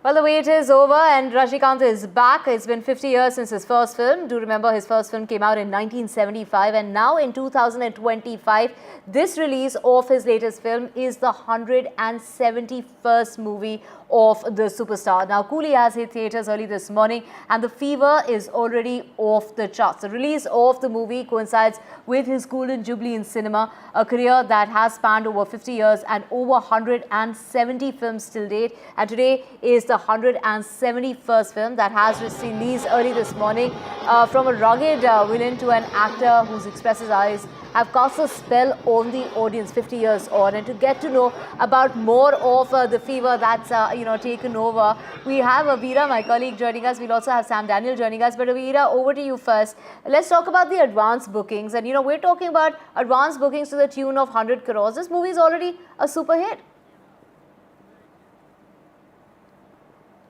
Well, the wait is over and Rajinikanth is back. It's been 50 years since his first film. Do remember his first film came out in 1975 and now in 2025, this release of his latest film is the 171st movie of the superstar. Now, Coolie has hit theatres early this morning and the fever is already off the charts. The release of the movie coincides with his golden jubilee in cinema, a career that has spanned over 50 years and over 170 films till date. And today is the 171st film that has released early this morning. From a rugged villain to an actor whose expressive eyes have cast a spell on the audience 50 years on. And to get to know about more of the fever that's taken over, we have Veera, my colleague, joining us. We'll also have Sam Daniel joining us. But Veera, over to you first. Let's talk about the advance bookings. And we're talking about advance bookings to the tune of 100 crores. This movie is already a super hit.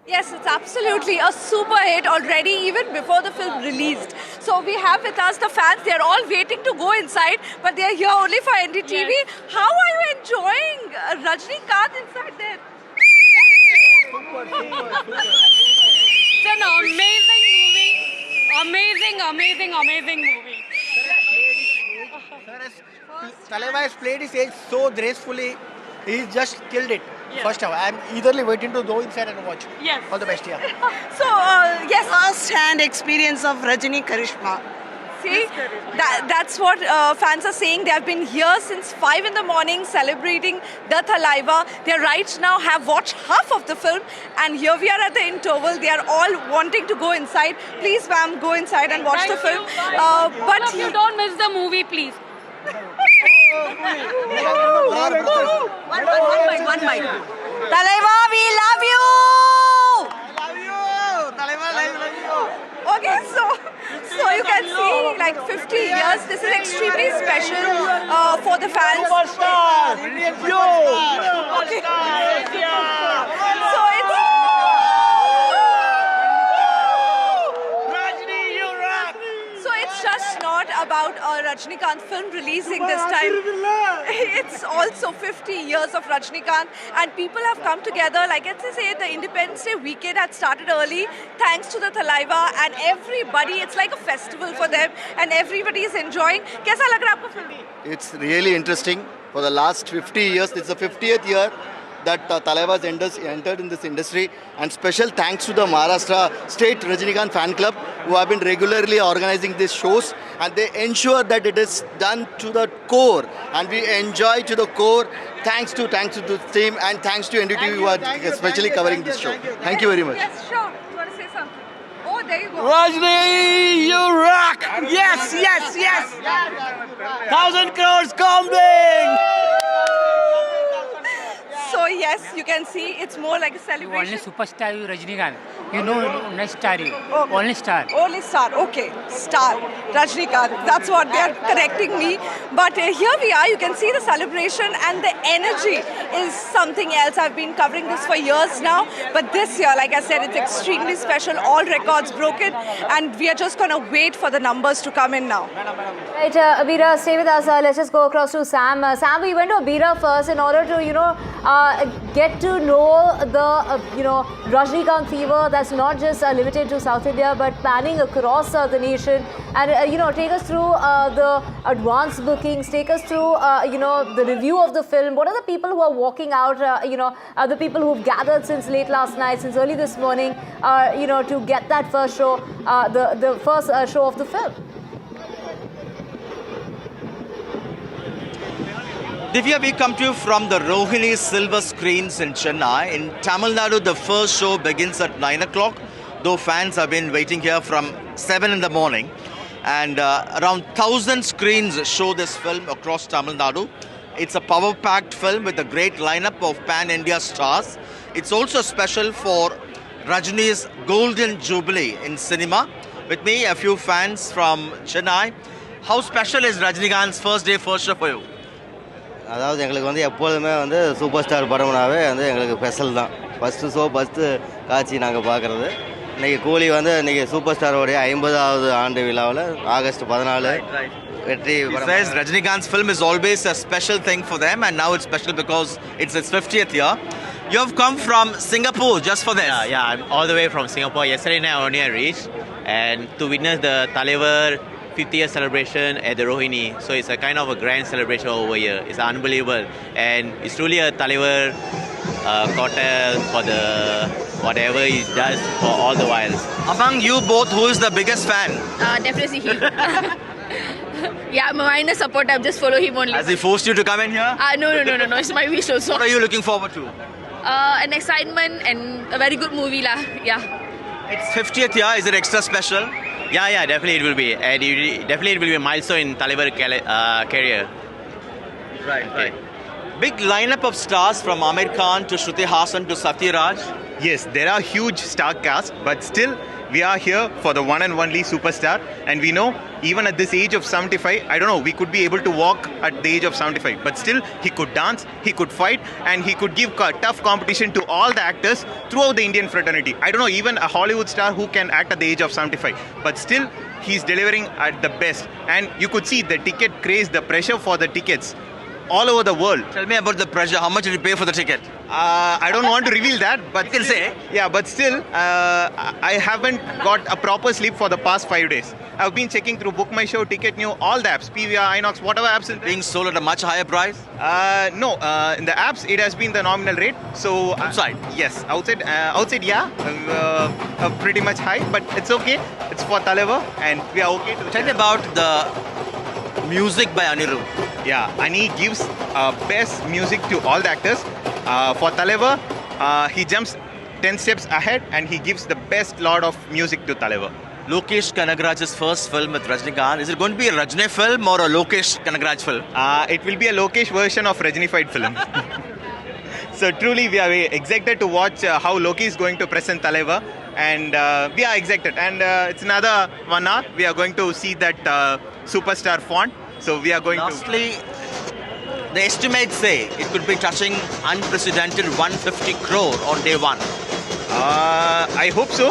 Yes, it's absolutely a super hit already, even before the film released. So we have with us the fans. They're all waiting to go inside, but they're here only for NDTV. Yes. How are you enjoying Rajinikanth inside there? It's an amazing movie. Amazing movie. Talaiva has played his age so gracefully. He just killed it. Yes. First time. I'm eagerly waiting to go inside and watch. Yes. All the best, yeah. So, yes. First-hand experience of Rajini Karishma. See, that's what fans are saying. They have been here since 5 in the morning celebrating the Talaiva. They right now have watched half of the film and here we are at the interval. They are all wanting to go inside. Please, ma'am, go inside and watch the film. But you don't miss the movie, please. One mic. Talaiva, we love you! Okay, so you can see like 50 years. This is extremely special for the fans. Superstar! Okay. So it's just not about a Rajinikanth film releasing this time. It's also 50 years of Rajinikanth and people have come together. Like I say, the Independence Day weekend had started early thanks to the Talaiva and everybody, it's like a festival for them and everybody is enjoying. Kaisa lag raha aapko film? It's really interesting. For the last 50 years, it's the 50th year that Talaiva has entered in this industry, and special thanks to the Maharashtra State Rajinikanth Fan Club who have been regularly organizing these shows and they ensure that it is done to the core and we enjoy to the core. Thanks to the team and thanks to NDTV who are especially covering this show. Thank you very much. Yes, sure. You want to say something? Oh, there you go. Rajini, you rock! Yes! 1,000 crores coming! So yes, you can see it's more like a celebration. Only superstar you Rajinikanth. You know next star you. Okay. Only star. Only star. Okay. Star. Rajinikanth. That's what they are correcting me. But here we are. You can see the celebration and the energy is something else. I've been covering this for years now. But this year, like I said, it's extremely special. All records broken. And we are just going to wait for the numbers to come in now. Right, Veera, stay with us. Let's just go across to Sam. Sam, we went to Veera first in order to, get to know the, Rajinikanth fever that's not just limited to South India but panning across the nation. And, take us through the advance bookings, take us through, the review of the film. What are the people who are walking out, the people who've gathered since late last night, since early this morning, to get that first show, the first show of the film? Divya, we come to you from the Rohini Silver Screens in Chennai. In Tamil Nadu, the first show begins at 9 o'clock, though fans have been waiting here from 7 in the morning. And around 1,000 screens show this film across Tamil Nadu. It's a power-packed film with a great lineup of pan-India stars. It's also special for Rajini's Golden Jubilee in cinema. With me, a few fans from Chennai. How special is Rajinikanth's first day, first show for you? அதாவது எங்களுக்கு எப்போதுமே super star படம்னாவே எங்களுக்கு special தான். First show first காட்சி நாங்கள் பார்க்குறது. இன்றைக்கி கூலி இன்றைக்கி சூப்பர் ஸ்டாரோடைய 50வது ஆண்டு விழாவில் ஆகஸ்ட் 14 வெற்றி படம். Says Rajinikanth's film is always a special thing for them and now it's special because it's its 50th year. You have come from Singapore just for this. Yeah, I'm all the way from Singapore. Yesterday night only I reached, and to witness the Talaivar 50th celebration at the Rohini. So it's a kind of a grand celebration over here. It's unbelievable, and it's truly a Talaivar cocktail for the whatever he does for all the while. Among you both, who is the biggest fan? Definitely him. Yeah, I'm a minor supporter. I just follow him only. Has he forced you to come in here? No. It's my wish also. What are you looking forward to? An excitement and a very good movie lah. Yeah. It's 50th year. Is it extra special? Yeah, definitely it will be. And definitely it will be a milestone in Talaivar career. Right. Big lineup of stars from Amir Khan to Shruti Hassan to Satyaraj. Yes, there are huge star cast, but still we are here for the one and only superstar. And we know even at this age of 75, I don't know, we could be able to walk at the age of 75. But still, he could dance, he could fight, and he could give tough competition to all the actors throughout the Indian fraternity. I don't know, even a Hollywood star who can act at the age of 75. But still, he's delivering at the best. And you could see the ticket craze, the pressure for the tickets all over the world. Tell me about the pressure. How much did you pay for the ticket? I don't want to reveal that, but you can say. Yeah, but still, I haven't got a proper sleep for the past 5 days. I've been checking through Book My Show, Ticket New, all the apps, PVR, Inox, whatever apps. Being sold at a much higher price? No, in the apps it has been the nominal rate. So outside? Yes, outside, yeah, pretty much high, but it's okay. It's for Talaivar, and we are okay to. Tell me about the music by Anirudh. Yeah, Ani gives best music to all the actors. For Talaivar, he jumps 10 steps ahead and he gives the best lot of music to Talaivar. Lokesh Kanagaraj's first film with Rajinikanth. Is it going to be a Rajini film or a Lokesh Kanagaraj film? It will be a Lokesh version of Rajinified film. So truly we are excited to watch how Loki is going to present Talaivar, and we are excited. And it's another 1 hour. We are going to see that superstar font. So we are going Lastly, the estimates say it could be touching unprecedented 150 crore on day one. I hope so.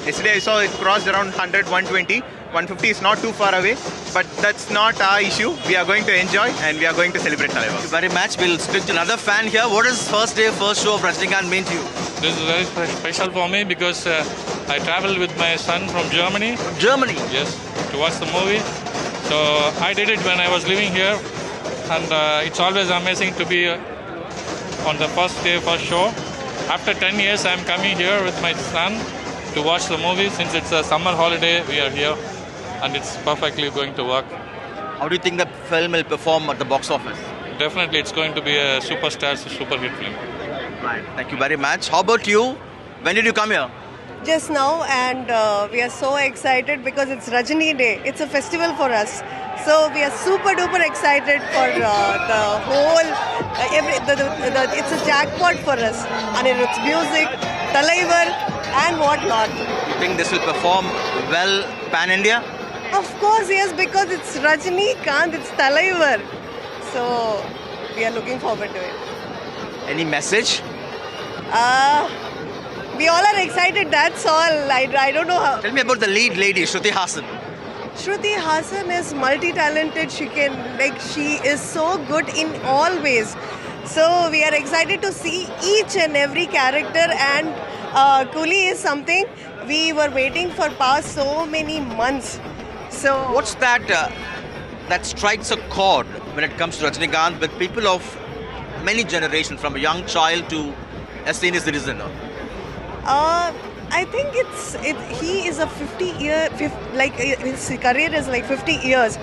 Yesterday I saw it crossed around 100, 120. 150 is not too far away, but that's not our issue. We are going to enjoy and we are going to celebrate Talaivar. Thank you very much. We'll speak to another fan here. What does first day, first show of Rajinikanth mean to you? This is very special for me because I traveled with my son from Germany. From Germany? Yes, to watch the movie. So I did it when I was living here, and it's always amazing to be on the first day, first show. After 10 years, I'm coming here with my son to watch the movie. Since it's a summer holiday, we are here, and it's perfectly going to work. How do you think the film will perform at the box office? Definitely, it's going to be a superstar, super hit film. Right. Thank you very much. How about you? When did you come here? Just now, and we are so excited because it's Rajini Day. It's a festival for us. So we are super duper excited for the whole, it's a jackpot for us. And it's music, Talaivar and whatnot. You think this will perform well pan-India? Of course, yes, because it's Rajinikanth, it's Talaivar. So we are looking forward to it. Any message? We all are excited, that's all. I don't know how. Tell me about the lead lady, Shruti Hassan. Shruti Hassan is multi-talented. She is so good in all ways. So we are excited to see each and every character, and Coolie is something we were waiting for past so many months. So what's that that strikes a chord when it comes to Rajinikanth with people of many generations, from a young child to a senior citizen? I think he is a 50-year, his career is like 50 years.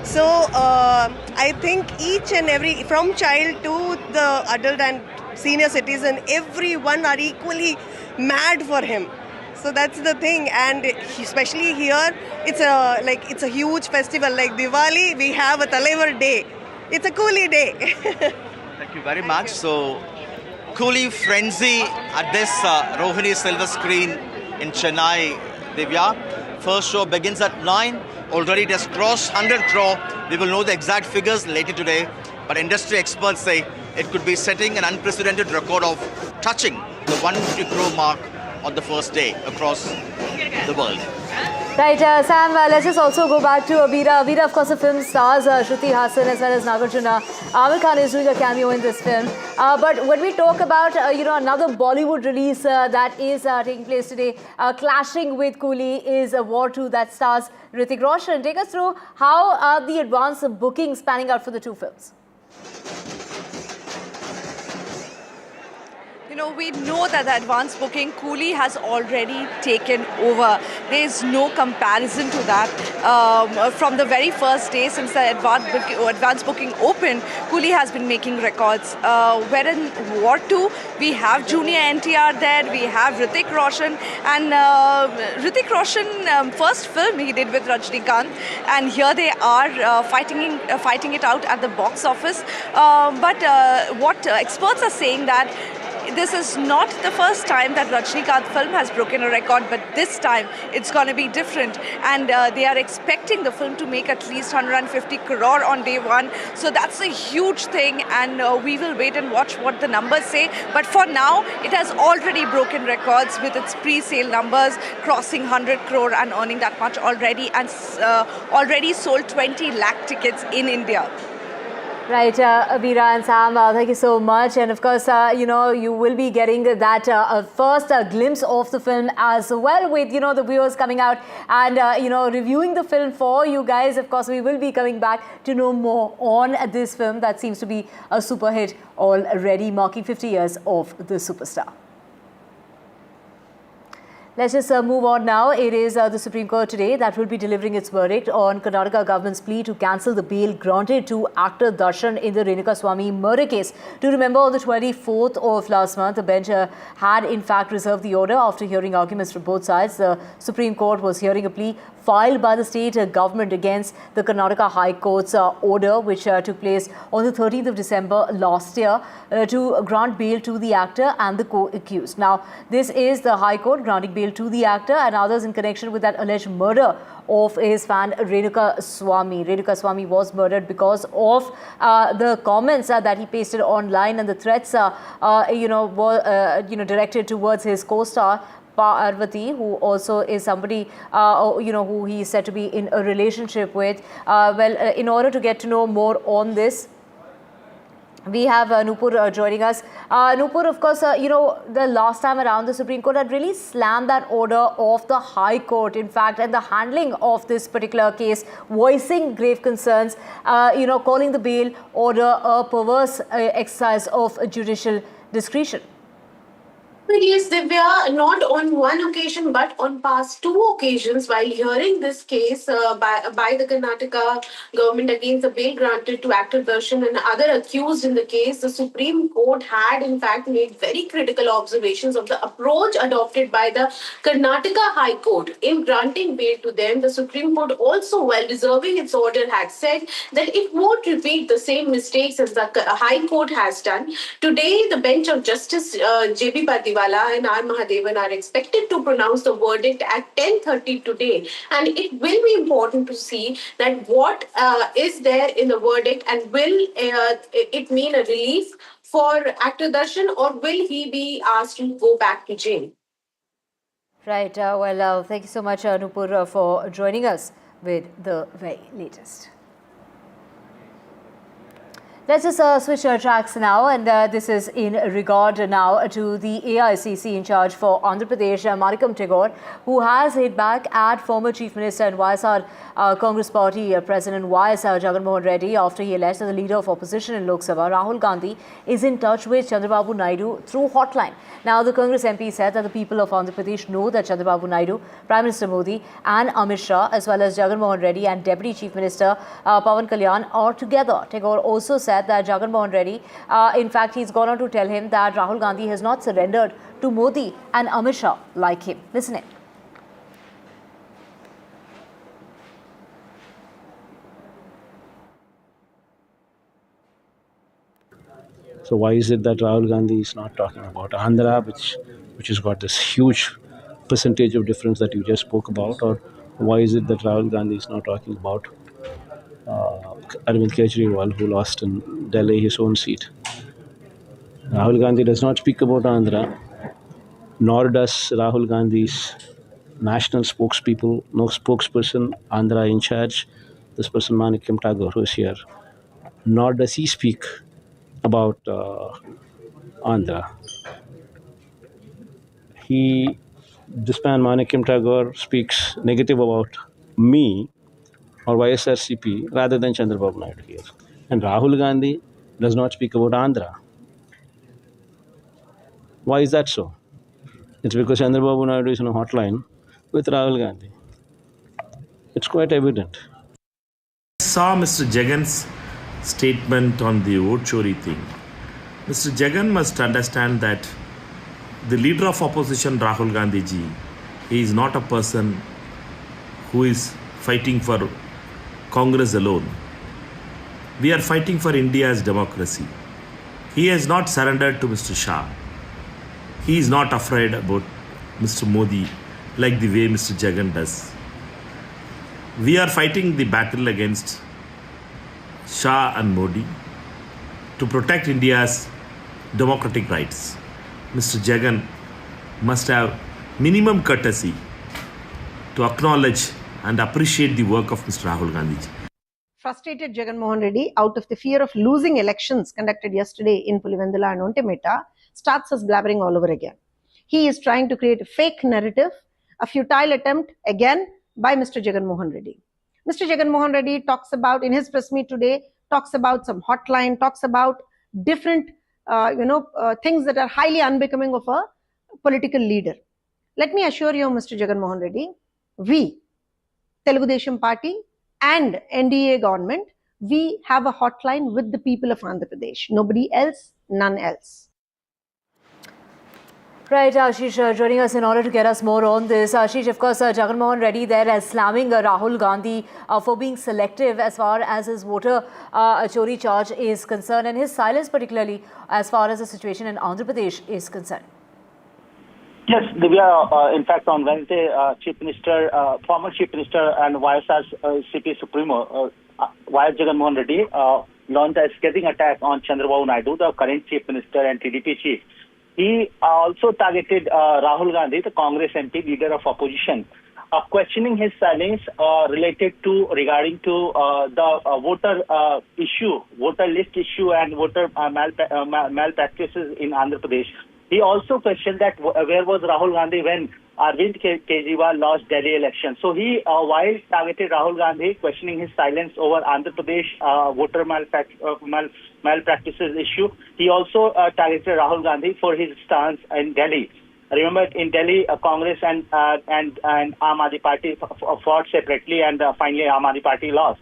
So I think each and every, from child to the adult and senior citizen, everyone are equally mad for him. So that's the thing, and especially here, it's a huge festival. Like Diwali, we have a Talaivar day. It's a Coolie day. Thank you very much. So, Coolie frenzy at this Rohini silver screen in Chennai, Divya. First show begins at 9. Already it has crossed 100 crore. We will know the exact figures later today. But industry experts say it could be setting an unprecedented record of touching the 150 crore mark on the first day across the world. Right, Sam, let's just also go back to Abira. Abira, of course, the film stars Shruti Hassan as well as Nagarjuna. Amir Khan is doing a cameo in this film. But when we talk about, another Bollywood release that is taking place today, clashing with Coolie, is War 2 that stars Hrithik Roshan. Take us through how are the advance bookings panning out for the two films? We know that the advance booking, Coolie has already taken over. There is no comparison to that. From the very first day since the advance booking opened, Coolie has been making records. Where in War 2, we have Junior NTR there, we have Hrithik Roshan, and Hrithik Roshan, first film he did with Rajinikanth, and here they are fighting it out at the box office. But what experts are saying that this is not the first time that Rajinikanth film has broken a record, but this time it's going to be different. And they are expecting the film to make at least 150 crore on day one. So that's a huge thing, and we will wait and watch what the numbers say. But for now, it has already broken records with its pre-sale numbers crossing 100 crore and earning that much already, and already sold 20 lakh tickets in India. Right, Abira and Sam, thank you so much. And of course, you will be getting that first glimpse of the film as well with, the viewers coming out and, reviewing the film for you guys. Of course, we will be coming back to know more on this film that seems to be a super hit already, marking 50 years of the superstar. Let's just move on now. It is the Supreme Court today that will be delivering its verdict on Karnataka government's plea to cancel the bail granted to actor Darshan in the Renukaswamy murder case. To remember, on the 24th of last month, the bench had in fact reserved the order after hearing arguments from both sides. The Supreme Court was hearing a plea filed by the state government against the Karnataka High Court's order, which took place on the 13th of December last year, to grant bail to the actor and the co-accused. Now, this is the High Court granting bail to the actor and others in connection with that alleged murder of his fan Renukaswamy. Renukaswamy was murdered because of the comments that he pasted online and the threats, were directed towards his co-star Parvati, who also is somebody, who he is said to be in a relationship with. In order to get to know more on this, we have Nupur joining us. Nupur, of course, the last time around, the Supreme Court had really slammed that order of the High Court, in fact, and the handling of this particular case, voicing grave concerns, calling the bail order a perverse exercise of judicial discretion. Well, yes, Divya, not on one occasion, but on past two occasions, while hearing this case by the Karnataka government against the bail granted to actor Darshan and other accused in the case, the Supreme Court had in fact made very critical observations of the approach adopted by the Karnataka High Court in granting bail to them. The Supreme Court also, while reserving its order, had said that it won't repeat the same mistakes as the High Court has done. Today, the bench of Justice J.B. Padiwala and R. Mahadevan are expected to pronounce the verdict at 10:30 today. And it will be important to see that what is there in the verdict, and will it mean a relief for actor Darshan, or will he be asked to go back to jail? Right. Thank you so much, Nupur, for joining us with the very latest. Let's just switch tracks now, and this is in regard now to the AICC in charge for Andhra Pradesh, Marikam Tagore, who has hit back at former Chief Minister and YSR Congress Party President YSR Jagan Reddy after he alleged that the leader of opposition in Lok Sabha, Rahul Gandhi, is in touch with Chandrababu Naidu through hotline. Now, the Congress MP said that the people of Andhra Pradesh know that Chandrababu Naidu, Prime Minister Modi and Amit Shah, as well as Jagan Reddy and Deputy Chief Minister Pawan Kalyan are together. Tagore also said that Jagan Mohan Reddy, in fact, he's gone on to tell him that Rahul Gandhi has not surrendered to Modi and Amit Shah like him. Listen in. So why is it that Rahul Gandhi is not talking about Andhra, which has got this huge percentage of difference that you just spoke about, or why is it that Rahul Gandhi is not talking about Arvind Kejriwal, who lost in Delhi his own seat? Rahul Gandhi does not speak about Andhra, nor does Rahul Gandhi's national spokespeople, no spokesperson, Andhra in charge, this person Manikyam Tagore who is here, nor does he speak about Andhra. This man Manikyam Tagore speaks negative about me or YSRCP rather than Chandrababu Naidu here. And Rahul Gandhi does not speak about Andhra. Why is that so? It's because Chandrababu Naidu is on a hotline with Rahul Gandhi. It's quite evident. Saw Mr. Jagan's statement on the vote chori thing. Mr. Jagan must understand that the leader of opposition, Rahul Gandhi ji, he is not a person who is fighting for Congress alone. We are fighting for India's democracy. He has not surrendered to Mr. Shah. He is not afraid about Mr. Modi like the way Mr. Jagan does. We are fighting the battle against Shah and Modi to protect India's democratic rights. Mr. Jagan must have minimum courtesy to acknowledge and appreciate the work of Mr. Rahul Gandhi. Frustrated Jagan Mohan Reddy, out of the fear of losing elections conducted yesterday in Pulivendula and Ontemeta, starts us blabbering all over again. He is trying to create a fake narrative, a futile attempt again by Mr. Jagan Mohan Reddy. Mr. Jagan Mohan Reddy talks about, in his press meet today, talks about some hotline, talks about different things that are highly unbecoming of a political leader. Let me assure you, Mr. Jagan Mohan Reddy, we, Telugu Desam Party and NDA government, we have a hotline with the people of Andhra Pradesh. Nobody else, none else. Right, Ashish, joining us in order to get us more on this. Ashish, of course, Jagan Mohan Reddy there as slamming Rahul Gandhi for being selective as far as his voter chori charge is concerned, and his silence particularly as far as the situation in Andhra Pradesh is concerned. Yes, Divya, in fact, on Wednesday, former Chief Minister and YSRCP Supremo, YS Jagan Mohan Reddy, launched a scathing attack on Chandrababu Naidu, the current Chief Minister and TDP Chief. He also targeted Rahul Gandhi, the Congress MP, leader of opposition, questioning his silence regarding to the voter issue, voter list issue and voter malpractices in Andhra Pradesh. He also questioned that where was Rahul Gandhi when Arvind Kejriwal lost Delhi election. So he, while targeted Rahul Gandhi, questioning his silence over Andhra Pradesh voter malpractices issue, he also targeted Rahul Gandhi for his stance in Delhi. Remember, in Delhi, Congress and Aam Aadmi Party fought separately, and finally Aam Aadmi Party lost.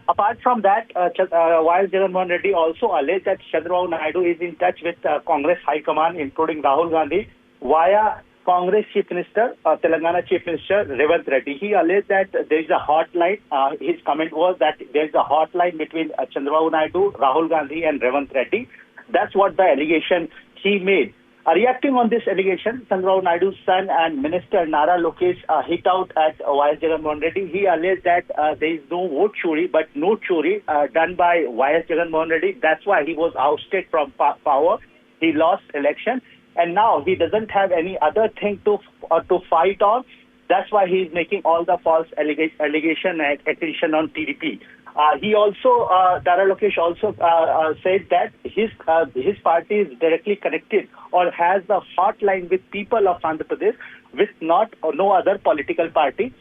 Apart from that, YS Jagan Mohan Reddy also alleged that Chandrababu Naidu is in touch with Congress High Command, including Rahul Gandhi, via Congress Chief Minister, Telangana Chief Minister Revanth Reddy. He alleged that there is a hotline. His comment was that there is a hotline between Chandrababu Naidu, Rahul Gandhi and Revanth Reddy. That's what the allegation he made. Reacting on this allegation, Chandrababu Naidu's son and Minister Nara Lokesh hit out at YS Jagan Mohan Reddy. He alleged that there is no vote chori, but no chori done by YS Jagan Mohan Reddy. That's why he was ousted from power. He lost election, and now he doesn't have any other thing to fight on. That's why he is making all the false allegation and accusation on TDP. He also, Nara Lokesh also said that his party is directly connected or has the hotline with people of Andhra Pradesh with no other political party.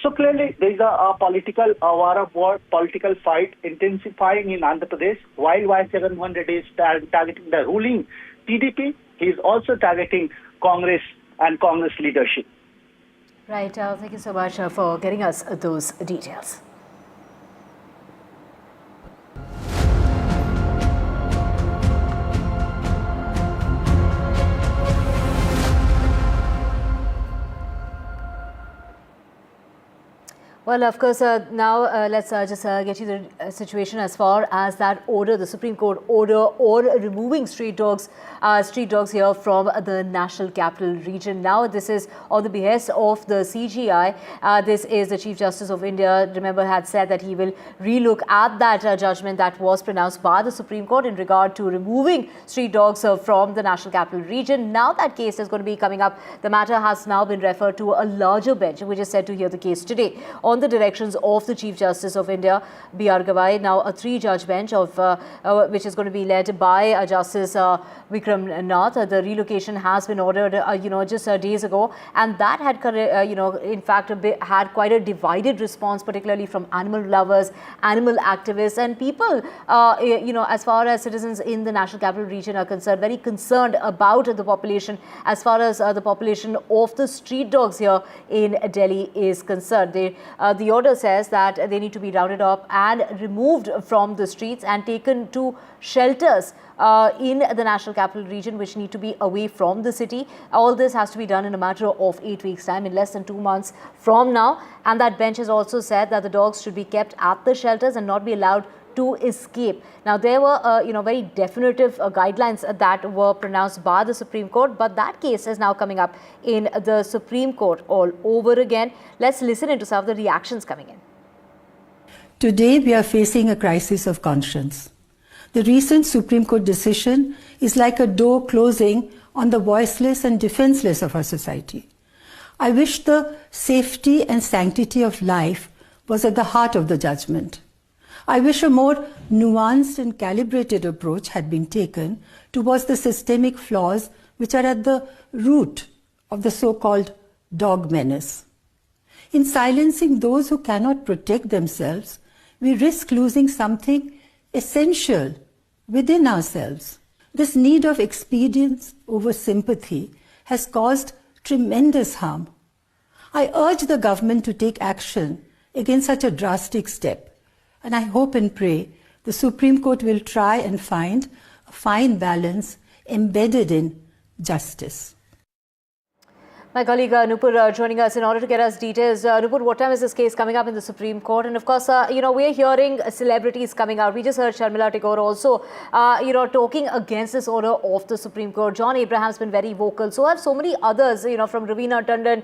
So clearly there is a political war of war, political fight intensifying in Andhra Pradesh. While YS Jagan Mohan Reddy is targeting the ruling TDP, he is also targeting Congress and Congress leadership. Right, thank you so much for getting us those details. Well, of course, now let's just get you the situation as far as that order, the Supreme Court order or removing street dogs here from the National Capital Region. Now, this is on the behest of the CGI. This is the Chief Justice of India, remember, had said that he will relook at that judgment that was pronounced by the Supreme Court in regard to removing street dogs from the National Capital Region. Now that case is going to be coming up. The matter has now been referred to a larger bench, which is set to hear the case today, on the directions of the Chief Justice of India, B.R. Gavai. Now a 3-judge bench of which is going to be led by Justice Vikram Nath. The relocation has been ordered, just days ago, and that had, in fact, had quite a divided response, particularly from animal lovers, animal activists, and people, as far as citizens in the National Capital Region are concerned, very concerned about the population, as far as the population of the street dogs here in Delhi is concerned. The order says that they need to be rounded up and removed from the streets and taken to shelters in the National Capital Region, which need to be away from the city. All this has to be done in a matter of 8 weeks' time, in less than 2 months from now. And that bench has also said that the dogs should be kept at the shelters and not be allowed to escape. Now, there were, very definitive guidelines that were pronounced by the Supreme Court, but that case is now coming up in the Supreme Court all over again. Let's listen into some of the reactions coming in. Today, we are facing a crisis of conscience. The recent Supreme Court decision is like a door closing on the voiceless and defenseless of our society. I wish the safety and sanctity of life was at the heart of the judgment. I wish a more nuanced and calibrated approach had been taken towards the systemic flaws which are at the root of the so-called dog menace. In silencing those who cannot protect themselves, we risk losing something essential within ourselves. This need of expedience over sympathy has caused tremendous harm. I urge the government to take action against such a drastic step. And I hope and pray the Supreme Court will try and find a fine balance embedded in justice. My colleague Nupur joining us in order to get us details. Nupur, what time is this case coming up in the Supreme Court? And of course, we're hearing celebrities coming out. We just heard Sharmila Tagore also, talking against this order of the Supreme Court. John Abraham's been very vocal. So have so many others, from Ravina Tandon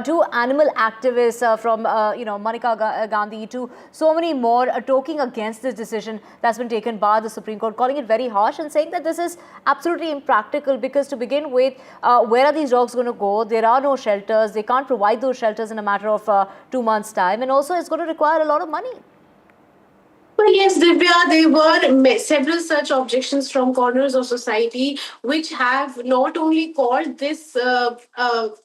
to animal activists, from, Manika Gandhi to so many more, talking against this decision that's been taken by the Supreme Court, calling it very harsh and saying that this is absolutely impractical because to begin with, where are these dogs going to go? There are no shelters. They can't provide those shelters in a matter of 2 months' time. And also, it's going to require a lot of money. Well, yes, Divya, there were several such objections from corners of society which have not only called this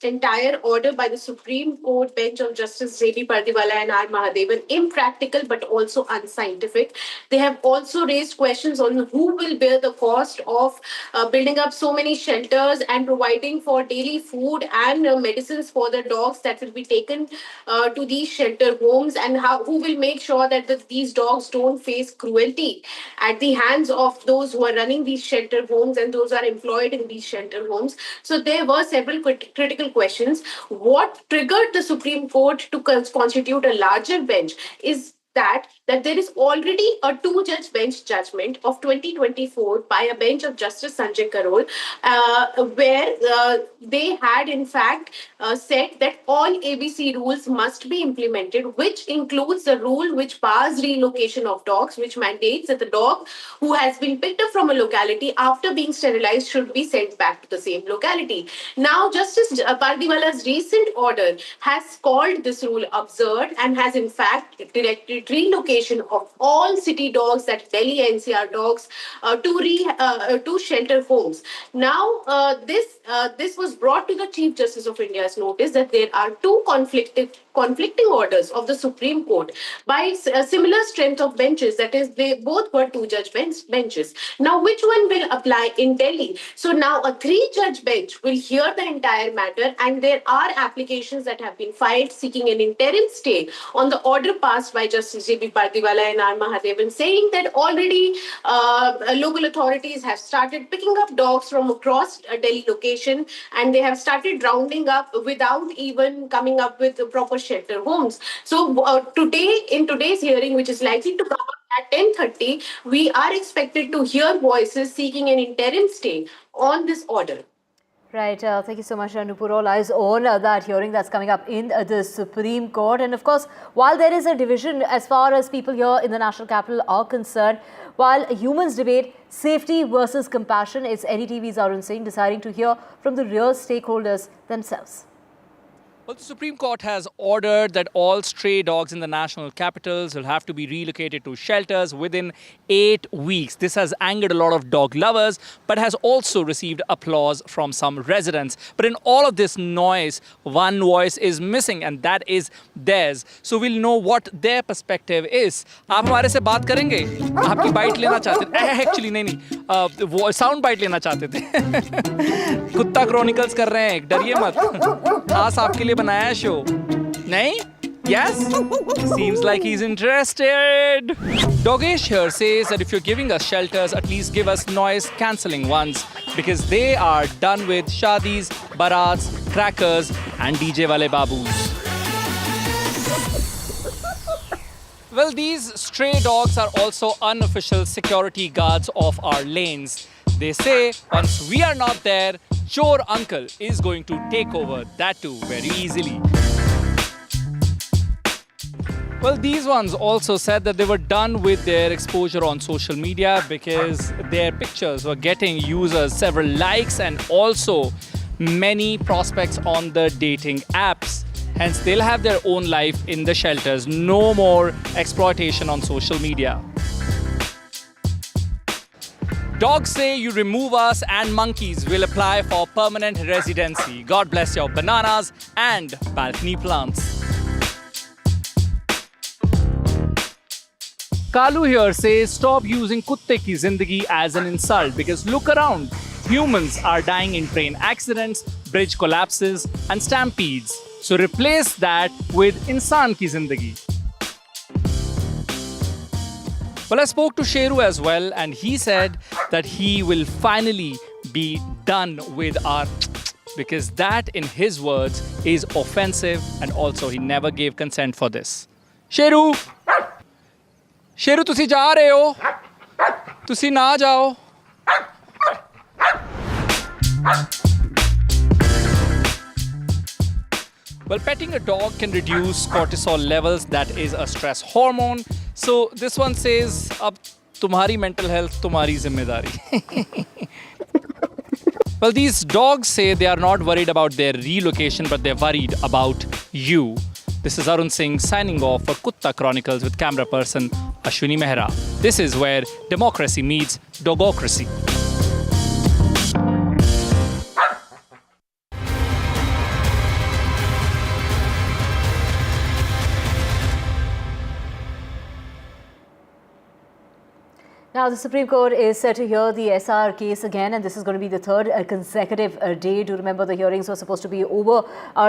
entire order by the Supreme Court bench of Justice J.B. Pardiwala and R. Mahadevan impractical but also unscientific. They have also raised questions on who will bear the cost of building up so many shelters and providing for daily food and medicines for the dogs that will be taken to these shelter homes, and who will make sure that these dogs don't face cruelty at the hands of those who are running these shelter homes and those who are employed in these shelter homes. So there were several critical questions. What triggered the Supreme Court to constitute a larger bench is that there is already a 2-judge bench judgment of 2024 by a bench of Justice Sanjay Karol, where they had in fact said that all ABC rules must be implemented, which includes the rule which bars relocation of dogs, which mandates that the dog who has been picked up from a locality after being sterilized should be sent back to the same locality. Now, Justice Pardiwala's recent order has called this rule absurd and has in fact directed relocation of all city dogs, that Delhi-NCR dogs, to shelter homes. Now, this was brought to the Chief Justice of India's notice that there are two conflicting orders of the Supreme Court by a similar strength of benches, that is, they both were 2-judge benches. Now, which one will apply in Delhi? So now a 3-judge bench will hear the entire matter, and there are applications that have been filed seeking an interim stay on the order passed by Justice J.B. Pardiwala and R. Mahadevan, saying that already local authorities have started picking up dogs from across Delhi location, and they have started rounding up without even coming up with proper shelter homes. So in today's hearing, which is likely to come up at 10:30, we are expected to hear voices seeking an interim stay on this order. Right. Thank you so much, Nupur. All eyes on that hearing that's coming up in the Supreme Court. And of course, while there is a division as far as people here in the national capital are concerned, while humans debate safety versus compassion, it's NDTV's Arun Singh deciding to hear from the real stakeholders themselves. Well, the Supreme Court has ordered that all stray dogs in the national capitals will have to be relocated to shelters within 8 weeks. This has angered a lot of dog lovers, but has also received applause from some residents. But in all of this noise, one voice is missing, and that is theirs. So we'll know what their perspective is. आप हमारे से बात करेंगे? आपकी bite लेना चाहते थे? Actually नहीं, साउंड बाइट लेना चाहते थे. कुत्ता क्रॉनिकल्स कर रहे हैं, डरिए मत. खास आपके लिए बनाया शो. नहीं? Yes? Seems like he's interested. Dogesh here says that if you're giving us shelters, at least give us noise cancelling ones, because they are done with shadis, barats, crackers and DJ wale babus. Well, these stray dogs are also unofficial security guards of our lanes. They say once we are not there, Chor Uncle is going to take over, that too very easily. Well, these ones also said that they were done with their exposure on social media because their pictures were getting users several likes and also many prospects on the dating apps. Hence, they'll have their own life in the shelters. No more exploitation on social media. Dogs say you remove us and monkeys will apply for permanent residency. God bless your bananas and balcony plants. Kalu here says stop using kutte ki zindagi as an insult, because look around. Humans are dying in train accidents, bridge collapses and stampedes. So replace that with insan ki zindagi. Well, I spoke to Sheru as well, and he said that he will finally be done with our because that, in his words, is offensive, and also he never gave consent for this. Sheru! Sheru, तुसी जा रहे हो? तुसी ना जाओ. Well, petting a dog can reduce cortisol levels. That is a stress hormone. So this one says, ab tumhari mental health, tumhari zimmedari. Well, these dogs say they are not worried about their relocation, but they're worried about you. This is Arun Singh signing off for Kutta Chronicles with camera person Ashwini Mehra. This is where democracy meets dogocracy. Now, the Supreme Court is set to hear the SR case again, and this is going to be the third consecutive day. Do remember the hearings were supposed to be over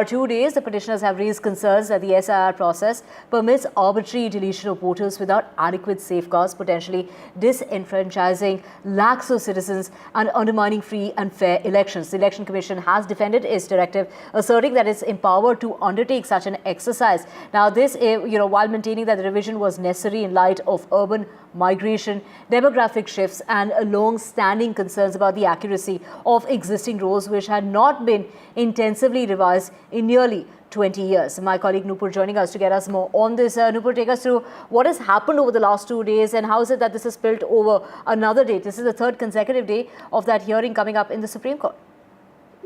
2 days. The petitioners have raised concerns that the SIR process permits arbitrary deletion of voters without adequate safeguards, potentially disenfranchising lakhs of citizens and undermining free and fair elections. The Election Commission has defended its directive, asserting that it's empowered to undertake such an exercise. Now, this, while maintaining that the revision was necessary in light of urban migration, demographic shifts and long-standing concerns about the accuracy of existing rules which had not been intensively revised in nearly 20 years. My colleague Nupur joining us to get us more on this. Nupur, take us through what has happened over the last 2 days and how is it that this has spilled over another day? This is the third consecutive day of that hearing coming up in the Supreme Court.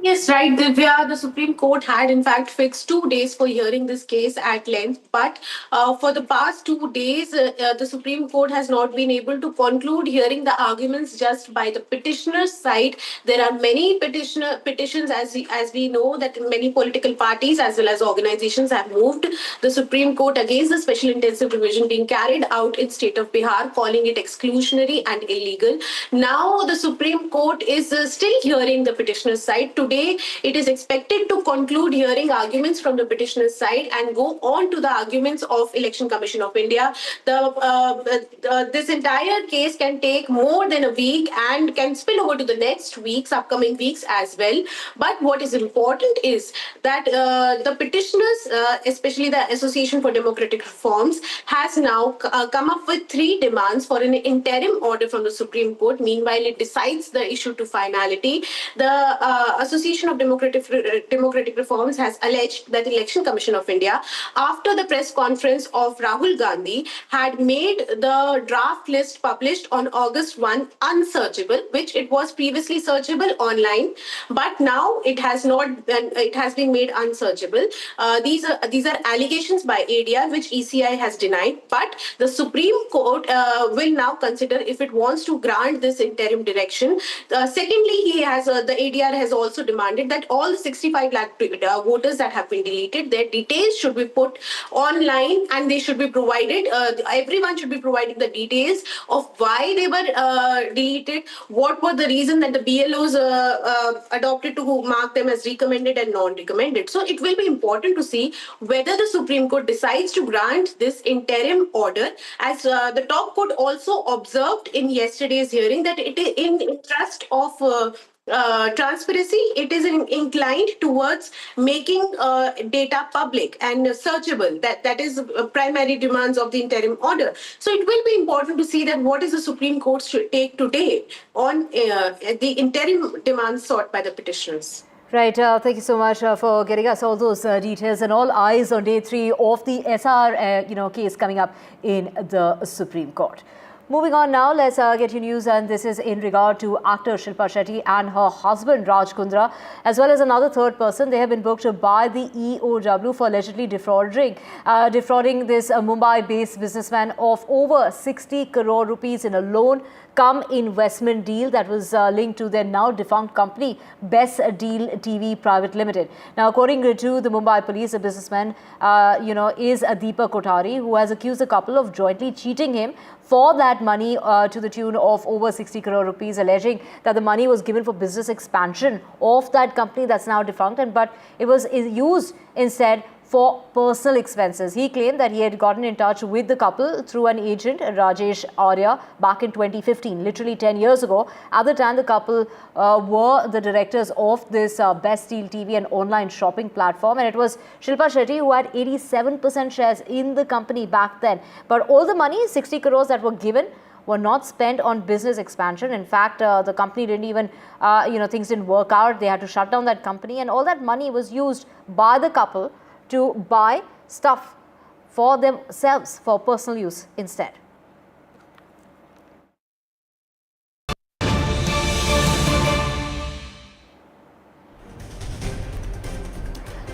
Yes, right, Divya. The Supreme Court had in fact fixed 2 days for hearing this case at length, but for the past 2 days, the Supreme Court has not been able to conclude hearing the arguments just by the petitioner's side. There are many petitions, as we know, that many political parties as well as organizations have moved the Supreme Court against the special intensive revision being carried out in state of Bihar, calling it exclusionary and illegal. Now the Supreme Court is still hearing the petitioner's side. Today, today it is expected to conclude hearing arguments from the petitioner's side and go on to the arguments of Election Commission of India. This entire case can take more than a week and can spill over to the next weeks, upcoming weeks as well. But what is important is that the petitioners, especially the Association for Democratic Reforms, has now come up with 3 demands for an interim order from the Supreme Court. Meanwhile, it decides the issue to finality. The Association of Democratic Reforms has alleged that the Election Commission of India, after the press conference of Rahul Gandhi, had made the draft list published on August 1 unsearchable, which it was previously searchable online, but now it has been made unsearchable. These are allegations by ADR, which ECI has denied, but the Supreme Court will now consider if it wants to grant this interim direction. Secondly, the ADR has also demanded that all the 65 lakh voters that have been deleted, their details should be put online and they should be provided. Everyone should be providing the details of why they were deleted, what were the reason that the BLOs adopted to mark them as recommended and non-recommended. So it will be important to see whether the Supreme Court decides to grant this interim order, as the top court also observed in yesterday's hearing that it is in interest of transparency, it is inclined towards making data public and searchable. That is primary demands of the interim order. So it will be important to see that what is the Supreme Court should take today on the interim demands sought by the petitioners. Right. Thank you so much for getting us all those details, and all eyes on day 3 of the SR case coming up in the Supreme Court. Moving on now, let's get you news, and this is in regard to actor Shilpa Shetty and her husband Raj-Kundra, as well as another third person. They have been booked by the EOW for allegedly defrauding this Mumbai-based businessman of over 60 crore rupees in a loan cum investment deal that was linked to their now defunct company, Best Deal TV Private Limited. Now, according to the Mumbai police, the businessman, is Deepak Kothari, who has accused the couple of jointly cheating him for that money to the tune of over 60 crore rupees, alleging that the money was given for business expansion of that company that's now defunct, but it was used instead for personal expenses. He claimed that he had gotten in touch with the couple through an agent, Rajesh Arya, back in 2015, literally 10 years ago. At the time, the couple were the directors of this Best Deal TV and online shopping platform, and it was Shilpa Shetty who had 87% shares in the company back then. But all the money, 60 crores that were given, were not spent on business expansion. In fact, the company didn't even, things didn't work out. They had to shut down that company, and all that money was used by the couple to buy stuff for themselves for personal use instead.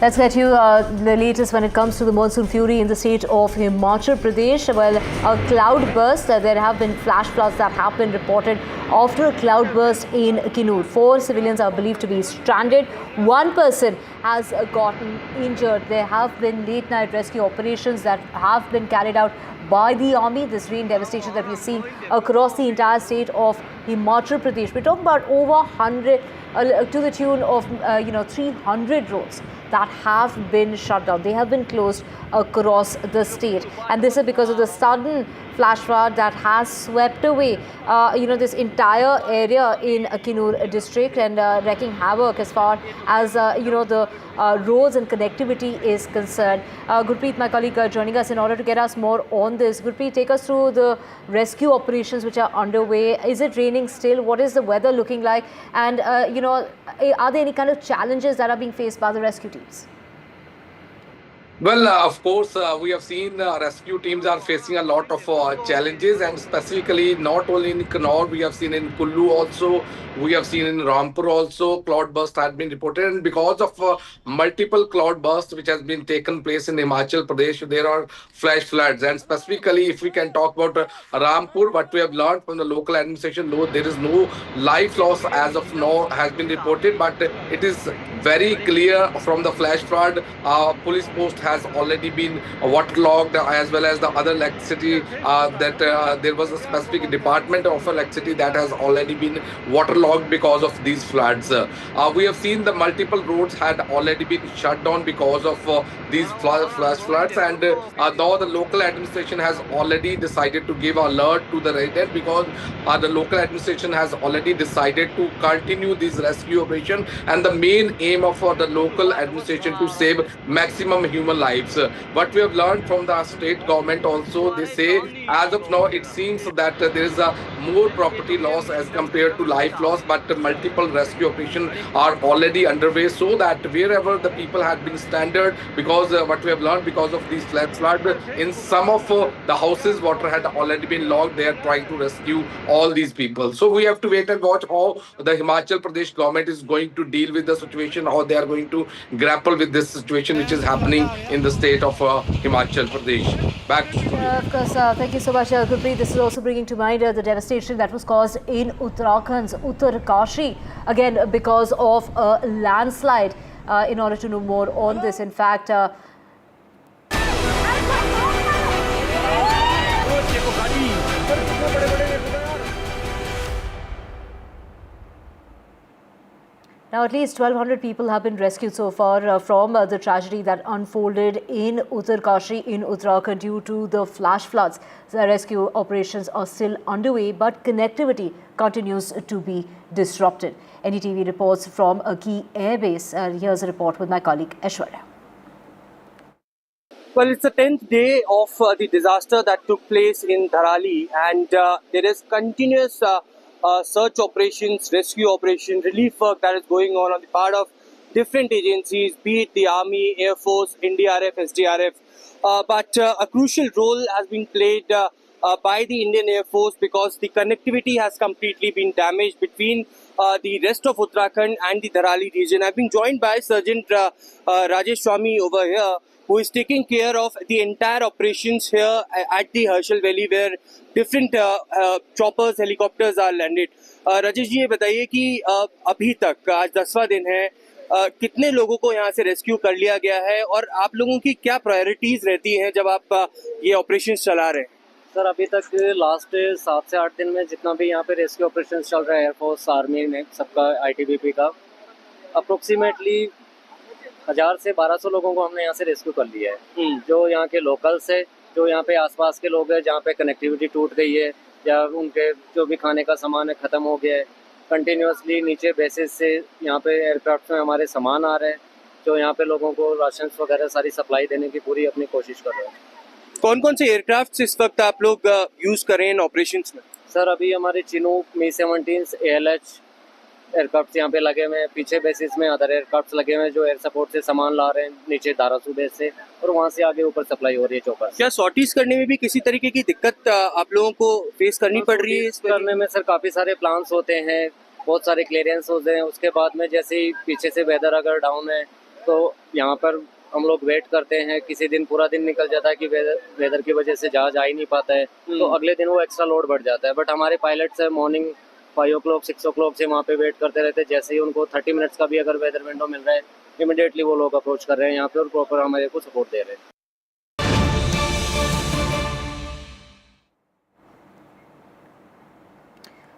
Let's get you the latest when it comes to the monsoon fury in the state of Himachal Pradesh. Well, a cloud burst. There have been flash floods that have been reported after a cloud burst in Kinnoor. 4 civilians are believed to be stranded. 1 person has gotten injured. There have been late night rescue operations that have been carried out by the army. This rain devastation that we've seen across the entire state of Himachal Pradesh. We're talking about over 100, to the tune of 300 roads that have been shut down. They have been closed across the state, and this is because of the sudden flash flood that has swept away this entire area in Kinnoor district and wreaking havoc as far as the roads and connectivity is concerned. Gurpreet, my colleague, joining us in order to get us more on this. Gurpreet, take us through the rescue operations which are underway. Is it raining still? What is the weather looking like? And are there any kind of challenges that are being faced by the rescue teams? Well, of course, we have seen rescue teams are facing a lot of challenges, and specifically not only in Kinnoor, we have seen in Kullu also, we have seen in Rampur also, cloud burst had been reported. And because of multiple cloud bursts which has been taken place in Himachal Pradesh, there are flash floods. And specifically, if we can talk about Rampur, what we have learned from the local administration, though there is no life loss as of now has been reported, but it is very clear from the flash flood. Police post has already been waterlogged, as well as the other electricity that there was a specific department of electricity that has already been waterlogged because of these floods. We have seen the multiple roads had already been shut down because of these flash floods, and now the local administration has already decided to give alert to the resident, because the local administration has already decided to continue this rescue operation, and the main aim of the local administration to save maximum human lives. What we have learned from the state government also, they say as of now it seems that there is a more property loss as compared to life loss, but multiple rescue operations are already underway, so that wherever the people had been stranded, because what we have learned, because of these flood, in some of the houses water had already been logged. They are trying to rescue all these people. So we have to wait and watch how the Himachal Pradesh government is going to deal with the situation, how they are going to grapple with this situation which is happening in the state of Himachal Pradesh. Back to studio. Of course, thank you so much, Gurpreet. This is also bringing to mind the devastation that was caused in Uttarakhand's Uttarakhand, again because of a landslide. In order to know more on this, in fact, now, at least 1,200 people have been rescued so far from the tragedy that unfolded in Uttarakhand in Uttarakhand due to the flash floods. The rescue operations are still underway, but connectivity continues to be disrupted. NDTV reports from a key airbase. Here's a report with my colleague Aishwarya. Well, it's the 10th day of the disaster that took place in Dharali, and there is continuous search operations, rescue operation, relief work that is going on the part of different agencies, be it the Army, Air Force, NDRF, SDRF. But a crucial role has been played by the Indian Air Force, because the connectivity has completely been damaged between the rest of Uttarakhand and the Dharali region. I've been joined by Sergeant Rajeshwamy over here, who is taking care of the entire operations here at the Herschel Valley, where different choppers, helicopters are landed. Rajesh ji, ये बताइए कि अभी तक आज 10वां दिन है, कितने लोगों को यहाँ से रेस्क्यू कर लिया गया है, और आप लोगों की क्या प्रायोरिटीज रहती हैं जब आप ये ऑपरेशंस चला रहे हैं? सर, अभी तक लास्ट 7 से 8 दिन में जितना भी यहाँ पे रेस्क्यू ऑपरेशन चल रहा है, एयरफोर्स, आर्मी में सबका, ITBP का, अप्रोक्सीमेटली 1000 से 1200 लोगों को हमने यहाँ से रेस्क्यू कर लिया है। जो यहाँ के लोकल्स है, जो यहाँ पे आसपास के लोग हैं जहाँ पे कनेक्टिविटी टूट गई है, या उनके जो भी खाने का सामान है ख़त्म हो गया है, कंटिन्यूसली नीचे बेसिस से यहाँ पे एयरक्राफ्ट में हमारे सामान आ रहे हैं, जो यहाँ पे लोगों को राशन वगैरह सारी सप्लाई देने की पूरी अपनी कोशिश कर रहे हैं। कौन कौन से एयरक्राफ्ट इस वक्त आप लोग यूज कर रहे हैं ऑपरेशंस में? सर, अभी हमारे चिनूक, मी-17, ALH एयरक्राफ्ट यहाँ पे लगे हुए हैं, पीछे बेसिस में अदर एयरक्राफ्ट लगे हुए हैं जो एयर सपोर्ट से सामान ला रहे हैं नीचे दारासू बेस से, और वहाँ से आगे ऊपर सप्लाई हो रही है चौपर। क्या सॉर्टीज करने में भी किसी तरीके की दिक्कत आप लोगों को फेस करनी पड़ रही है? इस करने में सर काफ़ी सारे प्लान्स होते हैं, बहुत सारे क्लियरेंस होते हैं, उसके बाद में जैसे ही पीछे से वेदर अगर डाउन है तो यहाँ पर हम लोग वेट करते हैं। किसी दिन पूरा दिन निकल जाता है कि वेदर की वजह से जहाज आ ही नहीं पाता है, तो अगले दिन वो एक्स्ट्रा लोड बढ़ जाता है। बट हमारे पायलट्स है मॉर्निंग 5 o'clock 6 o'clock से वहाँ पे वेट करते रहते हैं। जैसे ही उनको 30 मिनट्स का भी अगर वेदर विंडो मिल रहा है, इमीडिएटली वो लोग अप्रोच कर रहे हैं यहाँ पे और प्रॉपर हमारे को सपोर्ट दे रहे हैं।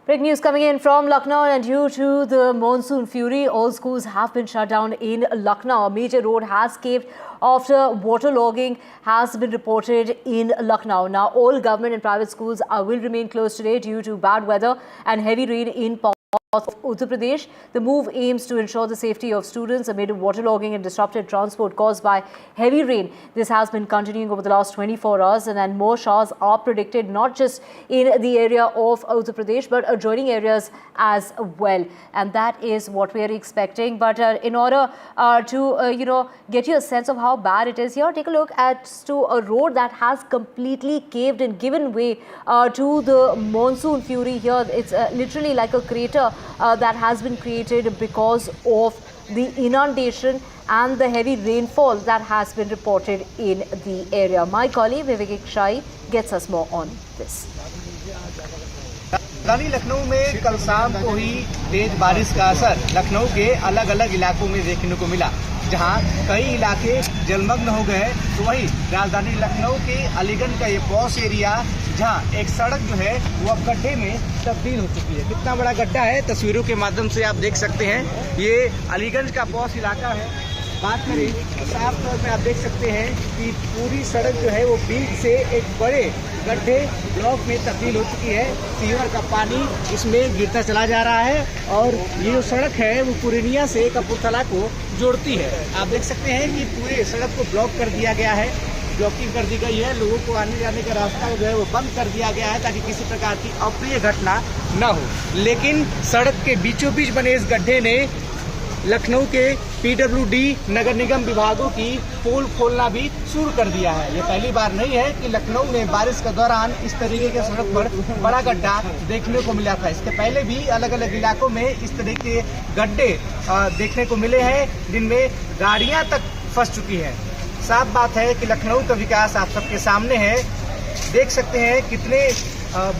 Big news coming in from Lucknow, and due to the monsoon fury, all schools have been shut down in Lucknow. A major road has caved after waterlogging has been reported in Lucknow. Now, all government and private schools will remain closed today due to bad weather and heavy rain in parts of Uttar Pradesh. The move aims to ensure the safety of students amid waterlogging and disrupted transport caused by heavy rain. This has been continuing over the last 24 hours, and then more showers are predicted not just in the area of Uttar Pradesh but adjoining areas as well. And that is what we are expecting. But in order to get you a sense of how bad it is here, take a look at a road that has completely caved and given way to the monsoon fury here. It's literally like a crater that has been created because of the inundation and the heavy rainfall that has been reported in the area. My colleague Vivek Shai gets us more on this. राजधानी लखनऊ में कल शाम को ही तेज बारिश का असर लखनऊ के अलग अलग इलाकों में देखने को मिला, जहां कई इलाके जलमग्न हो गए। तो वहीं राजधानी लखनऊ के अलीगंज का ये पॉश एरिया, जहां एक सड़क जो है वो अब गड्ढे में तब्दील हो चुकी है। कितना बड़ा गड्ढा है तस्वीरों के माध्यम से आप देख सकते हैं। ये अलीगंज का पॉश इलाका है। बात करें तो साफ तौर पे आप देख सकते हैं कि पूरी सड़क जो है वो बीच से एक बड़े गड्ढे ब्लॉक में तब्दील हो चुकी है। सीवर का पानी इसमें गिरता चला जा रहा है और ये जो सड़क है वो पूर्णिया से कपूरथला को जोड़ती है। आप देख सकते हैं कि पूरे सड़क को ब्लॉक कर दिया गया है, ब्लॉकिंग कर दी गई है। लोगों को आने जाने का रास्ता जो है वो बंद कर दिया गया है ताकि किसी प्रकार की अप्रिय घटना न हो। लेकिन सड़क के बीचों बीच बने इस गड्ढे ने लखनऊ के PWD नगर निगम विभागों की पोल खोलना भी शुरू कर दिया है। ये पहली बार नहीं है कि लखनऊ में बारिश के दौरान इस तरीके के सड़क पर बड़ा गड्ढा देखने को मिला था। इसके पहले भी अलग अलग इलाकों में इस तरह के गड्ढे देखने को मिले हैं जिनमें गाड़ियां तक फंस चुकी हैं। साफ बात है कि लखनऊ का विकास आप सबके सामने है। देख सकते हैं कितने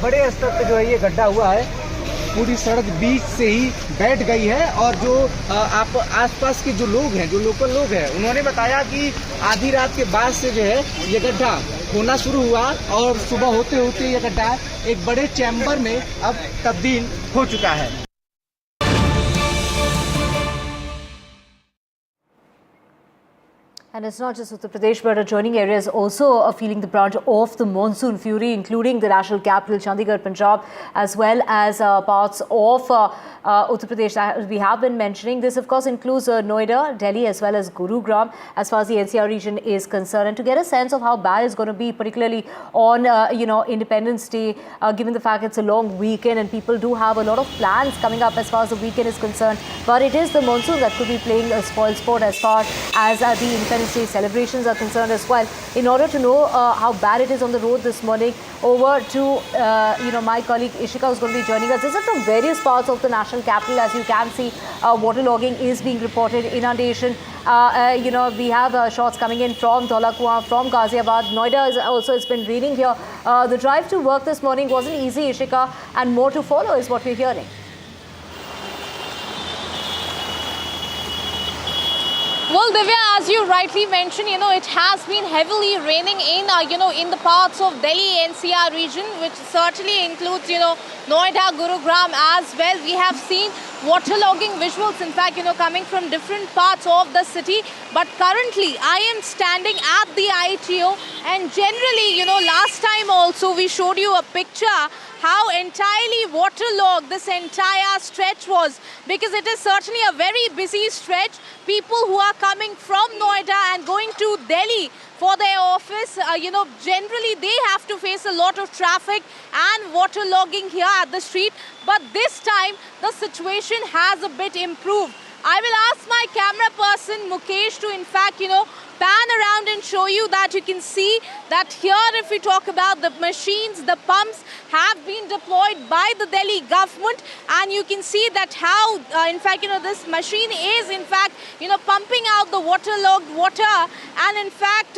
बड़े स्तर पर जो है ये गड्ढा हुआ है। पूरी सड़क बीच से ही बैठ गई है और जो आप आसपास के जो लोग हैं, जो लोकल लोग हैं, उन्होंने बताया कि आधी रात के बाद से जो है ये गड्ढा होना शुरू हुआ और सुबह होते होते ये गड्ढा एक बड़े चैम्बर में अब तब्दील हो चुका है। And it's not just Uttar Pradesh, but adjoining areas also are feeling the brunt of the monsoon fury, including the national capital, Chandigarh, Punjab, as well as parts of Uttar Pradesh that we have been mentioning. This, of course, includes Noida, Delhi, as well as Gurugram, as far as the NCR region is concerned. And to get a sense of how bad it's going to be, particularly on, Independence Day, given the fact it's a long weekend and people do have a lot of plans coming up as far as the weekend is concerned. But it is the monsoon that could be playing a spoil sport as far as the Independence Day celebrations are concerned as well. In order to know how bad it is on the road this morning, over to my colleague Ishika, who's going to be joining us. This is from various parts of the national capital. As you can see, waterlogging is being reported, inundation. We have shots coming in from Dhaulakua, from Ghaziabad. Noida is also, it's been raining here. The drive to work this morning wasn't easy, Ishika, and more to follow is what we're hearing. Well, Divya, as you rightly mentioned, it has been heavily raining in the parts of Delhi-NCR region, which certainly includes, Noida, Gurugram as well. We have seen waterlogging visuals, in fact, coming from different parts of the city. But currently, I am standing at the ITO, and generally, last time also we showed you a picture how entirely waterlogged this entire stretch was, because it is certainly a very busy stretch. People who are coming from Noida and going to Delhi for their office, generally they have to face a lot of traffic and waterlogging here at the street. But this time, the situation has a bit improved. I will ask my camera person Mukesh to in fact, pan around and show you that you can see that here, if we talk about the machines, the pumps have been deployed by the Delhi government, and you can see that how, in fact, this machine is in fact, pumping out the waterlogged water, and in fact,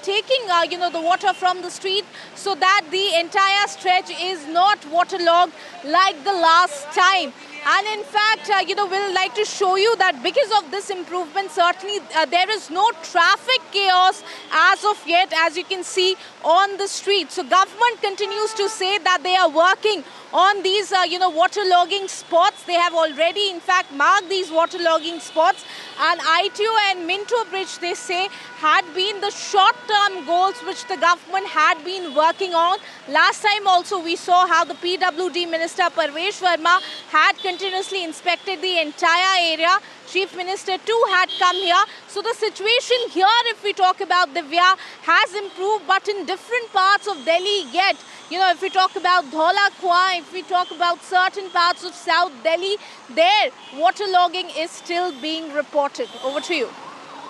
taking, the water from the street so that the entire stretch is not waterlogged like the last time. And in fact, we'll like to show you that because of this improvement, certainly there is no traffic chaos as of yet, as you can see on the street. So government continues to say that they are working on these, waterlogging spots. They have already, in fact, marked these waterlogging spots. And ITO and Minto Bridge, they say, had been the short-term goals which the government had been working on. Last time also we saw how the PWD Minister Parvesh Verma had continuously inspected the entire area. Chief Minister too had come here. So the situation here, if we talk about Divya, has improved, but in different parts of Delhi yet. If we talk about Dhaulakua, if we talk about certain parts of South Delhi, there waterlogging is still being reported. Over to you.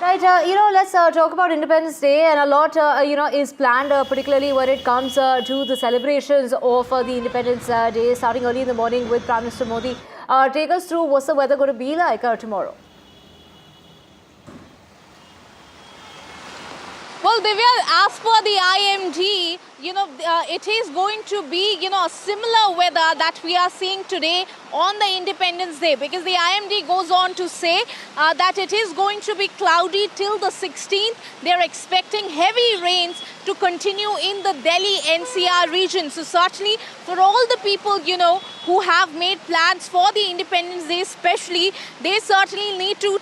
Right, let's talk about Independence Day, and a lot, is planned, particularly when it comes to the celebrations of the Independence Day, starting early in the morning with Prime Minister Modi. Take us through what's the weather going to be like tomorrow. Well, Divya, as per the IMD, it is going to be, a similar weather that we are seeing today on the Independence Day, because the IMD goes on to say that it is going to be cloudy till the 16th. They're expecting heavy rains to continue in the Delhi-NCR region. So certainly for all the people, who have made plans for the Independence Day especially, they certainly need to,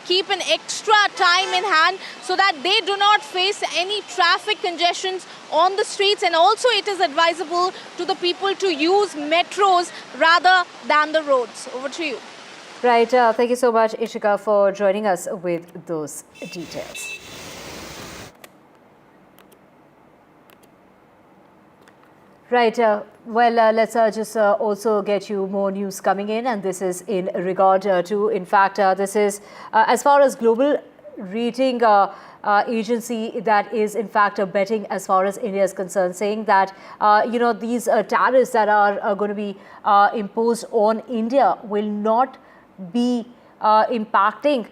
keep an extra time in hand so that they do not face any traffic congestions on the streets. And also it is advisable to the people to use metros rather than the roads. Over to you. Right. Thank you so much, Ishika, for joining us with those details. Right. Let's just also get you more news coming in, and this is in regard to, in fact, this is as far as global rating agency that is in fact betting as far as India is concerned, saying that these tariffs that are going to be imposed on India will not be impacting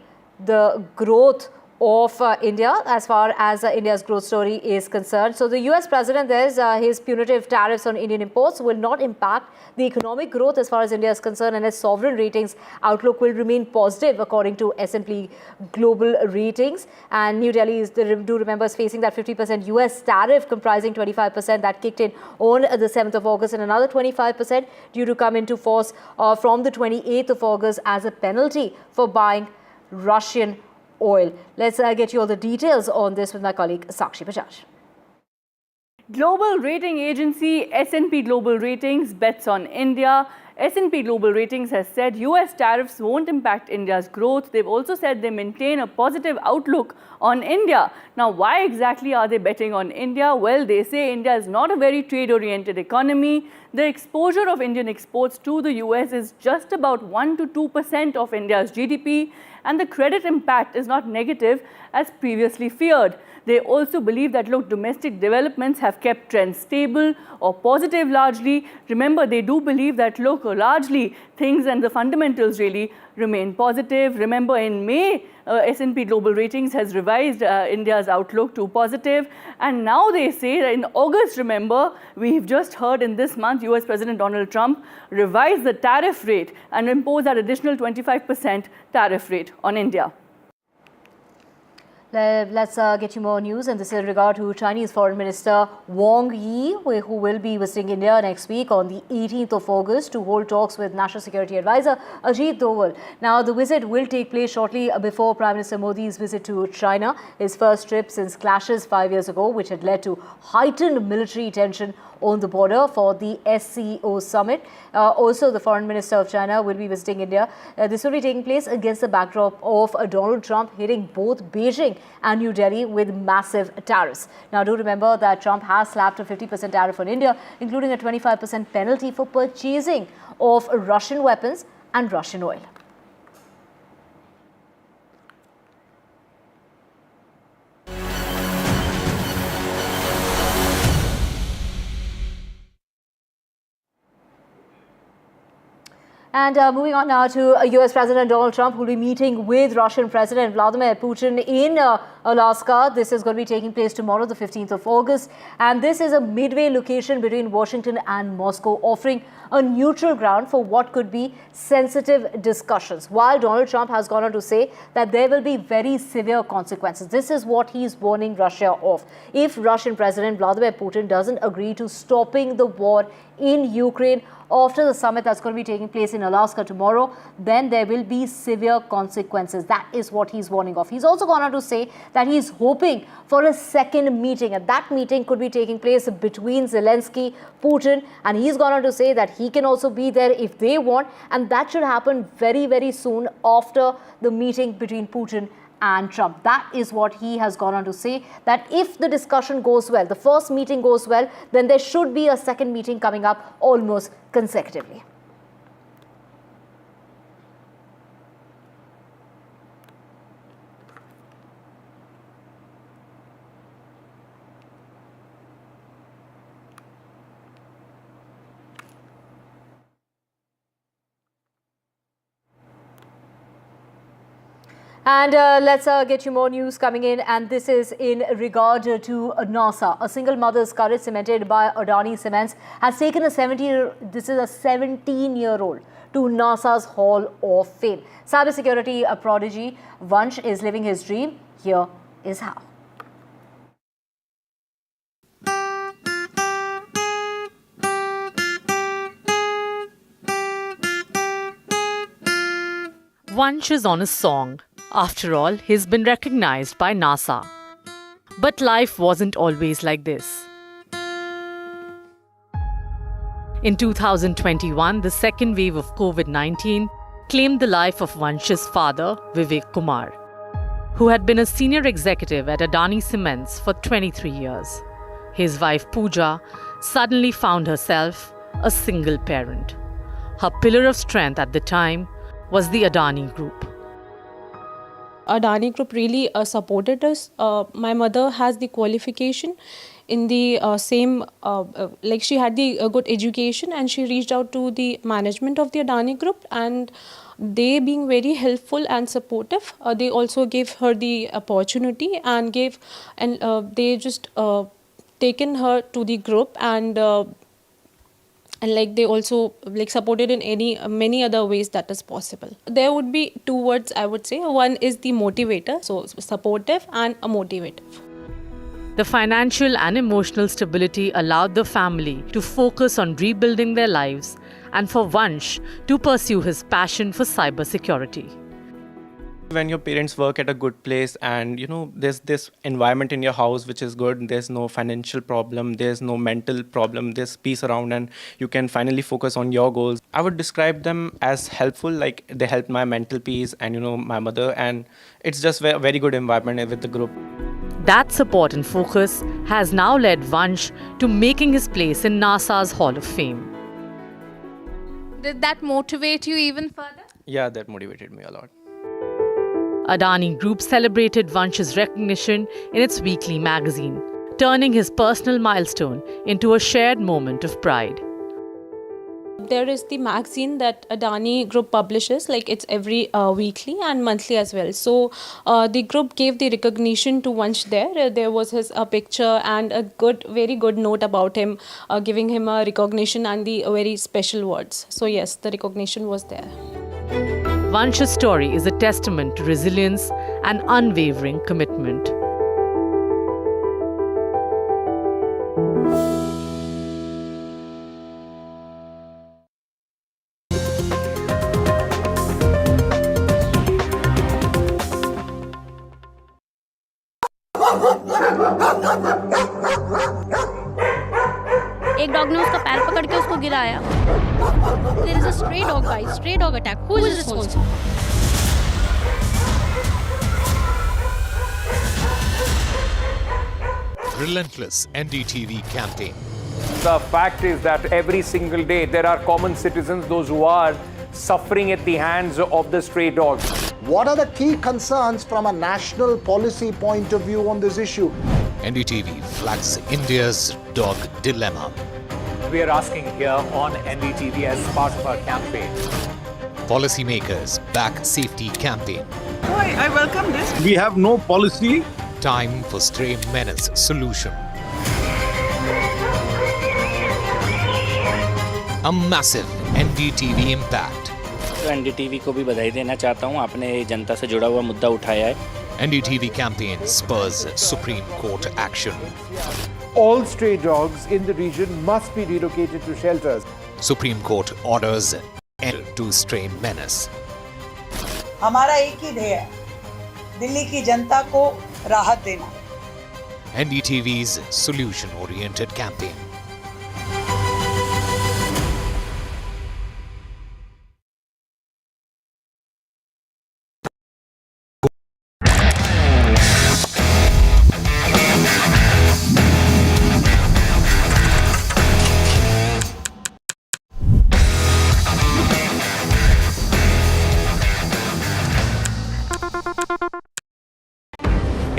the growth of India as far as India's growth story is concerned. So the US president says his punitive tariffs on Indian imports will not impact the economic growth as far as India is concerned, and his sovereign ratings outlook will remain positive according to S&P Global Ratings. And New Delhi do remember, is facing that 50% US tariff comprising 25% that kicked in on the 7th of August and another 25% due to come into force from the 28th of August as a penalty for buying Russian oil. Let's get you all the details on this with my colleague Sakshi Bajaj. Global rating agency S&P Global Ratings bets on India. S&P Global Ratings has said US tariffs won't impact India's growth. They've also said they maintain a positive outlook on India. Now, why exactly are they betting on India? Well, they say India is not a very trade-oriented economy. The exposure of Indian exports to the US is just about 1 to 2% of India's GDP, and the credit impact is not negative as previously feared. They also believe that, domestic developments have kept trends stable or positive largely. Remember, they do believe that, largely things and the fundamentals really remain positive. Remember, in May, S&P Global Ratings has revised India's outlook to positive. And now they say that in August, remember, we've just heard in this month, US President Donald Trump revised the tariff rate and imposed that additional 25% tariff rate on India. Let's get you more news, and this is in regard to Chinese Foreign Minister Wang Yi, who will be visiting India next week on the 18th of August to hold talks with National Security Advisor Ajit Doval. Now, the visit will take place shortly before Prime Minister Modi's visit to China, his first trip since clashes 5 years ago, which had led to heightened military tension on the border for the SCO summit. Also, the Foreign Minister of China will be visiting India. This will be taking place against the backdrop of Donald Trump hitting both Beijing and New Delhi with massive tariffs. Now, do remember that Trump has slapped a 50% tariff on India, including a 25% penalty for purchasing of Russian weapons and Russian oil. And moving on now to US President Donald Trump, who will be meeting with Russian President Vladimir Putin in Alaska. This is going to be taking place tomorrow, the 15th of August. And this is a midway location between Washington and Moscow, offering a neutral ground for what could be sensitive discussions. While Donald Trump has gone on to say that there will be very severe consequences. This is what he's warning Russia of. If Russian President Vladimir Putin doesn't agree to stopping the war in Ukraine after the summit that's going to be taking place in Alaska tomorrow, then there will be severe consequences. That is what he's warning of. He's also gone on to say that he's hoping for a second meeting, and that meeting could be taking place between Zelensky, Putin, and he's gone on to say that he can also be there if they want, and that should happen very, very soon after the meeting between Putin and Trump. That is what he has gone on to say, that if the discussion goes well, the first meeting goes well, then there should be a second meeting coming up almost consecutively. And let's get you more news coming in, and this is in regard to NASA. A single mother's courage cemented by Adani Cements has taken a 17-year-old to NASA's Hall of Fame. Cybersecurity prodigy Vansh is living his dream. Here is how. Vansh is on his song. After all, he's been recognized by NASA. But life wasn't always like this. In 2021, the second wave of COVID-19 claimed the life of Vansh's father, Vivek Kumar, who had been a senior executive at Adani Cements for 23 years. His wife, Pooja, suddenly found herself a single parent. Her pillar of strength at the time was the Adani Group. Adani Group really supported us. My mother has the qualification in the same, like she had the good education, and she reached out to the management of the Adani Group, and they being very helpful and supportive, they also gave her the opportunity and they just taken her to the group, and like they also like supported in many other ways that is possible. There would be two words I would say. One is the motivator, so supportive and a motivative. The financial and emotional stability allowed the family to focus on rebuilding their lives and for Vansh to pursue his passion for cybersecurity. When your parents work at a good place and there's this environment in your house which is good, there's no financial problem, there's no mental problem, there's peace around, and you can finally focus on your goals. I would describe them as helpful, like they helped my mental peace and my mother, and it's just a very good environment with the group. That support and focus has now led Vansh to making his place in NASA's Hall of Fame. Did that motivate you even further? Yeah, that motivated me a lot. Adani Group celebrated Vansh's recognition in its weekly magazine, turning his personal milestone into a shared moment of pride. There is the magazine that Adani Group publishes, like it's every weekly and monthly as well. So the group gave the recognition to Vansh there. There was his picture and a very good note about him, giving him a recognition and the very special words. So yes, the recognition was there. Vansh's story is a testament to resilience and unwavering commitment. एक dog ने उसका पैर पकड़ के उसको गिराया. There is a stray dog bite, stray dog attack. Who is responsible? Relentless NDTV campaign. The fact is that every single day there are common citizens, those who are suffering at the hands of the stray dogs. What are the key concerns from a national policy point of view on this issue? NDTV flags India's dog dilemma. We are asking here on NDTV as part of our campaign. Policymakers back safety campaign. I welcome this. We have no policy. Time for stray menace solution. A massive NDTV impact. तो NDTV को भी बधाई देना चाहता हूँ, आपने जनता से जुड़ा हुआ मुद्दा उठाया है. NDTV campaign spurs Supreme Court action. All stray dogs in the region must be relocated to shelters. Supreme Court orders end to stray menace. हमारा एक ही ध्येय है, दिल्ली की जनता को राहत देना. NDTV's solution-oriented campaign.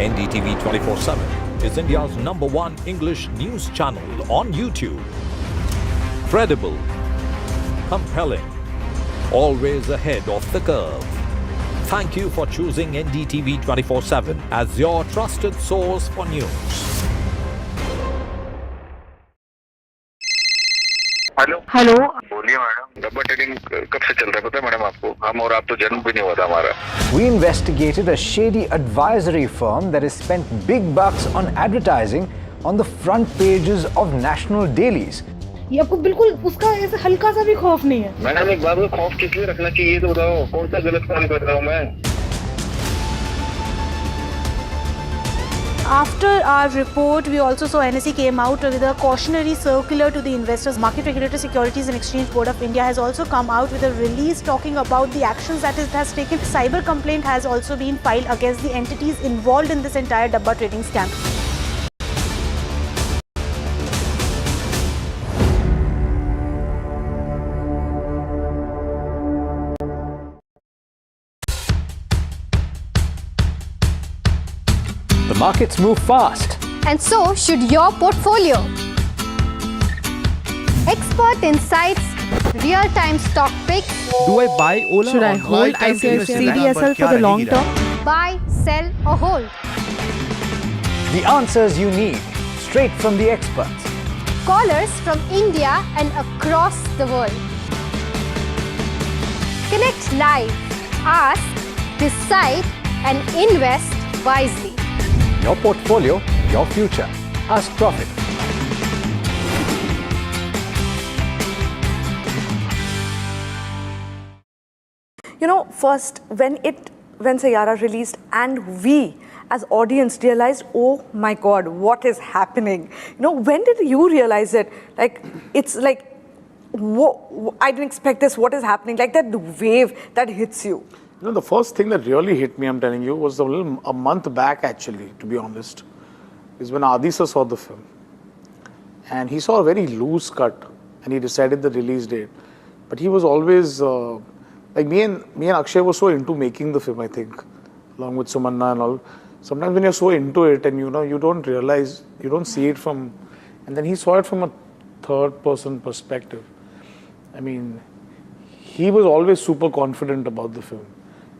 NDTV 24/7 is India's #1 English news channel on YouTube. Credible, compelling, always ahead of the curve. Thank you for choosing NDTV 24/7 as your trusted source for news. Hello बोलिए madam, डब्बा trading कब से चल रहा है पता है madam आपको? हम और आप तो जन्म भी नहीं हुआ था हमारा। We investigated a shady advisory firm that has spent big bucks on advertising on the front pages of national dailies. ये आपको बिल्कुल उसका ऐसे हल्का सा भी खौफ नहीं है? मैडम एक बात को खौफ किस लिए रखना चाहिए तो बताओ, कौन सा गलत काम कर रहा हूँ मैं? After our report, we also saw NSE came out with a cautionary circular to the investors. Market Regulator Securities and Exchange Board of India has also come out with a release talking about the actions that it has taken. Cyber complaint has also been filed against the entities involved in this entire Dabba trading scam. The markets move fast. And so should your portfolio. Expert insights, real-time stock picks. Do I buy Ola? Should I hold CDSL for the long term? Buy, sell or hold. The answers you need, straight from the experts. Callers from India and across the world. Connect live, ask, decide and invest wisely. Your portfolio, your future. Ask Profit. You know, first when Sayyara released and we as audience realized, oh my God, what is happening? You know, when did you realize it? Like, it's like, I didn't expect this, what is happening? Like that wave that hits you. You know, the first thing that really hit me, I'm telling you, was a month back actually, to be honest, is when Adi sir saw the film. And he saw a very loose cut and he decided the release date. But he was always, like me and Akshay were so into making the film, I think, along with Sumanna and all. Sometimes when you're so into it and you know, you don't realize, you don't see it from, and then he saw it from a third person perspective. I mean, he was always super confident about the film.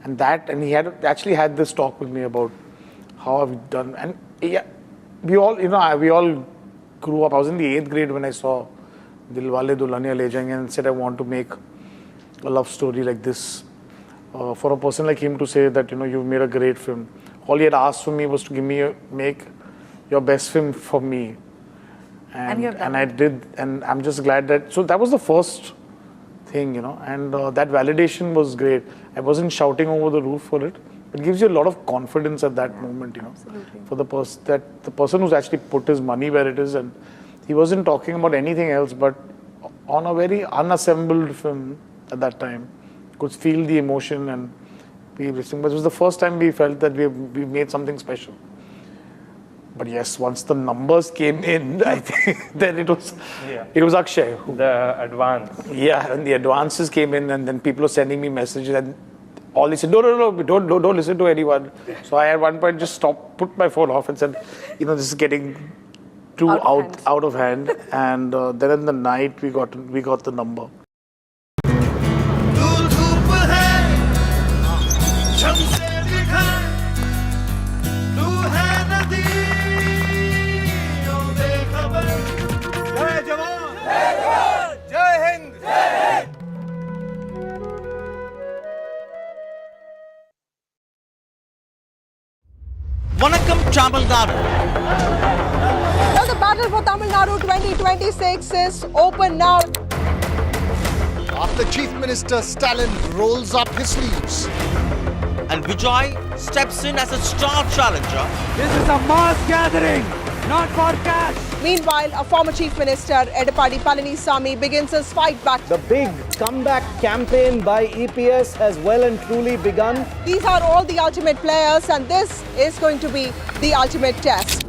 And he had actually had this talk with me about how I've done. And yeah, we all grew up. I was in the 8th grade when I saw Dilwale Dulhaniya Le Jayenge and said I want to make a love story like this. For a person like him to say that, you know, you've made a great film. All he had asked for me was to make your best film for me. And I did, and I'm just glad that, so that was the first thing, you know, and that validation was great. I wasn't shouting over the roof for it. It gives you a lot of confidence at that moment, you know. Absolutely. For the person who's actually put his money where it is, and he wasn't talking about anything else, but on a very unassembled film at that time, could feel the emotion and be listening. But it was the first time we felt that we made something special. But yes, once the numbers came in, I think then it was Akshay. The advance. Yeah, and the advances came in, and then people were sending me messages, and all they said, no, don't listen to anyone. So I at one point just put my phone off and said, you know, this is getting too out of hand. And then in the night we got the number. Vanakkam Tamil Nadu. Well, the battle for Tamil Nadu 2026 is open now. After Chief Minister Stalin rolls up his sleeves. And Vijay steps in as a star challenger. This is a mass gathering, not for cash. Meanwhile, a former Chief Minister, Edappadi Palaniswamy, begins his fight back. The big comeback campaign by EPS has well and truly begun. These are all the ultimate players, and this is going to be the ultimate test.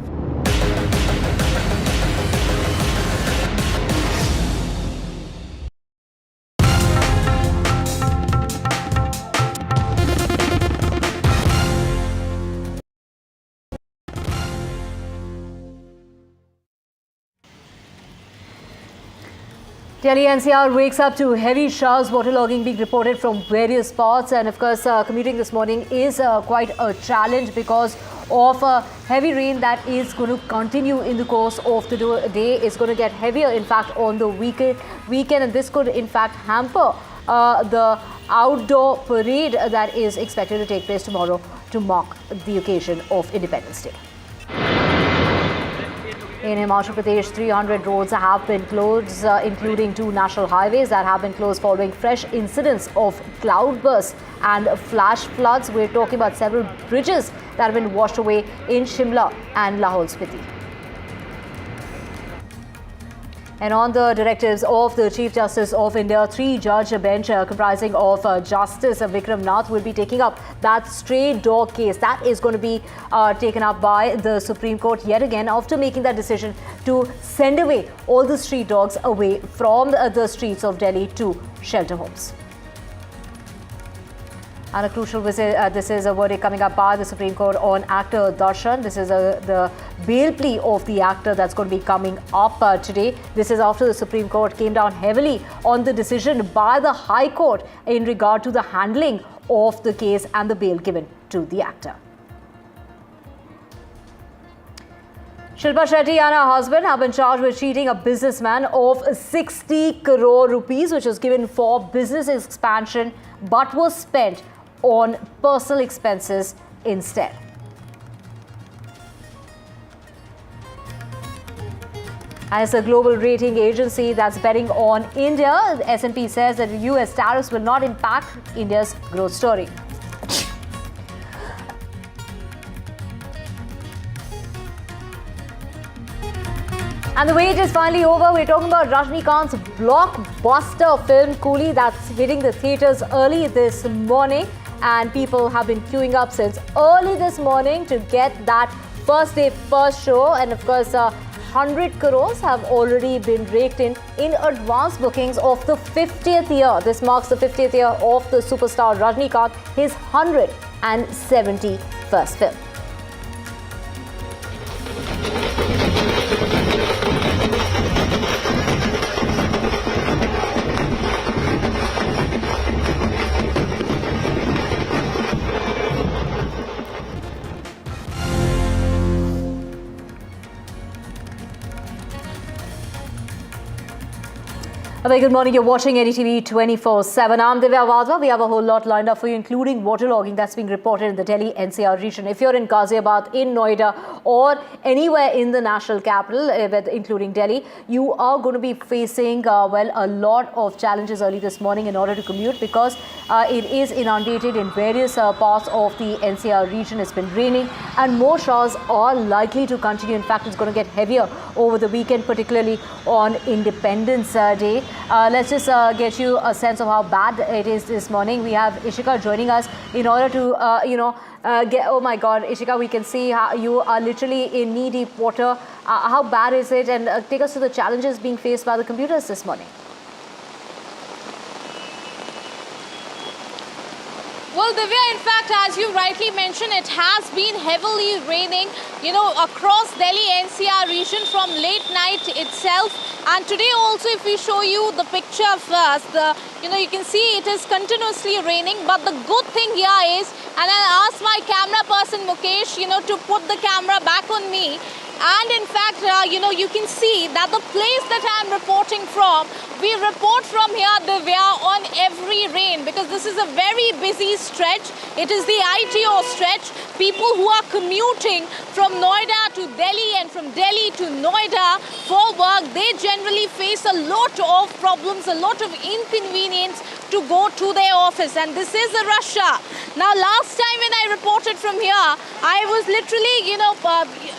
Delhi-NCR wakes up to heavy showers, waterlogging being reported from various spots, and of course commuting this morning is quite a challenge because of heavy rain that is going to continue in the course of the day. It's going to get heavier in fact on the weekend, and this could in fact hamper the outdoor parade that is expected to take place tomorrow to mark the occasion of Independence Day. In Himachal Pradesh, 300 roads have been closed, including 2 national highways that have been closed following fresh incidents of cloudbursts and flash floods. We're talking about several bridges that have been washed away in Shimla and Lahore Spiti. And on the directives of the Chief Justice of India, 3-judge bench comprising of Justice Vikram Nath will be taking up that stray dog case that is going to be taken up by the Supreme Court yet again after making that decision to send away all the street dogs away from the streets of Delhi to shelter homes. And a crucial visit, this is a verdict coming up by the Supreme Court on actor Darshan. This is the bail plea of the actor that's going to be coming up today. This is after the Supreme Court came down heavily on the decision by the High Court in regard to the handling of the case and the bail given to the actor. Shilpa Shetty and her husband have been charged with cheating a businessman of 60 crore rupees, which was given for business expansion but was spent on personal expenses instead. As a global rating agency that's betting on India, S&P says that US tariffs will not impact India's growth story. And the wait is finally over. We're talking about Rajinikanth's blockbuster film Coolie that's hitting the theatres early this morning. And people have been queuing up since early this morning to get that first day, first show. And of course, 100 crores have already been raked in advance bookings of the 50th year. This marks the 50th year of the superstar Rajinikanth, his 171st film. A very good morning. You're watching NDTV 24/7. I'm Divya Wadhwa. We have a whole lot lined up for you, including waterlogging that's being reported in the Delhi-NCR region. If you're in Ghaziabad, in Noida, or anywhere in the national capital, including Delhi, you are going to be facing, a lot of challenges early this morning in order to commute because it is inundated in various parts of the NCR region. It's been raining and more showers are likely to continue. In fact, it's going to get heavier over the weekend, particularly on Independence Day. Let's just get you a sense of how bad it is this morning. We have Ishika joining us in order to, get. Oh my God, Ishika, we can see how you are literally in knee-deep water. How bad is it? And take us to the challenges being faced by the commuters this morning. Well, Divya, in fact, as you rightly mentioned, it has been heavily raining, across Delhi-NCR region from late night itself. And today also, if we show you the picture first, you can see it is continuously raining. But the good thing here is, and I'll ask my camera person Mukesh, to put the camera back on me. And in fact, you can see that the place that I'm reporting from, we report from here, Divya, on every rain because this is a very busy stretch. It is the ITO stretch. People who are commuting from Noida to Delhi and from Delhi to Noida for work, they generally face a lot of problems, a lot of inconvenience to go to their office. And this is a rush hour. Now, last time when I reported from here, I was literally,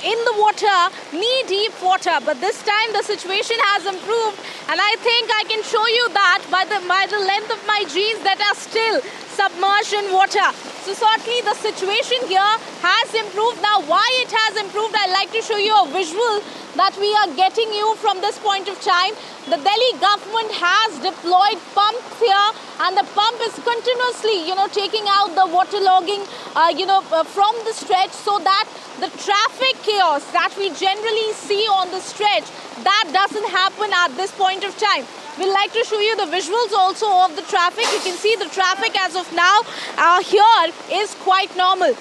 in the water, knee-deep water. But this time the situation has improved. And I think I can show you that by the length of my jeans that are still submerged in water. So certainly the situation here has improved. Now, why it has improved, I'd like to show you a visual that we are getting you from this point of time. The Delhi government has deployed pumps here and the pump is continuously, taking out the waterlogging, from the stretch so that the traffic chaos that we generally see on the stretch, that doesn't happen at this point of time. We'd like to show you the visuals also of the traffic. You can see the traffic as of now here is quite normal.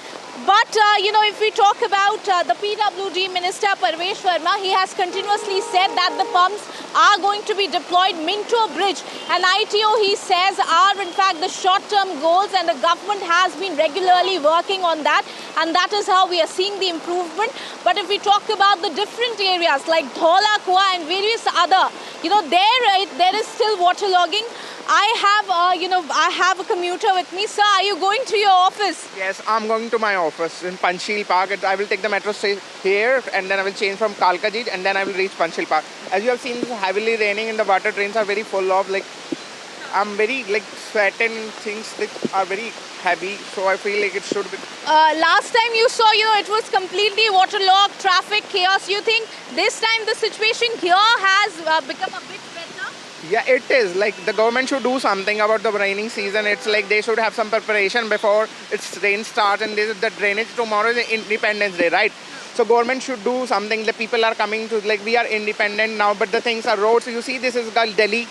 But, if we talk about the PWD Minister Parvesh Verma, he has continuously said that the pumps are going to be deployed. Minto Bridge and ITO, he says, are in fact the short-term goals, and the government has been regularly working on that, and that is how we are seeing the improvement. But if we talk about the different areas like Dhola, Kua and various other, there is still waterlogging. I have a commuter with me. Sir, are you going to your office? Yes, I'm going to my office in Panchsheel Park. I will take the metro here, and then I will change from Kalkajit, and then I will reach Panchsheel Park. As you have seen, it's heavily raining and the water drains are very full of, I'm very, sweating things are very heavy, so I feel like it should be. Last time you saw, it was completely waterlogged, traffic, chaos. You think this time the situation here has become a bit better? Yeah, it is. The government should do something about the raining season. It's they should have some preparation before rain starts, and the drainage tomorrow is Independence Day, right? So government should do something. The people are coming to, we are independent now, but the things are roads. You see, this is Delhi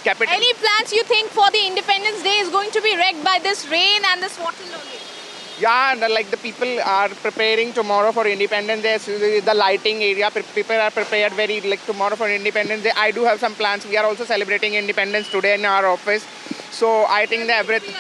capital. Any plans you think for the Independence Day is going to be wrecked by this rain and this waterlogging? Yeah, the people are preparing tomorrow for Independence Day. So the lighting area, people are prepared very tomorrow for Independence Day. I do have some plans. We are also celebrating Independence today in our office. So I think that everything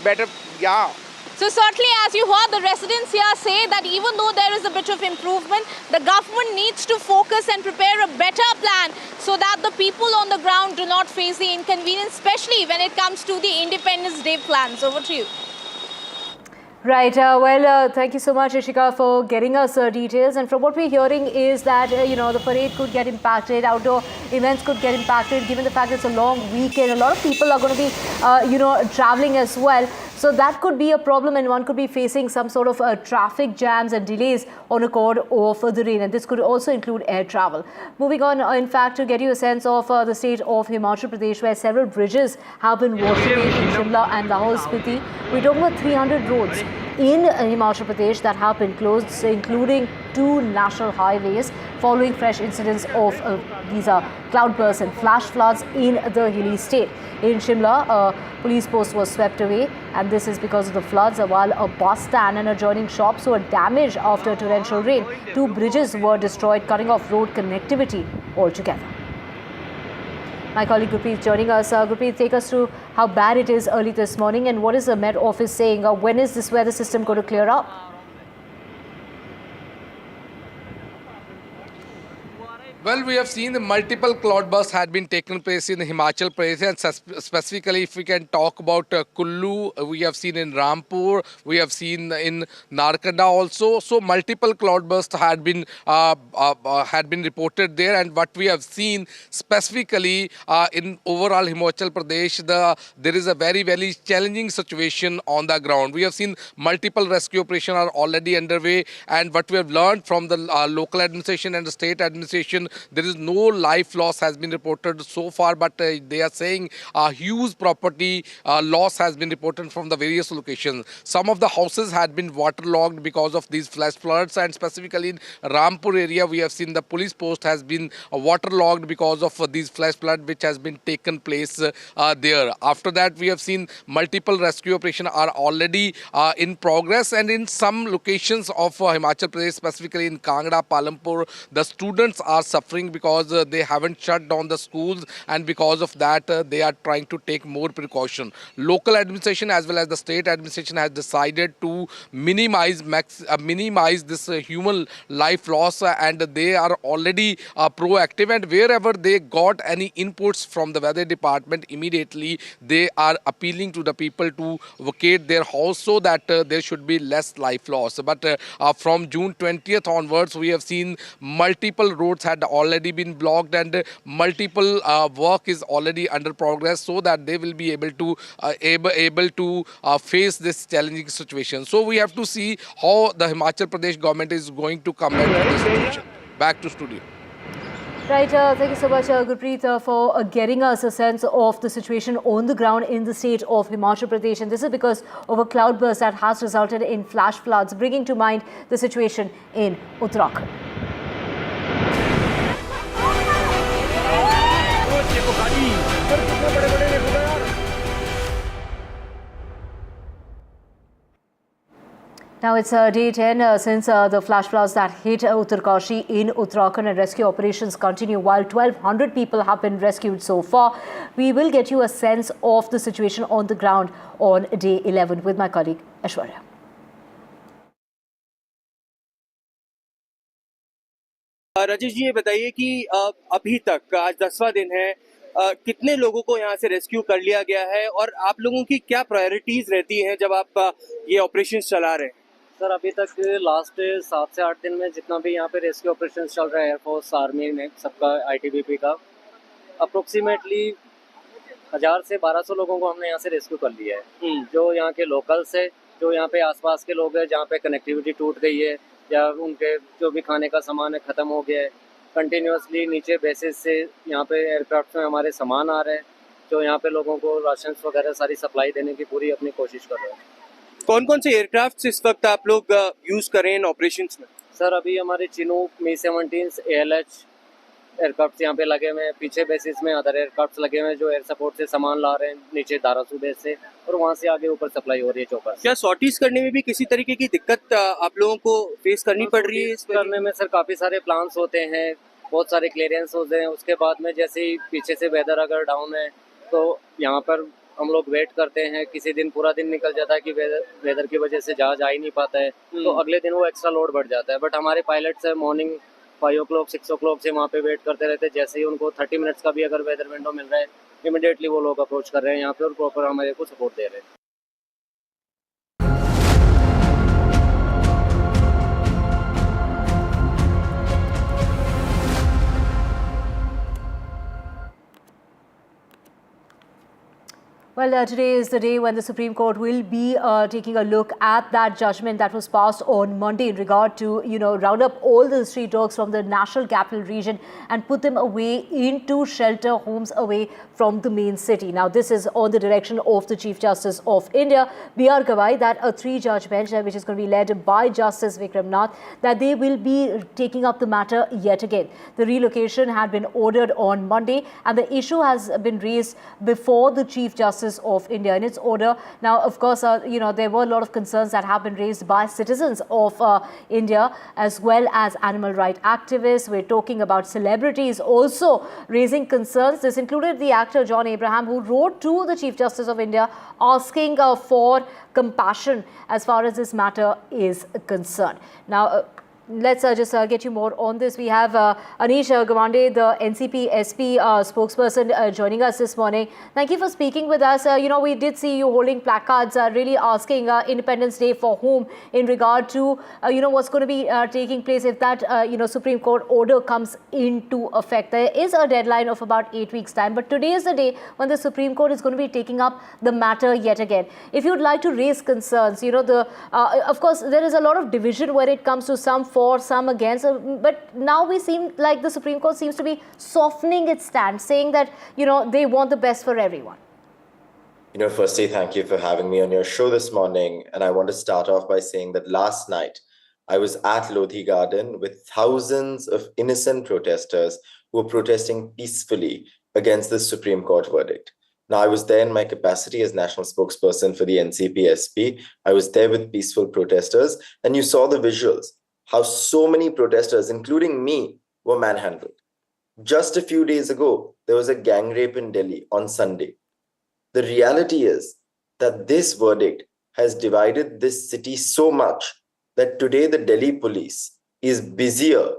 better, yeah. So certainly, as you heard, the residents here say that even though there is a bit of improvement, the government needs to focus and prepare a better plan so that the people on the ground do not face the inconvenience, especially when it comes to the Independence Day plans. Over to you. Right. Thank you so much, Ishika, for getting us details. And from what we're hearing is that, the parade could get impacted, outdoor events could get impacted, given the fact it's a long weekend. A lot of people are going to be, traveling as well. So that could be a problem, and one could be facing some sort of traffic jams and delays on account of the rain. And this could also include air travel. Moving on, in fact, to get you a sense of the state of Himachal Pradesh, where several bridges have been washed away in Shimla and Lahore Spiti. We're talking about 300 roads in Himachal Pradesh that have been closed, including 2 national highways, following fresh incidents of these cloudbursts and flash floods in the hilly state. In Shimla, a police post was swept away, and this is because of the floods, while a bus stand and adjoining shops were damaged after torrential rain. 2 bridges were destroyed, cutting off road connectivity altogether. My colleague Gurpreet joining us. Gurpreet, take us through how bad it is early this morning, and what is the Met Office saying? When is this weather system going to clear up? Well, we have seen the multiple cloudbursts had been taken place in Himachal Pradesh, and specifically if we can talk about Kullu, we have seen in Rampur, we have seen in Narkanda also. So multiple cloudbursts had been reported there, and what we have seen specifically in overall Himachal Pradesh, there is a very, very challenging situation on the ground. We have seen multiple rescue operations are already underway, and what we have learned from the local administration and the state administration, there is no life loss has been reported so far, but they are saying huge property loss has been reported from the various locations. Some of the houses had been waterlogged because of these flash floods, and specifically in Rampur area, we have seen the police post has been waterlogged because of these flash flood which has been taken place there. After that, we have seen multiple rescue operations are already in progress, and in some locations of Himachal Pradesh, specifically in Kangra, Palampur, the students are suffering because they haven't shut down the schools, and because of that they are trying to take more precaution. Local administration as well as the state administration has decided to minimize this human life loss, and they are already proactive, and wherever they got any inputs from the weather department, immediately they are appealing to the people to vacate their house so that there should be less life loss. But from June 20th onwards, we have seen multiple roads had already been blocked, and multiple work is already under progress so that they will be able to face this challenging situation. So we have to see how the Himachal Pradesh government is going to come back to this situation. Back to studio. Right, thank you so much, Gurpreet, for getting us a sense of the situation on the ground in the state of Himachal Pradesh. And this is because of a cloudburst that has resulted in flash floods, bringing to mind the situation in Uttarakhand. Now it's day 10 since the flash floods that hit Uttarkashi in Uttarakhand, and rescue operations continue while 1,200 people have been rescued so far. We will get you a sense of the situation on the ground on day 11 with my colleague Aishwarya. Rajesh ji, ये बताइए कि अभी तक आज 10वां दिन है, कितने लोगों को यहाँ से रेस्क्यू कर लिया गया है और आप लोगों की क्या प्रायोरिटीज रहती हैं जब आप ये ऑपरेशन चला रहे हैं? सर, अभी तक लास्ट 7 से 8 दिन में जितना भी यहाँ पे रेस्क्यू ऑपरेशन चल रहा है एयरफोर्स, आर्मी में सबका, आईटीबीपी का, अप्रोक्सीमेटली 1000 से 1200 लोगों को हमने यहाँ से रेस्क्यू कर लिया है। जो यहाँ के लोकल्स है, जो यहाँ पे आसपास के लोग हैं जहाँ पे कनेक्टिविटी टूट गई है या उनके जो भी खाने का सामान है ख़त्म हो गया है, कंटिन्यूसली नीचे बेसिस से यहाँ पे एयरक्राफ्ट में हमारे सामान आ रहे हैं, जो यहाँ पे लोगों को राशन वगैरह सारी सप्लाई देने की पूरी अपनी कोशिश कर रहे हैं। कौन कौन से एयरक्राफ्ट इस वक्त आप लोग यूज़ कर रहे हैं ऑपरेशंस में? सर, अभी हमारे चिनूक, मी-17 ALH एयरक्राफ्ट यहाँ पे लगे हुए हैं, पीछे बेसिस में अदर एयरक्राफ्ट लगे हुए हैं जो एयर सपोर्ट से सामान ला रहे हैं नीचे दारासू बेस से, और वहाँ से आगे ऊपर सप्लाई हो रही है चौपर। क्या सॉर्टीज करने में भी किसी तरीके की दिक्कत आप लोगों को फेस करनी पड़ रही है? इस करने में सर काफ़ी सारे प्लान्स होते हैं, बहुत सारे क्लियरेंस होते हैं, उसके बाद में जैसे ही पीछे से वेदर अगर डाउन है तो यहाँ पर हम लोग वेट करते हैं। किसी दिन पूरा दिन निकल जाता है कि वेदर की वजह से जहाज आ ही नहीं पाता है, तो अगले दिन वो एक्स्ट्रा लोड बढ़ जाता है। बट हमारे पायलट्स है मॉर्निंग 5 o'clock 6 o'clock से वहाँ पे वेट करते रहते हैं। जैसे ही उनको 30 मिनट्स का भी अगर वेदर विंडो मिल रहा है, इमीडिएटली वो लोग अप्रोच कर रहे हैं यहाँ पे और प्रॉपर हमारे को सपोर्ट दे रहे हैं। Well, today is the day when the Supreme Court will be taking a look at that judgment that was passed on Monday in regard to, round up all the street dogs from the national capital region and put them away into shelter homes away from the main city. Now, this is on the direction of the Chief Justice of India, B.R. Gawai, that a 3-judge bench, which is going to be led by Justice Vikram Nath, that they will be taking up the matter yet again. The relocation had been ordered on Monday, and the issue has been raised before the Chief Justice of India in its order. Now, of course, there were a lot of concerns that have been raised by citizens of India as well as animal rights activists. We're talking about celebrities also raising concerns. This included the actor John Abraham, who wrote to the Chief Justice of India asking for compassion as far as this matter is concerned. Now, let's just get you more on this. We have Anish Gawande, the NCP SP spokesperson, joining us this morning. Thank you for speaking with us. We did see you holding placards really asking Independence Day for whom in regard to, what's going to be taking place if that, Supreme Court order comes into effect. There is a deadline of about 8 weeks' time, but today is the day when the Supreme Court is going to be taking up the matter yet again. If you'd like to raise concerns, of course, there is a lot of division when it comes to some for, some against, but now we seem like the Supreme Court seems to be softening its stance, saying that, they want the best for everyone. Firstly, thank you for having me on your show this morning. And I want to start off by saying that last night, I was at Lodhi Garden with thousands of innocent protesters who were protesting peacefully against the Supreme Court verdict. Now, I was there in my capacity as national spokesperson for the NCP SP. I was there with peaceful protesters, and you saw the visuals. How so many protesters, including me, were manhandled. Just a few days ago, there was a gang rape in Delhi on Sunday. The reality is that this verdict has divided this city so much that today the Delhi police is busier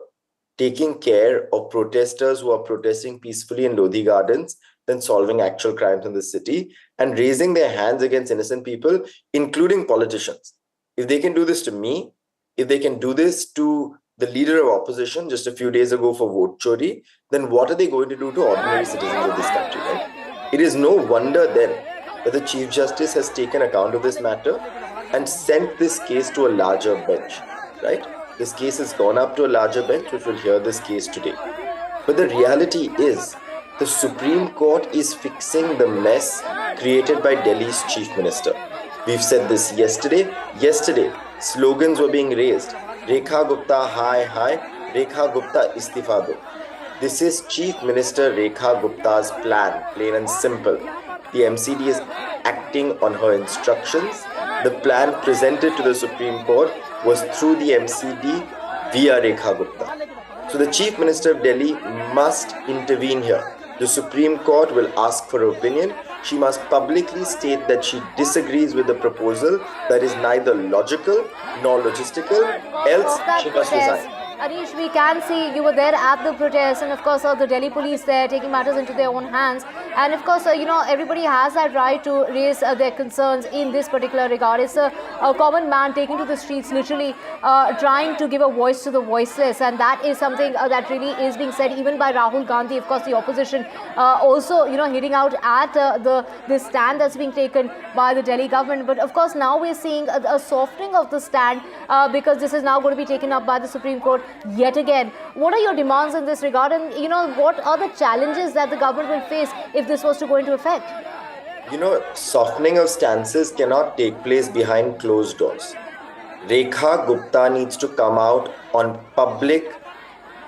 taking care of protesters who are protesting peacefully in Lodhi Gardens than solving actual crimes in the city and raising their hands against innocent people, including politicians. If they can do this to me, if they can do this to the leader of opposition just a few days ago for vote chori, then what are they going to do to ordinary citizens of this country, right? It is no wonder then that the Chief Justice has taken account of this matter and sent this case to a larger bench, right? This case has gone up to a larger bench which will hear this case today. But the reality is the Supreme Court is fixing the mess created by Delhi's Chief Minister. We've said this yesterday. Yesterday, slogans were being raised. Rekha Gupta, hi, hi. Rekha Gupta, istifa do. This is Chief Minister Rekha Gupta's plan, plain and simple. The MCD is acting on her instructions. the plan presented to the Supreme Court was through the MCD via Rekha Gupta. So the Chief Minister of Delhi must intervene here. The Supreme Court will ask for her opinion. She must publicly state that she disagrees with the proposal that is neither logical nor logistical, else she must resign. Anish, we can see you were there at the protest, and of course the Delhi police there taking matters into their own hands. And of course, everybody has that right to raise their concerns in this particular regard. It's a common man taking to the streets, literally trying to give a voice to the voiceless, and that is something that really is being said even by Rahul Gandhi. Of course, the opposition also, hitting out at this stand that's being taken by the Delhi government. But of course, now we're seeing a softening of the stand because this is now going to be taken up by the Supreme Court yet again. What are your demands in this regard, and what are the challenges that the government will face if this was to go into effect? Softening of stances cannot take place behind closed doors. Rekha Gupta needs to come out on public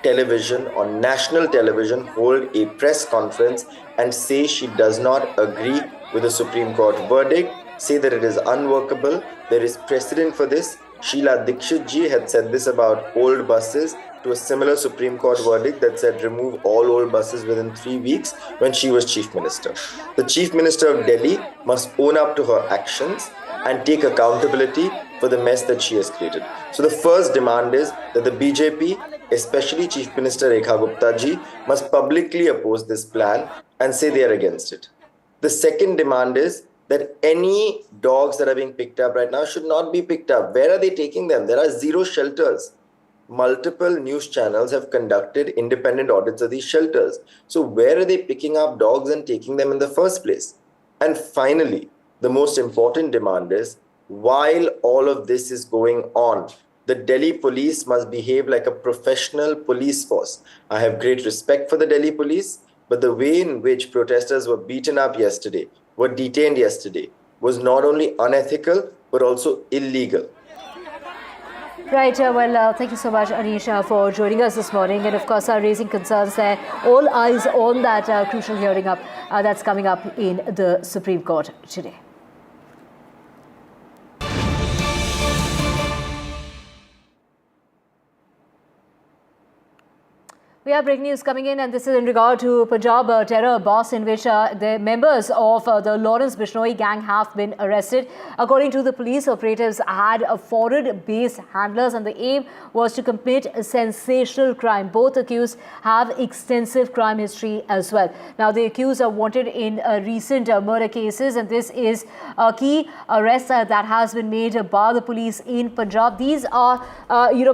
television, on national television, hold a press conference and say she does not agree with the Supreme Court verdict, say that it is unworkable. There is precedent for this. Sheila Dikshit ji had said this about old buses to a similar Supreme Court verdict that said remove all old buses within 3 weeks when she was Chief Minister. The Chief Minister of Delhi must own up to her actions and take accountability for the mess that she has created. So the first demand is that the BJP, especially Chief Minister Rekha Gupta ji, must publicly oppose this plan and say they are against it. The second demand is that any dogs that are being picked up right now should not be picked up. Where are they taking them? There are 0 shelters. Multiple news channels have conducted independent audits of these shelters. So where are they picking up dogs and taking them in the first place? And finally, the most important demand is, while all of this is going on, the Delhi police must behave like a professional police force. I have great respect for the Delhi police, but the way in which protesters were beaten up yesterday, were detained yesterday, was not only unethical, but also illegal. Right, thank you so much, Anish, for joining us this morning, and of course raising concerns there. All eyes on that crucial hearing that's coming up in the Supreme Court today. We have breaking news coming in, and this is in regard to Punjab terror boss, in which the members of the Lawrence Bishnoi gang have been arrested. According to the police, operatives had foreign-based handlers, and the aim was to commit a sensational crime. Both accused have extensive crime history as well. Now, the accused are wanted in recent murder cases, and this is a key arrest that has been made by the police in Punjab. These are,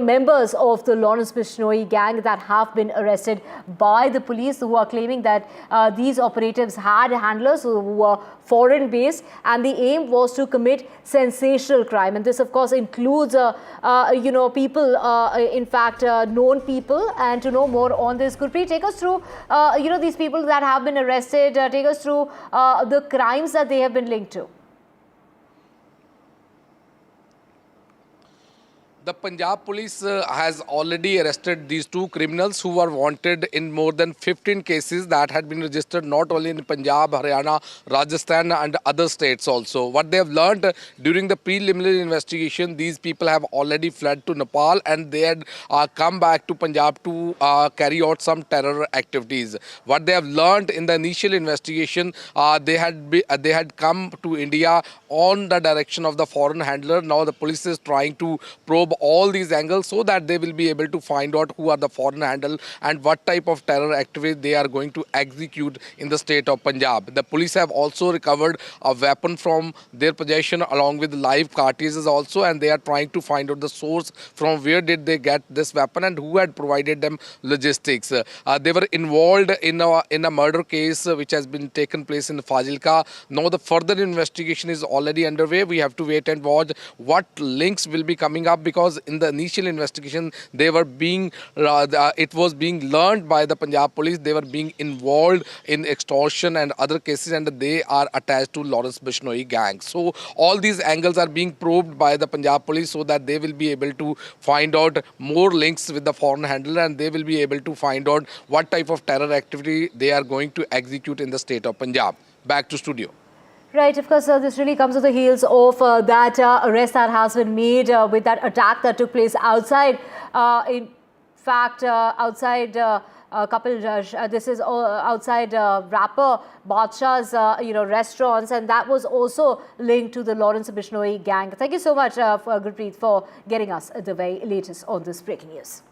members of the Lawrence Bishnoi gang that have been arrested by the police, who are claiming that these operatives had handlers who were foreign based, and the aim was to commit sensational crime. And this, of course, includes people, in fact known people. And to know more on this, Gurpreet, take us through these people that have been arrested, take us through the crimes that they have been linked to. The Punjab police has already arrested these 2 criminals who were wanted in more than 15 cases that had been registered not only in Punjab, Haryana, Rajasthan and other states also. What they have learned during the preliminary investigation, these people have already fled to Nepal, and they had come back to Punjab to carry out some terror activities. What they have learned in the initial investigation, they had come to India on the direction of the foreign handler. Now the police is trying to probe all these angles so that they will be able to find out who are the foreign handle and what type of terror activity they are going to execute in the state of Punjab. The police have also recovered a weapon from their possession along with live cartridges also, and they are trying to find out the source from where did they get this weapon and who had provided them logistics. They were involved in a murder case which has been taken place in Fazilka. Now the further investigation is already underway. We have to wait and watch what links will be coming up, because in the initial investigation they were being it was being learned by the Punjab police they were being involved in extortion and other cases, and they are attached to Lawrence Bishnoi gang. So all these angles are being probed by the Punjab police so that they will be able to find out more links with the foreign handler, and they will be able to find out what type of terror activity they are going to execute in the state of Punjab. Back to studio. Right, of course, this really comes on the heels of that arrest that has been made with that attack that took place outside, in fact, outside this is outside rapper Badshah's, restaurants, and that was also linked to the Lawrence Bishnoi gang. Thank you so much, Gurpreet, for getting us the very latest on this breaking news.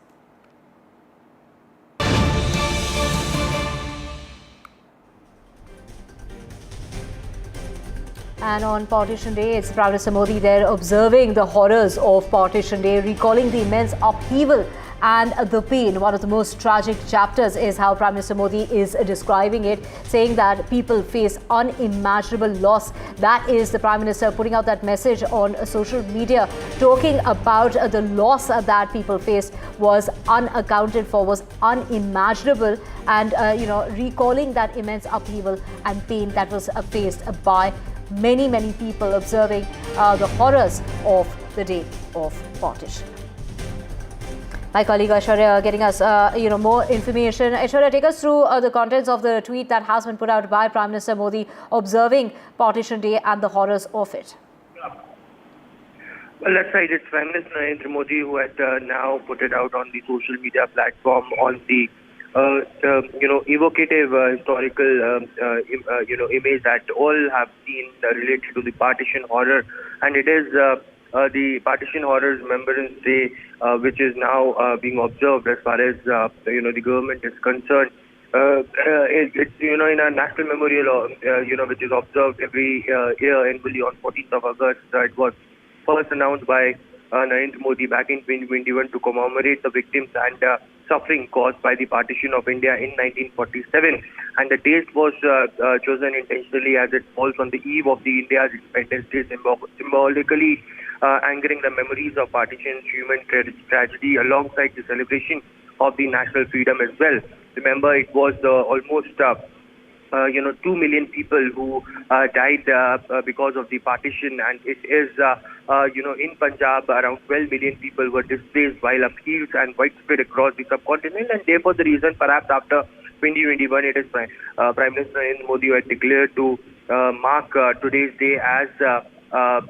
And on Partition Day, it's Prime Minister Modi there observing the horrors of Partition Day, recalling the immense upheaval and the pain. One of the most tragic chapters is how Prime Minister Modi is describing it, saying that people face unimaginable loss. That is the Prime Minister putting out that message on social media, talking about the loss that people faced was unaccounted for, was unimaginable, and recalling that immense upheaval and pain that was faced by many people, observing the horrors of the day of partition. My colleague Aishwarya getting us more information. Aishwarya, take us through the contents of the tweet that has been put out by Prime Minister Modi observing Partition Day and the horrors of it. Well, that's right. It's Prime Minister Narendra Modi who had now put it out on the social media platform on the evocative historical image that all have seen related to the partition horror, and it is the Partition Horrors Remembrance Day, which is now being observed as far as the government is concerned. It's in a national memorial, which is observed every year annually on 14th of August. It was first announced by Narendra Modi back in 2021 to commemorate the victims and suffering caused by the partition of India in 1947. And the date was chosen intentionally as it falls on the eve of the India's Independence Day, symbolically anchoring the memories of partition's human tragedy alongside the celebration of the national freedom as well. Remember, it was almost 2 million people who died because of the partition, and it is in Punjab around 12 million people were displaced, while upheavals and widespread across the subcontinent, and therefore the reason perhaps after 2021 it is Prime Minister Narendra Modi who had declared to mark today's day as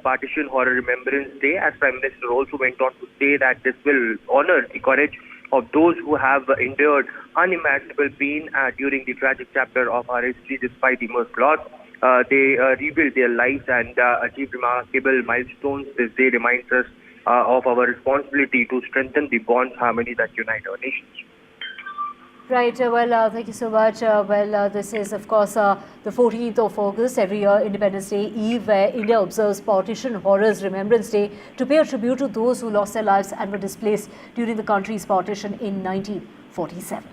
Partition Horror Remembrance Day. As Prime Minister also went on to say that this will honor the courage of those who have endured unimaginable pain during the tragic chapter of our history. Despite immense loss, they rebuilt their lives and achieved remarkable milestones. This day reminds us of our responsibility to strengthen the bonds, harmony that unite our nations. Right, thank you so much. This is, of course, the 14th of August, every year, Independence Day Eve, where India observes Partition Horrors Remembrance Day to pay a tribute to those who lost their lives and were displaced during the country's partition in 1947.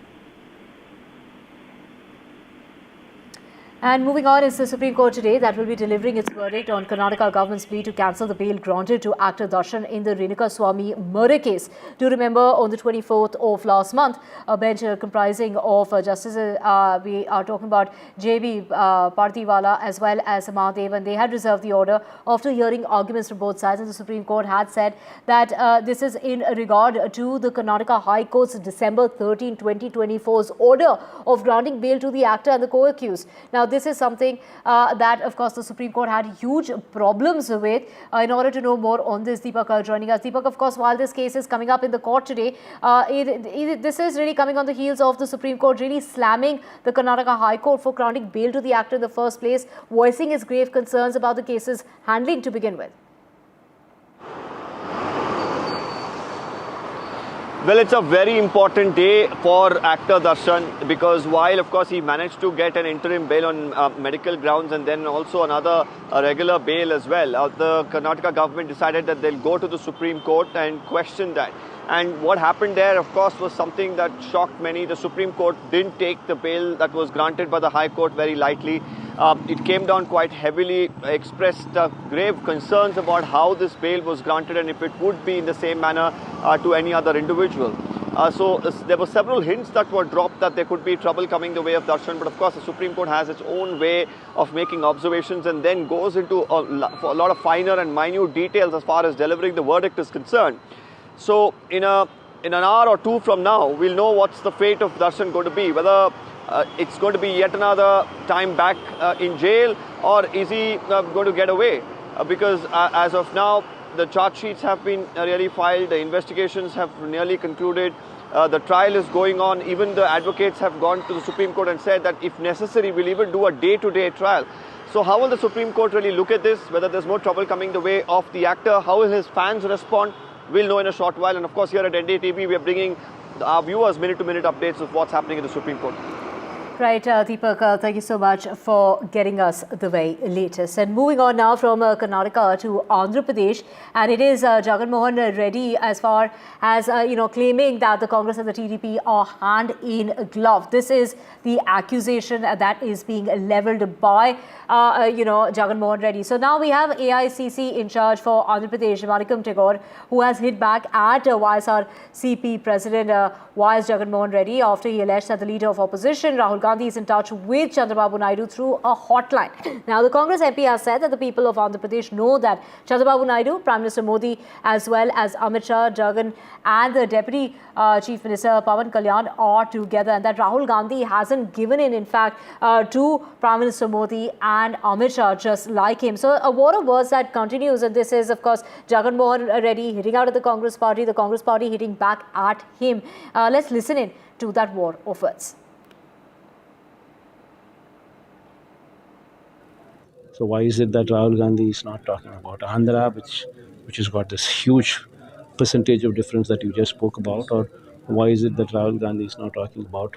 And moving on is the Supreme Court today that will be delivering its verdict on Karnataka government's plea to cancel the bail granted to actor Darshan in the Renukaswamy murder case. Do remember, on the 24th of last month, a bench comprising of justices, we are talking about J.B. Partiwala as well as Mahadev, and they had reserved the order after hearing arguments from both sides, and the Supreme Court had said that this is in regard to the Karnataka High Court's December 13, 2024's order of granting bail to the actor and the co-accused. Now, this is something that, of course, the Supreme Court had huge problems with. In order to know more on this, Deepak joining us. Deepak, of course, while this case is coming up in the court today, this is really coming on the heels of the Supreme Court really slamming the Karnataka High Court for granting bail to the actor in the first place, voicing its grave concerns about the case's handling to begin with. Well, it's a very important day for actor Darshan, because while, of course, he managed to get an interim bail on medical grounds and then also another regular bail as well, the Karnataka government decided that they'll go to the Supreme Court and question that. And what happened there, of course, was something that shocked many. The Supreme Court didn't take the bail that was granted by the High Court very lightly. It came down quite heavily, expressed grave concerns about how this bail was granted and if it would be in the same manner to any other individual. So there were several hints that were dropped that there could be trouble coming the way of Darshan, but of course the Supreme Court has its own way of making observations and then goes into a lot of finer and minute details as far as delivering the verdict is concerned. So in an hour or two from now, we'll know what's the fate of Darshan going to be, whether it's going to be yet another time back in jail, or is he going to get away? Because as of now, the charge sheets have been really filed, the investigations have nearly concluded, the trial is going on. Even the advocates have gone to the Supreme Court and said that if necessary, we'll even do a day-to-day trial. So how will the Supreme Court really look at this? Whether there's more trouble coming the way of the actor, how will his fans respond? We'll know in a short while. And of course, here at NDTV, we are bringing our viewers minute-to-minute updates of what's happening in the Supreme Court. Right, Deepak, thank you so much for getting us the very latest. And moving on now from Karnataka to Andhra Pradesh, and it is Jagan Mohan Reddy as far as, claiming that the Congress and the TDP are hand in glove. This is the accusation that is being levelled by, Jagan Mohan Reddy. So now we have AICC in charge for Andhra Pradesh, Manickam Tagore, who has hit back at YSRCP President YS Jagan Mohan Reddy after he alleged that the leader of opposition, Rahul Gandhi, is in touch with Chandrababu Naidu through a hotline. Now, the Congress MP has said that the people of Andhra Pradesh know that Chandrababu Naidu, Prime Minister Modi, as well as Amit Shah, Jagan, and the Deputy Chief Minister Pawan Kalyan are together, and that Rahul Gandhi hasn't given in fact, to Prime Minister Modi and Amit Shah, just like him. So, a war of words that continues, and this is, of course, Jagan Mohan Reddy hitting out at the Congress Party hitting back at him. Let's listen in to that war of words. So why is it that Rahul Gandhi is not talking about Andhra, which has got this huge percentage of difference that you just spoke about, or why is it that Rahul Gandhi is not talking about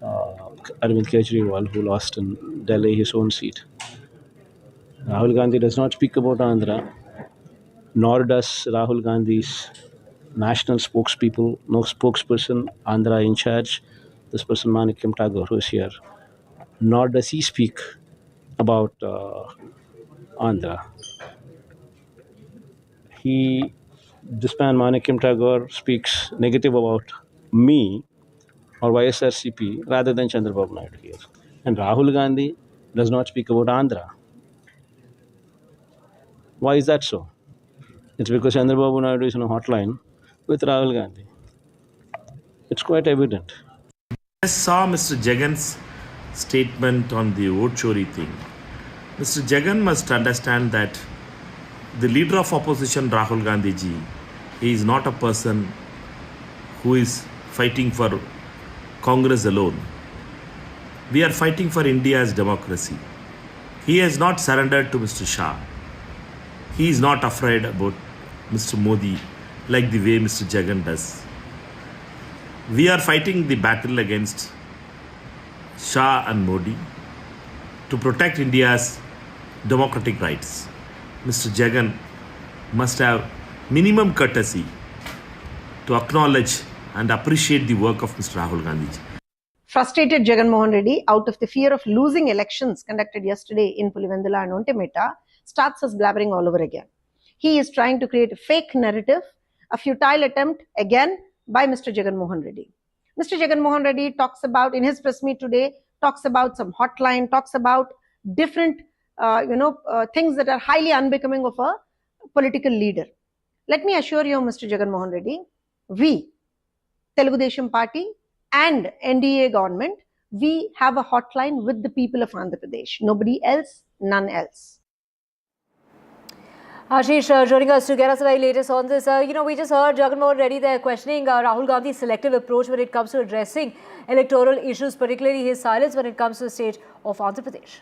Arvind Kejriwal, who lost in Delhi his own seat? Rahul Gandhi does not speak about Andhra, nor does Rahul Gandhi's national spokesperson, Andhra in charge, this person Manickam Tagore, who is here, nor does he speak about Andhra. This man Manickam Tagore speaks negative about me or YSRCP rather than Chandrababu Naidu here. And Rahul Gandhi does not speak about Andhra. Why is that so? It's because Chandrababu Naidu is on a hotline with Rahul Gandhi. It's quite evident. I saw Mr. Jagan's statement on the vote chori thing. Mr. Jagan must understand that the leader of opposition, Rahul Gandhi ji, he is not a person who is fighting for Congress alone. We are fighting for India's democracy. He has not surrendered to Mr. Shah. He is not afraid about Mr. Modi like the way Mr. Jagan does. We are fighting the battle against Shah and Modi to protect India's democratic rights. Mr. Jagan must have minimum courtesy to acknowledge and appreciate the work of Mr. Rahul Gandhi. Frustrated Jagan Mohan Reddy, out of the fear of losing elections conducted yesterday in Pulivendula and Ontimeta, starts his blabbering all over again. He is trying to create a fake narrative, a futile attempt again by Mr. Jagan Mohan Reddy. Mr. Jagan Mohan Reddy talks about, in his press meet today, talks about some hotline, talks about different things that are highly unbecoming of a political leader. Let me assure you, Mr. Jagan Mohan Reddy, we, Telugu Desam Party and NDA government, we have a hotline with the people of Andhra Pradesh. Nobody else, none else. Ashish, joining us to get us the very latest on this. We just heard Jagan Mohan Reddy there questioning Rahul Gandhi's selective approach when it comes to addressing electoral issues, particularly his silence when it comes to the state of Andhra Pradesh.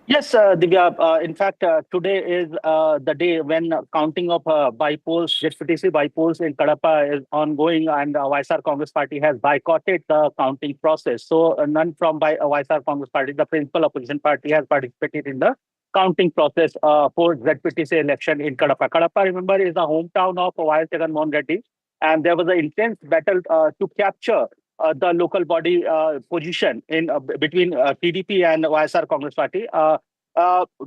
Yes, Divya. In fact, today is the day when counting of by-polls, ZPTC by-polls in Kadapa is ongoing, and YSR Congress Party has boycotted the counting process. So none from YSR Congress Party, the principal opposition party, has participated in the counting process for ZPTC election in Kadapa. Kadapa, remember, is the hometown of YS Jagan Mohan Reddy, and there was an intense battle to capture the local body position in between TDP and YSR Congress Party.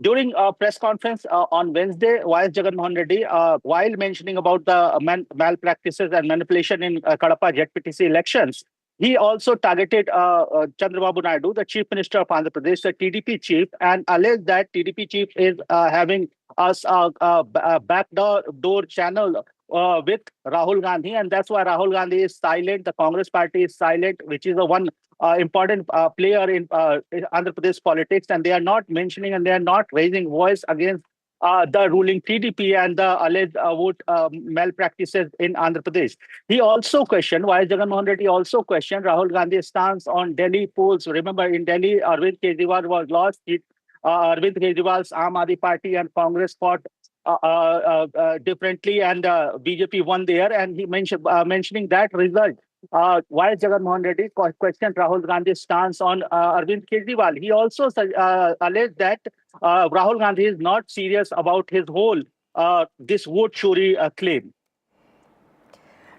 During a press conference on Wednesday, YS Jagan Mohan Reddy, while mentioning about the malpractices and manipulation in Kadapa ZPTC elections, he also targeted Chandrababu Naidu, the Chief Minister of Andhra Pradesh, the TDP chief, and alleged that TDP chief is having a backdoor channel with Rahul Gandhi, and that's why Rahul Gandhi is silent. The Congress Party is silent, which is the one important player in Andhra Pradesh politics, and they are not mentioning and they are not raising voice against the ruling TDP and the alleged vote malpractices in Andhra Pradesh. He also questioned, why Jagan Mohan Reddy also questioned Rahul Gandhi's stance on Delhi polls. Remember, in Delhi, Arvind Kejriwal was lost. Arvind Kejriwal's Aam Aadmi Party and Congress fought differently, and BJP won there. And he mentioning that result. Why Jagan Mohan Reddy questioned Rahul Gandhi's stance on Arvind Kejriwal. He also alleged that Rahul Gandhi is not serious about his whole this vote chori claim.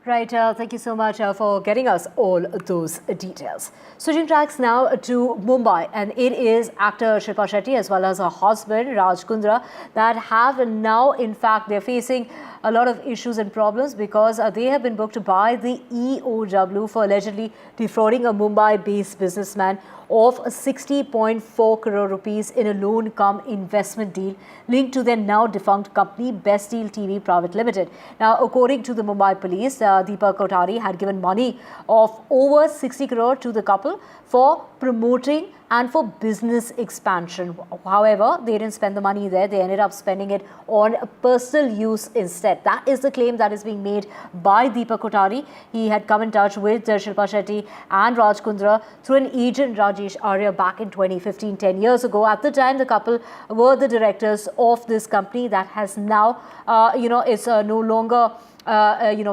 Right, thank you so much for getting us all those details. Switching tracks now to Mumbai, and it is actor Shilpa Shetty as well as her husband Raj-Kundra that have now, in fact, they're facing a lot of issues and problems because they have been booked by the EOW for allegedly defrauding a Mumbai-based businessman of 60.4 crore rupees in a loan-cum-investment deal linked to their now defunct company Best Deal TV Private Limited. Now, according to the Mumbai police, Deepak Kothari had given money of over 60 crore to the couple for promoting and for business expansion. However, they didn't spend the money there. They ended up spending it on personal use instead. That is the claim that is being made by Deepak Kothari. He had come in touch with Shilpa Shetty and Raj-Kundra through an agent, Rajesh Arya, back in 2015, 10 years ago. At the time, the couple were the directors of this company that has now, it's no longer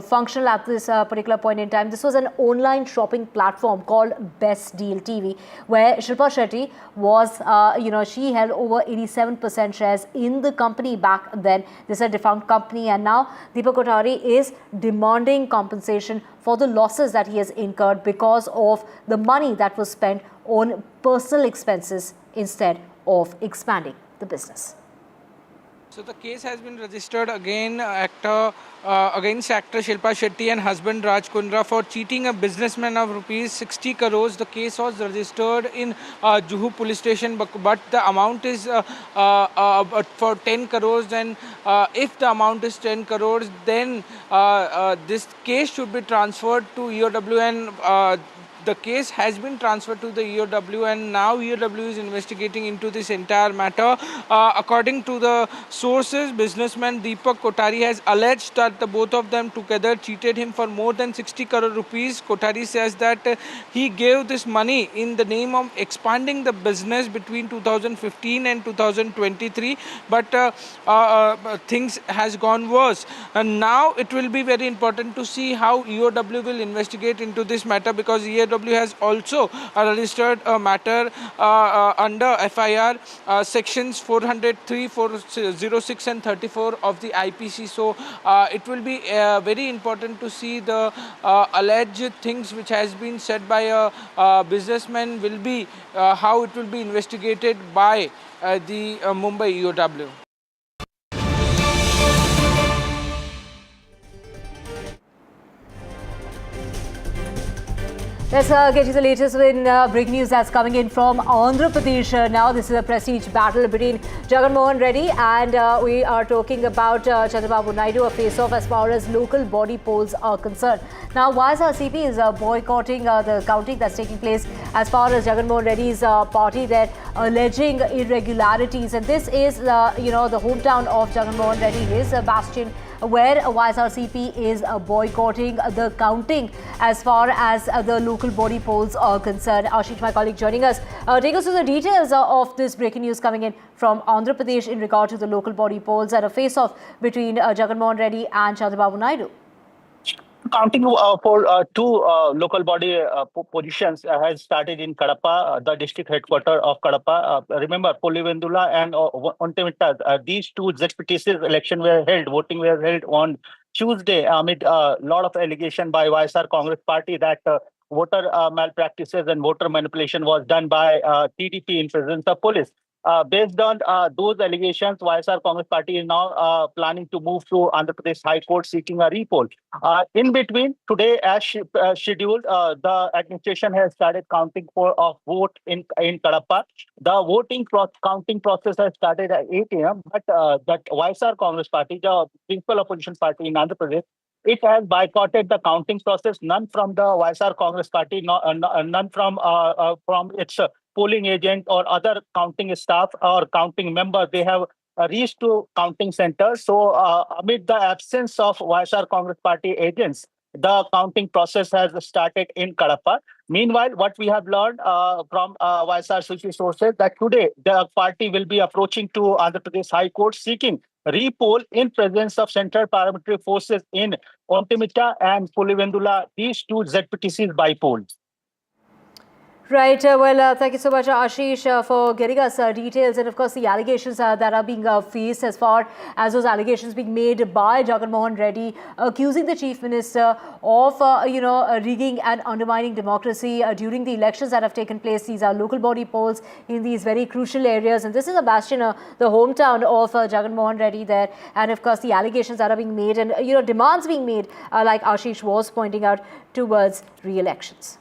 functional at this particular point in time. This was an online shopping platform called Best Deal TV, where Shilpa Shetty was, she held over 87% shares in the company back then. This is a defunct company, and now Deepak Kothari is demanding compensation for the losses that he has incurred because of the money that was spent on personal expenses instead of expanding the business. So the case has been registered against actor Shilpa Shetty and husband Raj-Kundra for cheating a businessman of rupees 60 crores. The case was registered in Juhu police station, but the amount is for 10 crores. And if the amount is 10 crores, then this case should be transferred to EOW, and the case has been transferred to the EOW, and now EOW is investigating into this entire matter. According to the sources, businessman Deepak Kothari has alleged that the both of them together cheated him for more than 60 crore rupees. Kothari says that he gave this money in the name of expanding the business between 2015 and 2023, but things has gone worse. And now it will be very important to see how EOW will investigate into this matter, because EOW has also registered a matter under FIR sections 403, 406 and 34 of the IPC. So it will be very important to see the alleged things which has been said by a businessman will be how it will be investigated by the Mumbai EOW. Let's get you the latest in breaking news that's coming in from Andhra Pradesh. Now, this is a prestige battle between Jagan Mohan Reddy and we are talking about Chandrababu Naidu, a face-off as far as local body polls are concerned. Now, YSRCP is boycotting the counting that's taking place as far as Jagan Mohan Reddy's party. They're alleging irregularities, and this is the hometown of Jagan Mohan Reddy, his bastion, where YSRCP is boycotting the counting as far as the local body polls are concerned. Ashish, my colleague, joining us. Take us through the details of this breaking news coming in from Andhra Pradesh in regard to the local body polls and a face-off between Jagan Mohan Reddy and Chandrababu Naidu. Counting for two local body positions has started in Kadapa, the district headquarters of Kadapa. Remember, Pulivendula and Ontimita, these two ZPTC election were held, voting were held on Tuesday amid a lot of allegation by YSR Congress Party that voter malpractices and voter manipulation was done by TDP in presence of police. Based on those allegations, YSR Congress Party is now planning to move to Andhra Pradesh High Court seeking a repoll. In between, today as scheduled, the administration has started counting for a vote in Kadapa. The counting process has started at 8 a.m. But that YSR Congress Party, the principal opposition party in Andhra Pradesh, it has boycotted the counting process. None from the YSR Congress Party, none from its polling agent or other counting staff or counting members. They have reached to counting centers. So amid the absence of YSR Congress Party agents, the counting process has started in Kadapa. Meanwhile, what we have learned from YSRCP sources that today the party will be approaching to Andhra Pradesh High Court seeking repoll in presence of Central Paramilitary Forces in Ontimita and Pulivendula, these two ZPTCs by polls. Right. Thank you so much, Ashish, for getting us details and, of course, the allegations that are being faced as far as those allegations being made by Jagan Mohan Reddy, accusing the Chief Minister of, rigging and undermining democracy during the elections that have taken place. These are local body polls in these very crucial areas. And this is a bastion, the hometown of Jagan Mohan Reddy there. And, of course, the allegations that are being made and, demands being made, like Ashish was pointing out, towards re-elections.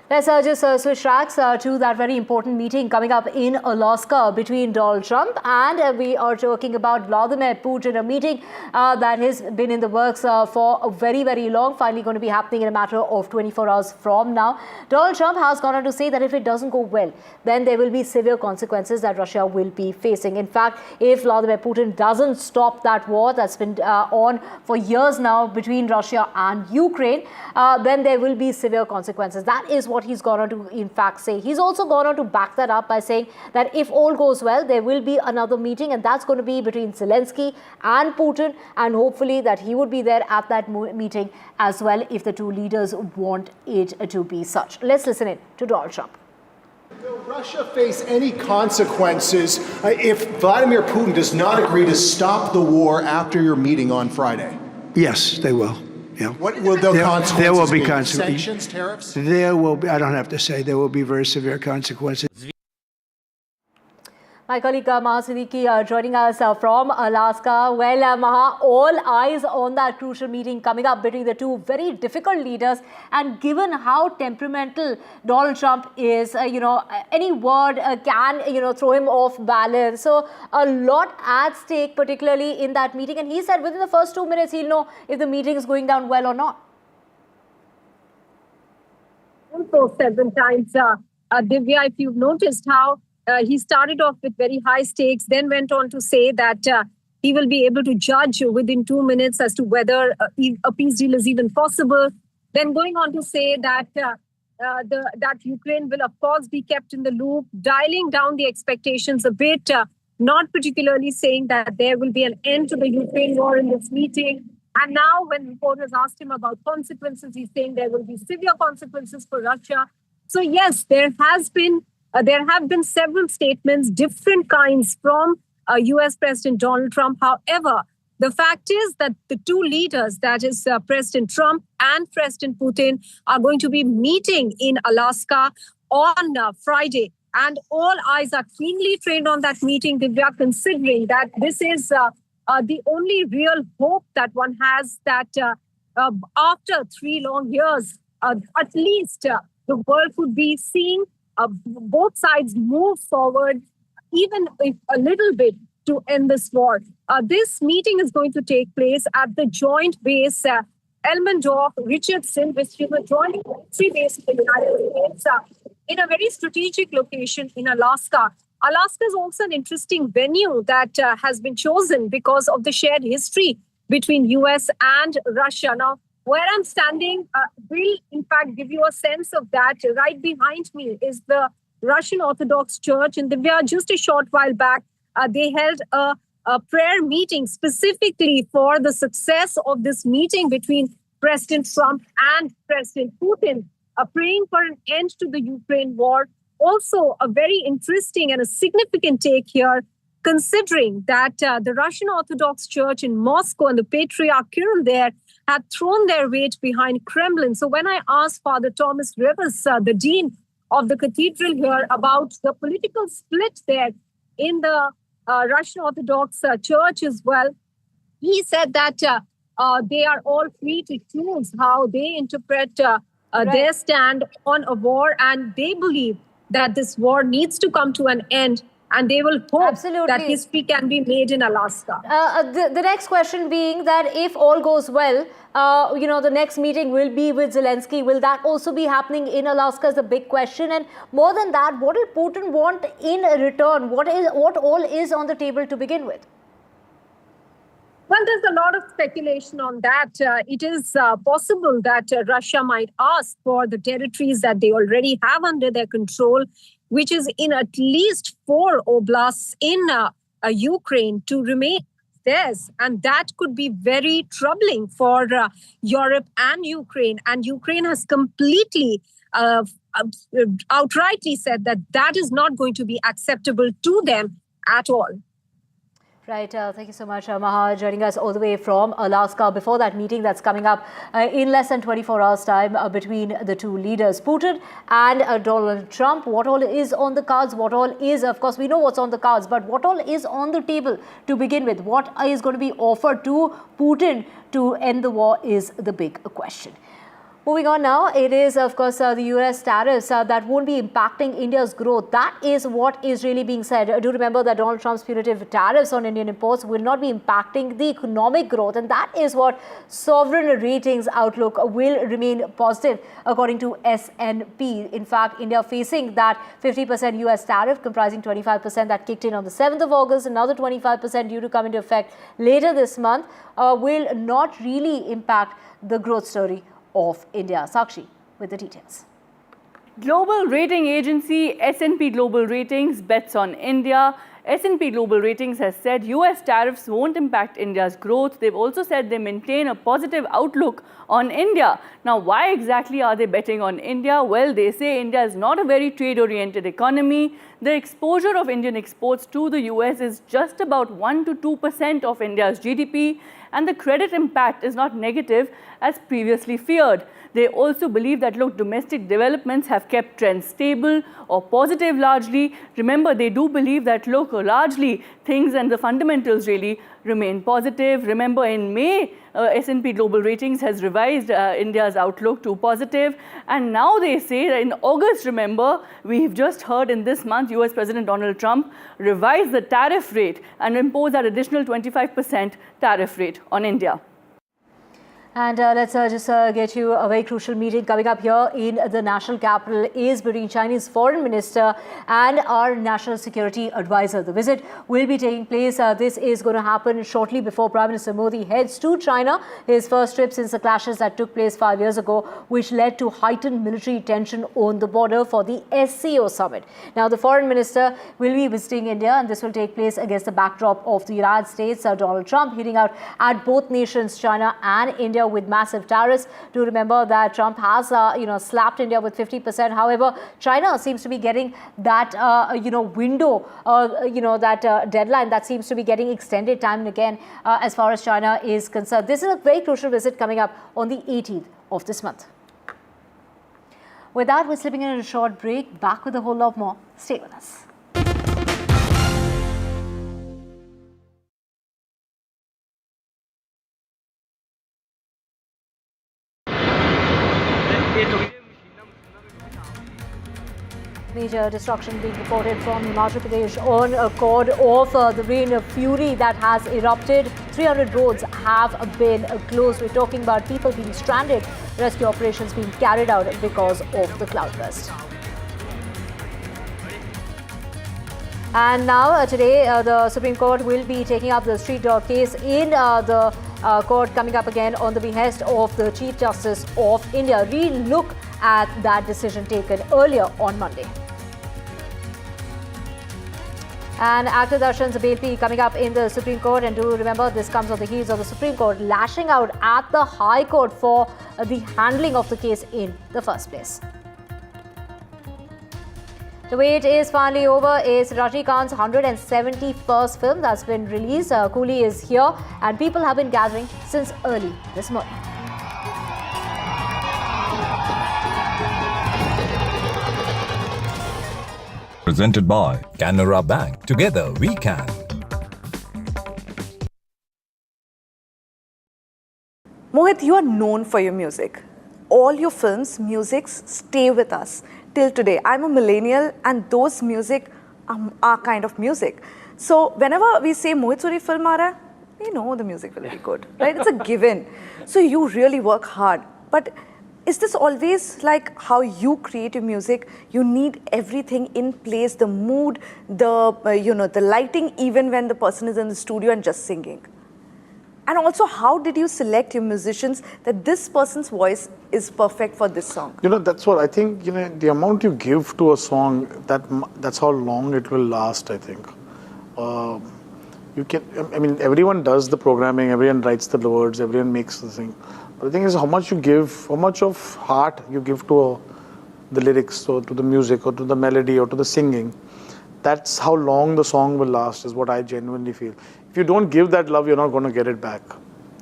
Let's just switch tracks to that very important meeting coming up in Alaska between Donald Trump and we are talking about Vladimir Putin, a meeting that has been in the works for a very, very long, finally going to be happening in a matter of 24 hours from now. Donald Trump has gone on to say that if it doesn't go well, then there will be severe consequences that Russia will be facing. In fact, if Vladimir Putin doesn't stop that war that's been on for years now between Russia and Ukraine, then there will be severe consequences. That is what he's gone on to in fact say. He's also gone on to back that up by saying that if all goes well, there will be another meeting, and that's going to be between Zelensky and Putin, and hopefully that he would be there at that meeting as well if the two leaders want it to be such. Let's listen in to Donald Trump. Will Russia face any consequences if Vladimir Putin does not agree to stop the war after your meeting on Friday? Yes, they will. Yeah. What will the consequences there will be be? consequences. Sanctions, tariffs? There will be, I don't have to say, there will be very severe consequences. My colleague Maha Siddiqui joining us from Alaska. Well, Maha, all eyes on that crucial meeting coming up between the two very difficult leaders. And given how temperamental Donald Trump is, any word can, throw him off balance. So a lot at stake, particularly in that meeting. And he said within the first 2 minutes, he'll know if the meeting is going down well or not. Also, several times, Divya, if you've noticed how he started off with very high stakes, then went on to say that he will be able to judge within 2 minutes as to whether a peace deal is even possible. Then going on to say that that Ukraine will, of course, be kept in the loop, dialing down the expectations a bit, not particularly saying that there will be an end to the Ukraine war in this meeting. And now when reporters asked him about consequences, he's saying there will be severe consequences for Russia. So yes, there have been several statements, different kinds from US President Donald Trump. However, the fact is that the two leaders, that is President Trump and President Putin, are going to be meeting in Alaska on Friday. And all eyes are keenly trained on that meeting. They are considering that this is the only real hope that one has that after 3 long years, at least the world could be seeing both sides move forward, even if a little bit, to end this war. This meeting is going to take place at the joint base Elmendorf-Richardson, which is a joint military base in the United States, in a very strategic location in Alaska. Alaska is also an interesting venue that has been chosen because of the shared history between US and Russia. Now, where I'm standing will, in fact, give you a sense of that. Right behind me is the Russian Orthodox Church. And just a short while back, they held a prayer meeting specifically for the success of this meeting between President Trump and President Putin, praying for an end to the Ukraine war. Also, a very interesting and a significant take here, considering that the Russian Orthodox Church in Moscow and the Patriarch Kirill there had thrown their weight behind Kremlin. So when I asked Father Thomas Rivers, the dean of the cathedral here, about the political split there in the Russian Orthodox Church as well, he said that they are all free to choose how they interpret their stand on a war, and they believe that this war needs to come to an end, and they will hope that history can be made in Alaska. The next question being that if all goes well, the next meeting will be with Zelensky. Will that also be happening in Alaska is the big question. And more than that, what will Putin want in return? What all is on the table to begin with? Well, there's a lot of speculation on that. It is possible that Russia might ask for the territories that they already have under their control, which is in at least 4 oblasts in Ukraine, to remain theirs. And that could be very troubling for Europe and Ukraine. And Ukraine has completely, outrightly said that that is not going to be acceptable to them at all. Right. Thank you so much, Maha, joining us all the way from Alaska before that meeting that's coming up in less than 24 hours' time between the two leaders, Putin and Donald Trump. What all is on the cards? What all is, of course, we know what's on the cards, but what all is on the table to begin with? What is going to be offered to Putin to end the war is the big question. Moving on now, it is, of course, the US tariffs that won't be impacting India's growth. That is what is really being said. Do remember that Donald Trump's punitive tariffs on Indian imports will not be impacting the economic growth. And that is what sovereign ratings outlook will remain positive, according to S&P. In fact, India facing that 50% US tariff comprising 25% that kicked in on the 7th of August, another 25% due to come into effect later this month, will not really impact the growth story of India. Sakshi with the details. Global rating agency S&P Global Ratings bets on India. S&P Global Ratings has said US tariffs won't impact India's growth. They've also said they maintain a positive outlook on India. Now, why exactly are they betting on India? Well, they say India is not a very trade-oriented economy. The exposure of Indian exports to the US is just about 1 to 2% of India's GDP, and the credit impact is not negative as previously feared. They also believe that, look, domestic developments have kept trends stable or positive largely. Remember, they do believe that, look, largely things and the fundamentals really remain positive. Remember, in May, S&P Global Ratings has revised India's outlook to positive. And now they say that in August, remember, we've just heard in this month, US President Donald Trump revised the tariff rate and imposed that additional 25% tariff rate on India. And let's just get you a very crucial meeting coming up here in the national capital is between Chinese foreign minister and our national security advisor. The visit will be taking place. This is going to happen shortly before Prime Minister Modi heads to China. His first trip since the clashes that took place 5 years ago, which led to heightened military tension on the border for the SCO summit. Now, the foreign minister will be visiting India, and this will take place against the backdrop of the United States, Donald Trump hitting out at both nations, China and India, with massive tariffs. Do remember that Trump has, slapped India with 50%. However, China seems to be getting that, window, that deadline that seems to be getting extended time and again as far as China is concerned. This is a very crucial visit coming up on the 18th of this month. With that, we're slipping in a short break. Back with a whole lot more. Stay with us. Major destruction being reported from Himachal Pradesh on account of the rain of fury that has erupted. 300 roads have been closed. We're talking about people being stranded, rescue operations being carried out because of the cloudburst. And now today the Supreme Court will be taking up the street dog case in the court coming up again on the behest of the Chief Justice of India. Re-look at that decision taken earlier on Monday. And actor Darshan's bail plea coming up in the Supreme Court. And do remember, this comes on the heels of the Supreme Court lashing out at the High Court for the handling of the case in the first place. The wait is finally over. It's Rajinikanth's 171st film that's been released. Coolie is here, and people have been gathering since early this morning. Presented by Canara Bank. Together we can. Mohit, you are known for your music. All your films, musics stay with us. till today. I'm a millennial and those music are kind of music. So whenever we say Mohit Suri film aa raha hai, we know the music will be good, right? It's a given. So you really work hard. But is this always like how you create your music? You need everything in place, the mood, the lighting, even when the person is in the studio and just singing. And also, how did you select your musicians that this person's voice is perfect for this song? That's what I think, the amount you give to a song, that's how long it will last, I think. Everyone does the programming, everyone writes the words, everyone makes the thing. But the thing is how much you give, how much of heart you give to the lyrics or to the music or to the melody or to the singing. That's how long the song will last, is what I genuinely feel. If you don't give that love, you're not going to get it back.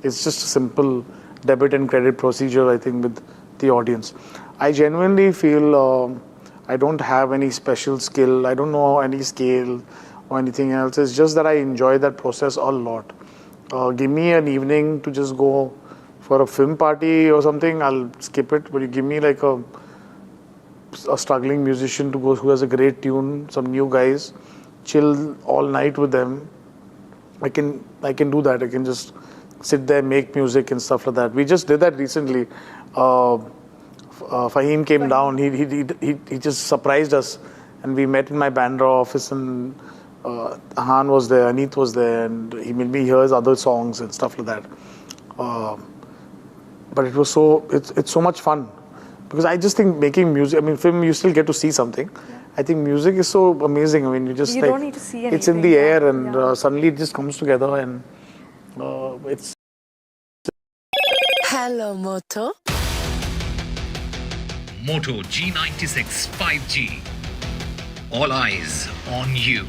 It's just a simple debit and credit procedure, I think, with the audience. I genuinely feel I don't have any special skill. I don't know any scale or anything else. It's just that I enjoy that process a lot. Give me an evening to just go for a film party or something, I'll skip it. But you give me like a struggling musician to go who has a great tune, some new guys, chill all night with them. I can do that. I can just sit there, make music and stuff like that. We just did that recently. Fahim came down. He just surprised us, and we met in my Bandra office, and Han was there, Aneet was there, and he made me hear his other songs and stuff like that. But it was it's so much fun, because I just think making music, film you still get to see something. Yeah. I think music is so amazing. You don't need to see anything. It's in the air, and suddenly it just comes together, and it's. Hello, Moto. Moto G96 5G. All eyes on you.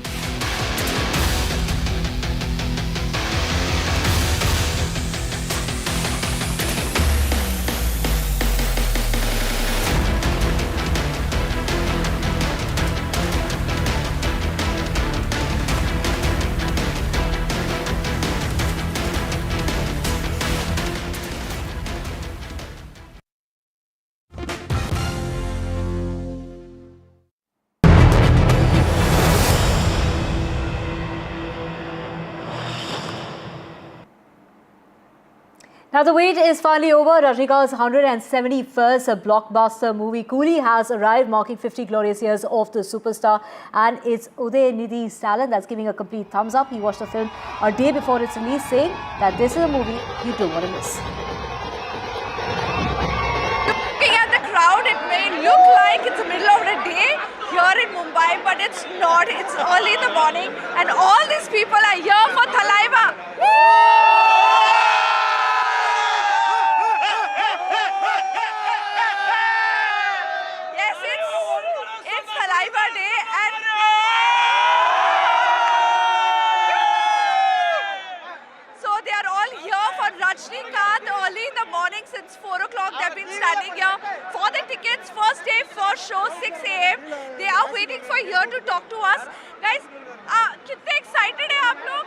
Now the wait is finally over. Rajinikanth's 171st blockbuster movie Coolie has arrived, marking 50 glorious years of the superstar. And it's Udayanidhi's talent that's giving a complete thumbs up. He watched the film a day before its release, saying that this is a movie you don't want to miss. Looking at the crowd, it may look like it's the middle of the day here in Mumbai, but it's not. It's early in the morning, and all these people are here for Thalaiva. Rajinikanth early in the morning since 4 o'clock. They've been standing here for the tickets. First day, first show, 6 a.m. They are waiting for here to talk to us. Guys, कितने excited हैं आप लोग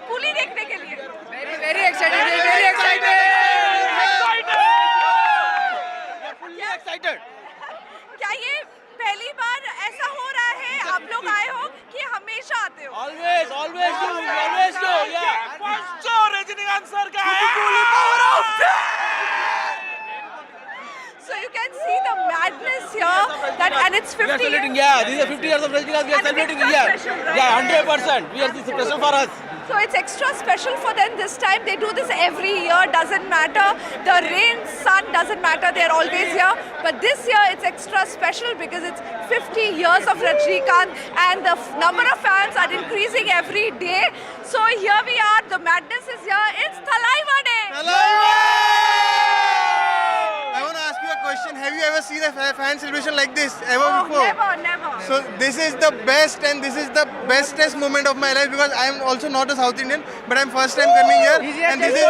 Coolie देखने के लिए? Very excited. Very excited. Fully excited. क्या ये पहली बार ऐसा हो रहा है आप लोग आए हो कि हमेशा आते हो? Always do, yeah. So Rajinikanth sir का है. So you can see the madness here, and it's 50 celebrating, yeah. These are 50 years of Rajinikanth. We are celebrating here. Right? Yeah, 100%. We are this special for us. So it's extra special for them this time. They do this every year, doesn't matter. The rain, sun, doesn't matter. They're always here. But this year it's extra special because it's 50 years of Rajinikanth and the number of fans are increasing every day. So here we are. The madness is here. It's Thalaiva Day. I want to ask you a question. Have you ever seen a fan celebration like this ever before? Never. So this is the best and this is the bestest moment of my life because I am also not a South Indian, but I'm first time coming here and this is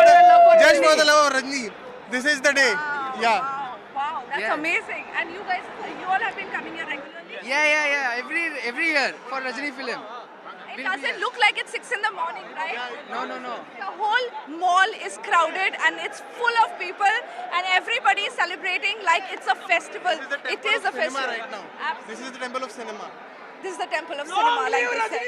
just for the love of Rajni. This is the day. Yeah. Wow, that's amazing. And you all have been coming here regularly? Yeah. Every year for Rajni film. It doesn't look like it's 6 in the morning, right? No. The whole mall is crowded and it's full of people and everybody is celebrating like it's a festival. It is a festival right now. This is the temple of cinema. This is the temple of cinema, like they said.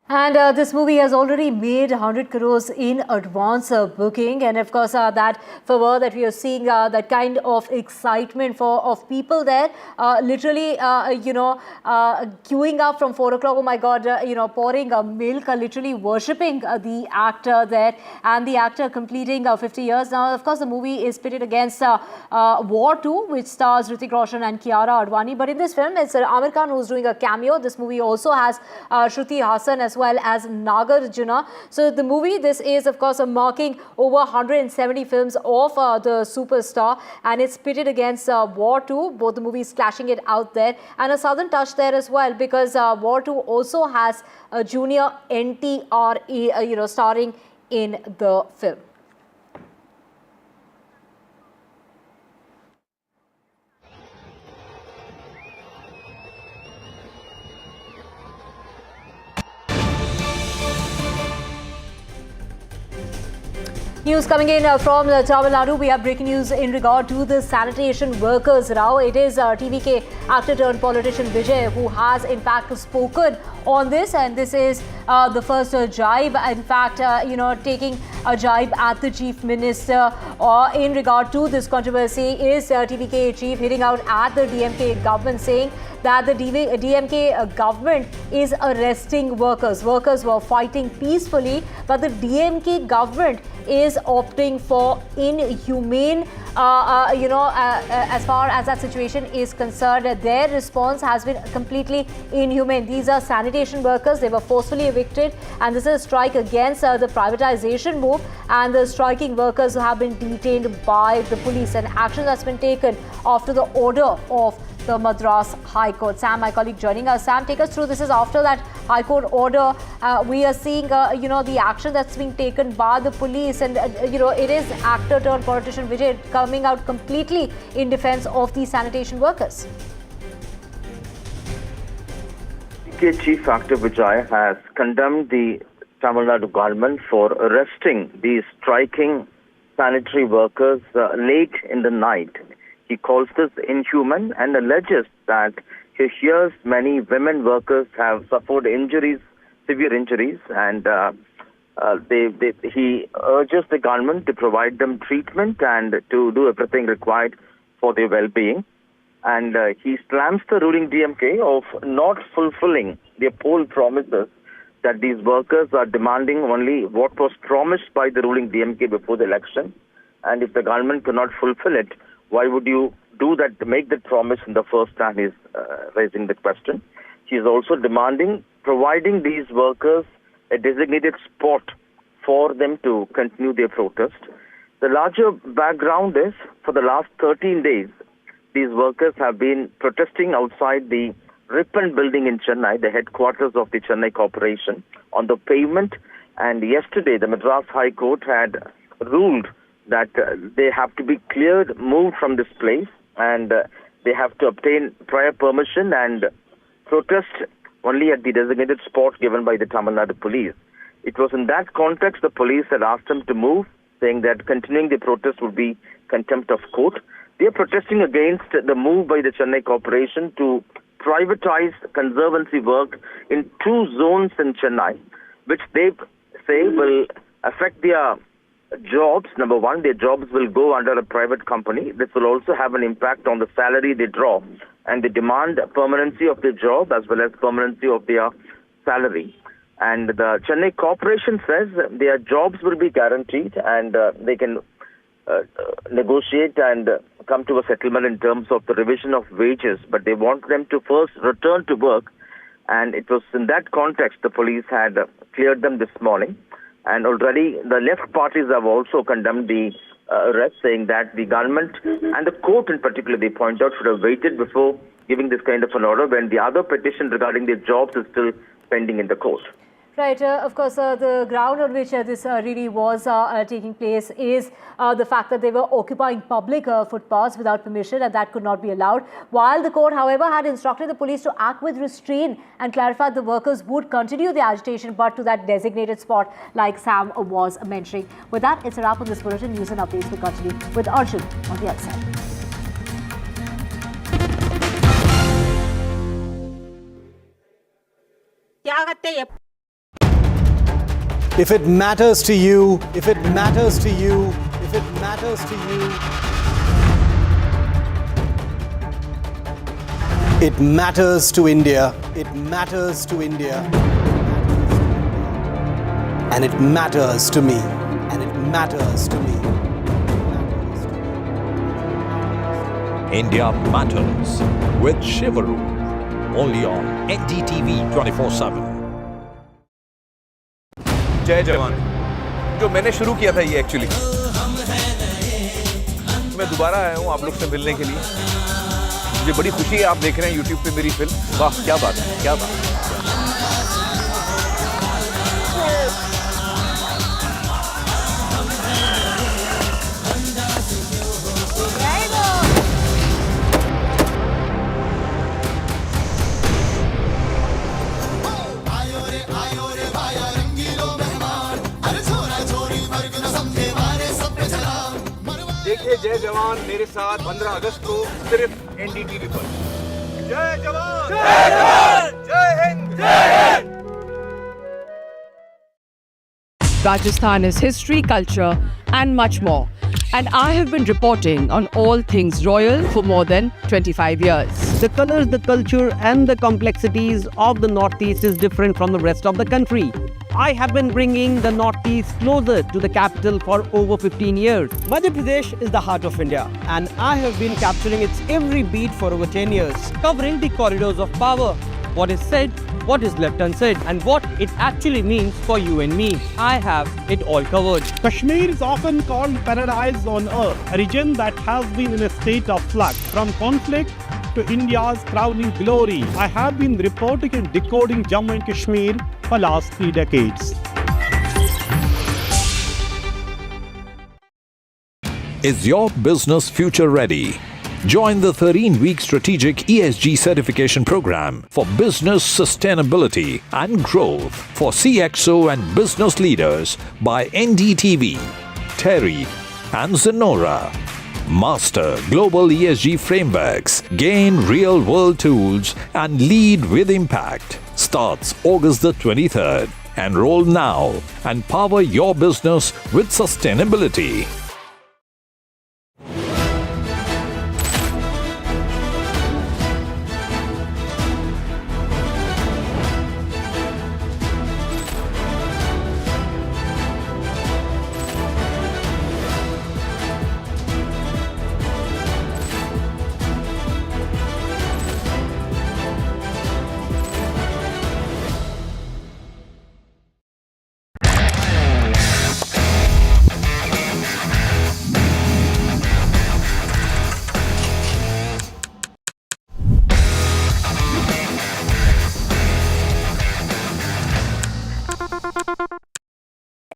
And this movie has already made 100 crores in advance booking, and of course that fervor that we are seeing, that kind of excitement of people there, literally queuing up from 4 o'clock. Oh my God, pouring milk, literally worshipping the actor there, and the actor completing 50 years now. Of course, the movie is pitted against War 2, which stars Hrithik Roshan and Kiara Advani. But in this film, it's Amir Khan who's doing a cameo. This movie also has Shruti Hassan as well as Nagarjuna. So the movie, this is of course marking over 170 films of the superstar, and it's pitted against War 2, both the movies clashing it out there, and a southern touch there as well, because War 2 also has a junior NTR starring in the film. News coming in from Tamil Nadu. We have breaking news in regard to the sanitation workers row. It is TVK actor turned politician Vijay who has in fact spoken on this, and this is the first jibe. In fact, taking a jibe at the chief minister in regard to this controversy is TVK chief hitting out at the DMK government, saying that the DMK government is arresting workers. Workers were fighting peacefully, but the DMK government is opting for inhumane, as far as that situation is concerned. Their response has been completely inhumane. These are sanitation workers. They were forcefully evicted, and this is a strike against the privatization move, and the striking workers have been detained by the police, and action has been taken after the order of the Madras High Court. Sam, my colleague, joining us. Sam, take us through. This is after that High Court order. We are seeing, the action that's being taken by the police, and it is actor turned politician Vijay coming out completely in defence of these sanitation workers. DK Chief Actor Vijay has condemned the Tamil Nadu government for arresting these striking sanitary workers late in the night. He calls this inhuman and alleges that he hears many women workers have suffered injuries, severe injuries, and he urges the government to provide them treatment and to do everything required for their well-being. And he slams the ruling DMK of not fulfilling their poll promises, that these workers are demanding only what was promised by the ruling DMK before the election. And if the government cannot fulfill it, why would you do that, to make that promise in the first time? He's raising the question. He is also demanding providing these workers a designated spot for them to continue their protest. The larger background is, for the last 13 days, these workers have been protesting outside the Rippon building in Chennai, the headquarters of the Chennai Corporation, on the pavement. And yesterday, the Madras High Court had ruled that they have to be cleared, moved from this place, and they have to obtain prior permission and protest only at the designated spot given by the Tamil Nadu police. It was in that context the police had asked them to move, saying that continuing the protest would be contempt of court. They are protesting against the move by the Chennai Corporation to privatize conservancy work in 2 zones in Chennai, which they say will affect their jobs. Number one, their jobs will go under a private company. This will also have an impact on the salary they draw, and they demand permanency of their job as well as permanency of their salary. And the Chennai Corporation says their jobs will be guaranteed, and they can negotiate and come to a settlement in terms of the revision of wages, but they want them to first return to work. And it was in that context the police had cleared them this morning. And already the left parties have also condemned the arrest, saying that the government and the court in particular, they point out, should have waited before giving this kind of an order when the other petition regarding their jobs is still pending in the court. Right, of course, the ground on which this really was taking place is the fact that they were occupying public footpaths without permission, and that could not be allowed. While the court, however, had instructed the police to act with restraint and clarified the workers would continue the agitation, but to that designated spot, like Sam was mentioning. With that, it's a wrap on this bulletin. News and updates will continue with Darshan on the other side. If it matters to you, if it matters to you, if it matters to you, it matters to India, it matters to India, and it matters to me, and it matters to me. India Matters with Shivaru. Only on NDTV 24/7. जय जवान जो मैंने शुरू किया था ये actually मैं दोबारा आया हूँ आप लोग से मिलने के लिए मुझे बड़ी खुशी है आप देख रहे हैं YouTube पे मेरी फिल्म वाह क्या बात है क्या बात है देखिए जय जवान मेरे साथ 15 अगस्त को सिर्फ NDTV पर जय जवान जय हिंद जय Hind Rajasthan is history, culture and much more. And I have been reporting on all things royal for more than 25 years. The colors, the culture and the complexities of the Northeast is different from the rest of the country. I have been bringing the Northeast closer to the capital for over 15 years. Madhya Pradesh is the heart of India and I have been capturing its every beat for over 10 years, covering the corridors of power, what is said, what is left unsaid, and what it actually means for you and me. I have it all covered. Kashmir is often called paradise on earth, a region that has been in a state of flux from conflict to India's crowning glory. I have been reporting and decoding Jammu and Kashmir for last 3 decades. Is your business future ready? Join the 13-week strategic ESG certification program for business sustainability and growth for CXO and business leaders by NDTV, Terry and Zenora. Master global ESG frameworks, gain real-world tools and lead with impact. Starts August the 23rd. Enroll now and power your business with sustainability.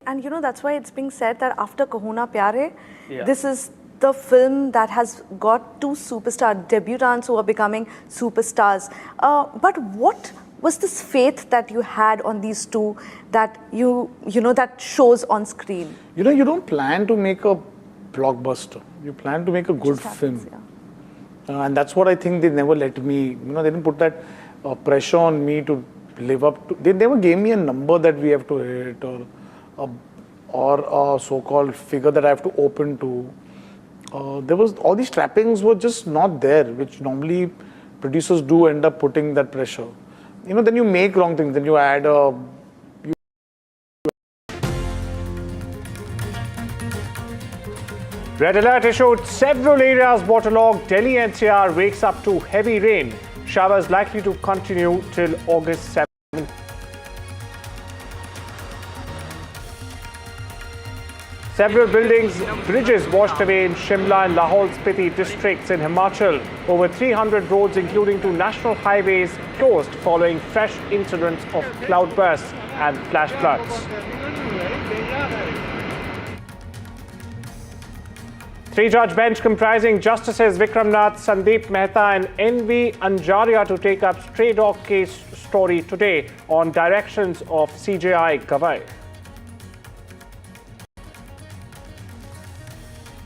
And you know, that's why it's being said that after Kaho Na Pyare, this is the film that has got two superstar debutants who are becoming superstars. But what was this faith that you had on these two that you know, that shows on screen? You know, you don't plan to make a blockbuster. You plan to make a good film. And that's what I think they never let me, you know, they didn't put that pressure on me to live up to. They never gave me a number that we have to hit or a so-called figure that I have to open to. There was, all these trappings were just not there, which normally producers do end up putting that pressure. You know, then you make wrong things, then you add a... Red alert issued. Several areas waterlogged. Delhi-NCR wakes up to heavy rain. Showers likely to continue till August 7th. Several bridges washed away in Shimla and Lahore Spiti districts in Himachal. Over 300 roads, including two national highways, closed following fresh incidents of cloudbursts. and flash floods. Three-judge bench comprising Justices Vikramnath, Sandeep Mehta and N.V. Anjaria to take up stray dog case story today on directions of CJI Gavai.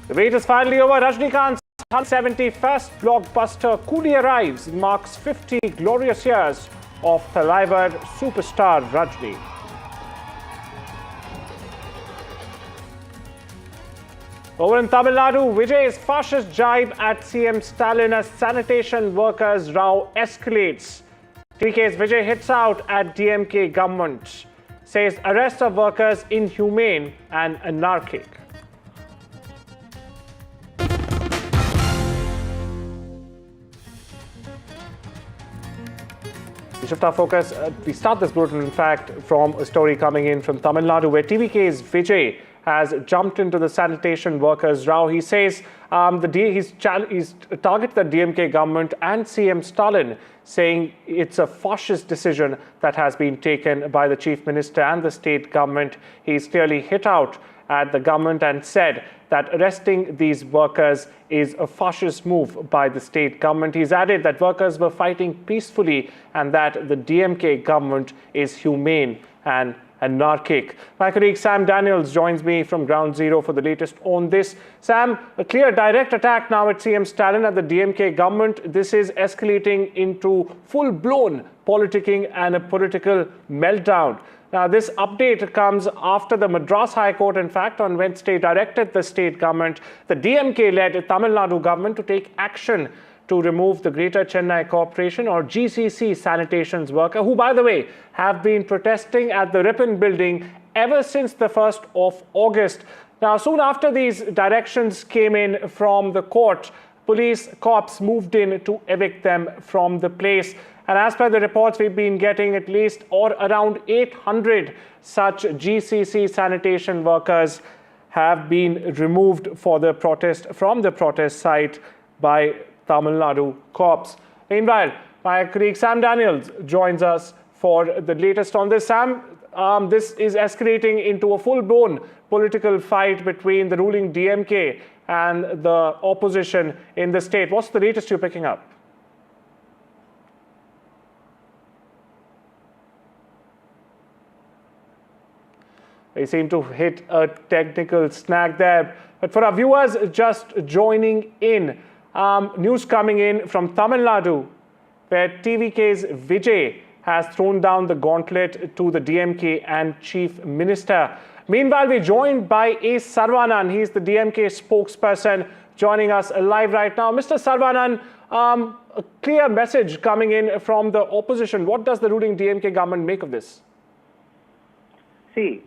The wait is finally over. Rajinikanth's 171st blockbuster Coolie arrives and marks 50 glorious years of Thalaivar superstar Rajni. Over in Tamil Nadu, Vijay's fascist jibe at CM Stalin as sanitation workers' row escalates. TK's Vijay hits out at DMK government, says arrest of workers inhumane and anarchic. We shift our focus. We start this bulletin, in fact, from a story coming in from Tamil Nadu, where TVK's Vijay has jumped into the sanitation workers' row. He says he's targeted the DMK government and CM Stalin, saying it's a fascist decision that has been taken by the chief minister and the state government. He's clearly hit out at the government and said that arresting these workers is a fascist move by the state government. He's added that workers were fighting peacefully and that the DMK government is humane and anarchic. My colleague Sam Daniels joins me from Ground Zero for the latest on this. Sam, a clear direct attack now at CM Stalin at the DMK government. This is escalating into full-blown politicking and a political meltdown. Now, this update comes after the Madras High Court, in fact, on Wednesday directed the state government, the DMK-led Tamil Nadu government, to take action to remove the Greater Chennai Corporation or GCC sanitation's worker, who, by the way, have been protesting at the Ripon building ever since the 1st of August. Now, soon after these directions came in from the court, police cops moved in to evict them from the place. And as per the reports we've been getting, at least or around 800 such GCC sanitation workers have been removed for the protest from the protest site by Tamil Nadu cops. Meanwhile, my colleague Sam Daniels joins us for the latest on this. Sam, this is escalating into a full-blown political fight between the ruling DMK and the opposition in the state. What's the latest you're picking up? They seem to hit a technical snag there. But for our viewers just joining in, news coming in from Tamil Nadu, where TVK's Vijay has thrown down the gauntlet to the DMK and Chief Minister. Meanwhile, we're joined by A. Sarvanan. He's the DMK spokesperson, joining us live right now. Mr. Sarvanan, a clear message coming in from the opposition. What does the ruling DMK government make of this? See,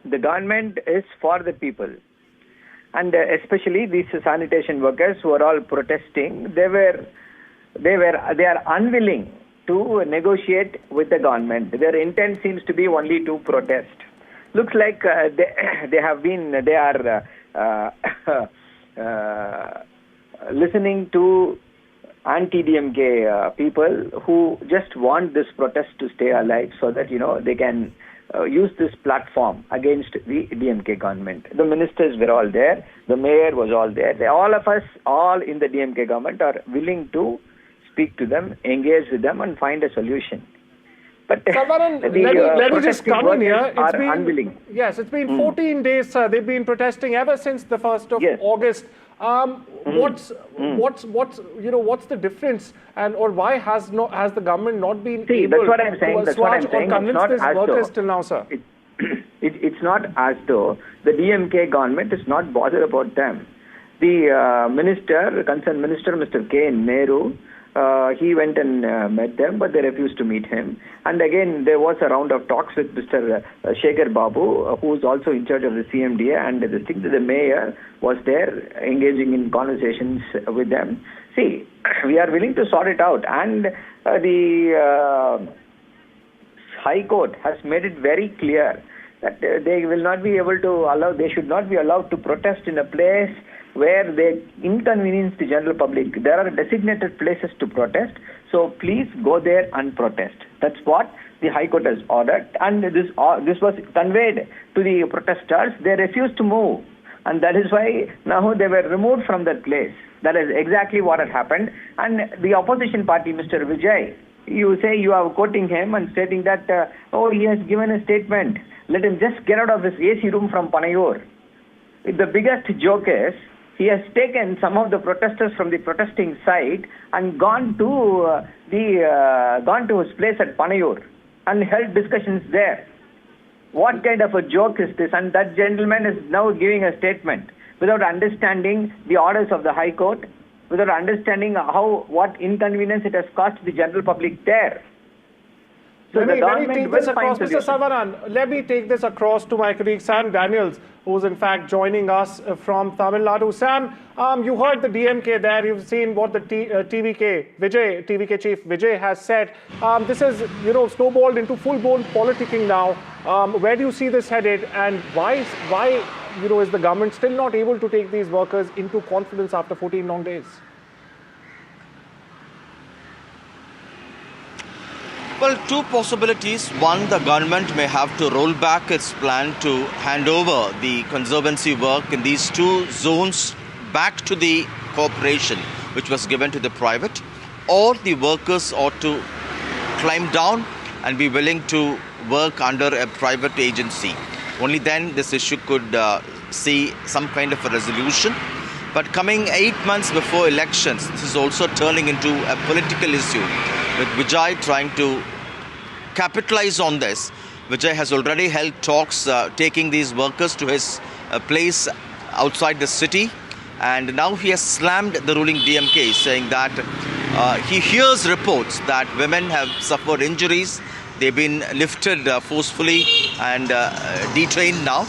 the government is for the people. And especially these sanitation workers who are all protesting, they are unwilling to negotiate with the government. Their intent seems to be only to protest. Looks like they are listening to anti-DMK people who just want this protest to stay alive so that, they can use this platform against the DMK government. The ministers were all there. The mayor was all there. All of us, all in the DMK government, are willing to speak to them, engage with them and find a solution. But Sarvanan, let me just come in here. It's been unwilling. Yes, it's been 14 days, sir. They've been protesting ever since the 1st of August. What's the difference, and or why has the government not been able that's what I'm saying. That's what I'm saying. Convince these workers till now, sir? It's not as though the DMK government is not bothered about them. The concerned minister, Mr. K. Nehru, he went and met them, but they refused to meet him. And again, there was a round of talks with Mr. Shekhar Babu, who is also in charge of the CMDA, and the mayor was there engaging in conversations with them. See, we are willing to sort it out, and the High Court has made it very clear that they will not be able to allow, they should not be allowed to protest in a place where they inconvenience the general public. There are designated places to protest, so please go there and protest. That's what the High Court has ordered, and this was conveyed to the protesters. They refused to move, and that is why now they were removed from that place. That is exactly what had happened. And the opposition party, Mr. Vijay, you say you are quoting him and stating that, he has given a statement. Let him just get out of this AC room from Panayur. The biggest joke is, he has taken some of the protesters from the protesting side and gone to his place at Panayur and held discussions there. What kind of a joke is this? And that gentleman is now giving a statement without understanding the orders of the High Court, without understanding what inconvenience it has caused the general public there. So let me take this across, Mr. Saravanan. Let me take this across to my colleague Sam Daniels, who's in fact joining us from Tamil Nadu. Sam, you heard the DMK there. You've seen what the TVK chief Vijay has said. This is, snowballed into full-blown politicking now. Where do you see this headed, and why is the government still not able to take these workers into confidence after 14 long days? Well, two possibilities. One, the government may have to roll back its plan to hand over the conservancy work in these two zones back to the corporation, which was given to the private, or the workers ought to climb down and be willing to work under a private agency. Only then this issue could see some kind of a resolution. But coming 8 months before elections, this is also turning into a political issue, with Vijay trying to capitalize on this. Vijay has already held talks taking these workers to his place outside the city, and now he has slammed the ruling DMK, saying that he hears reports that women have suffered injuries. They've been lifted forcefully and detained now.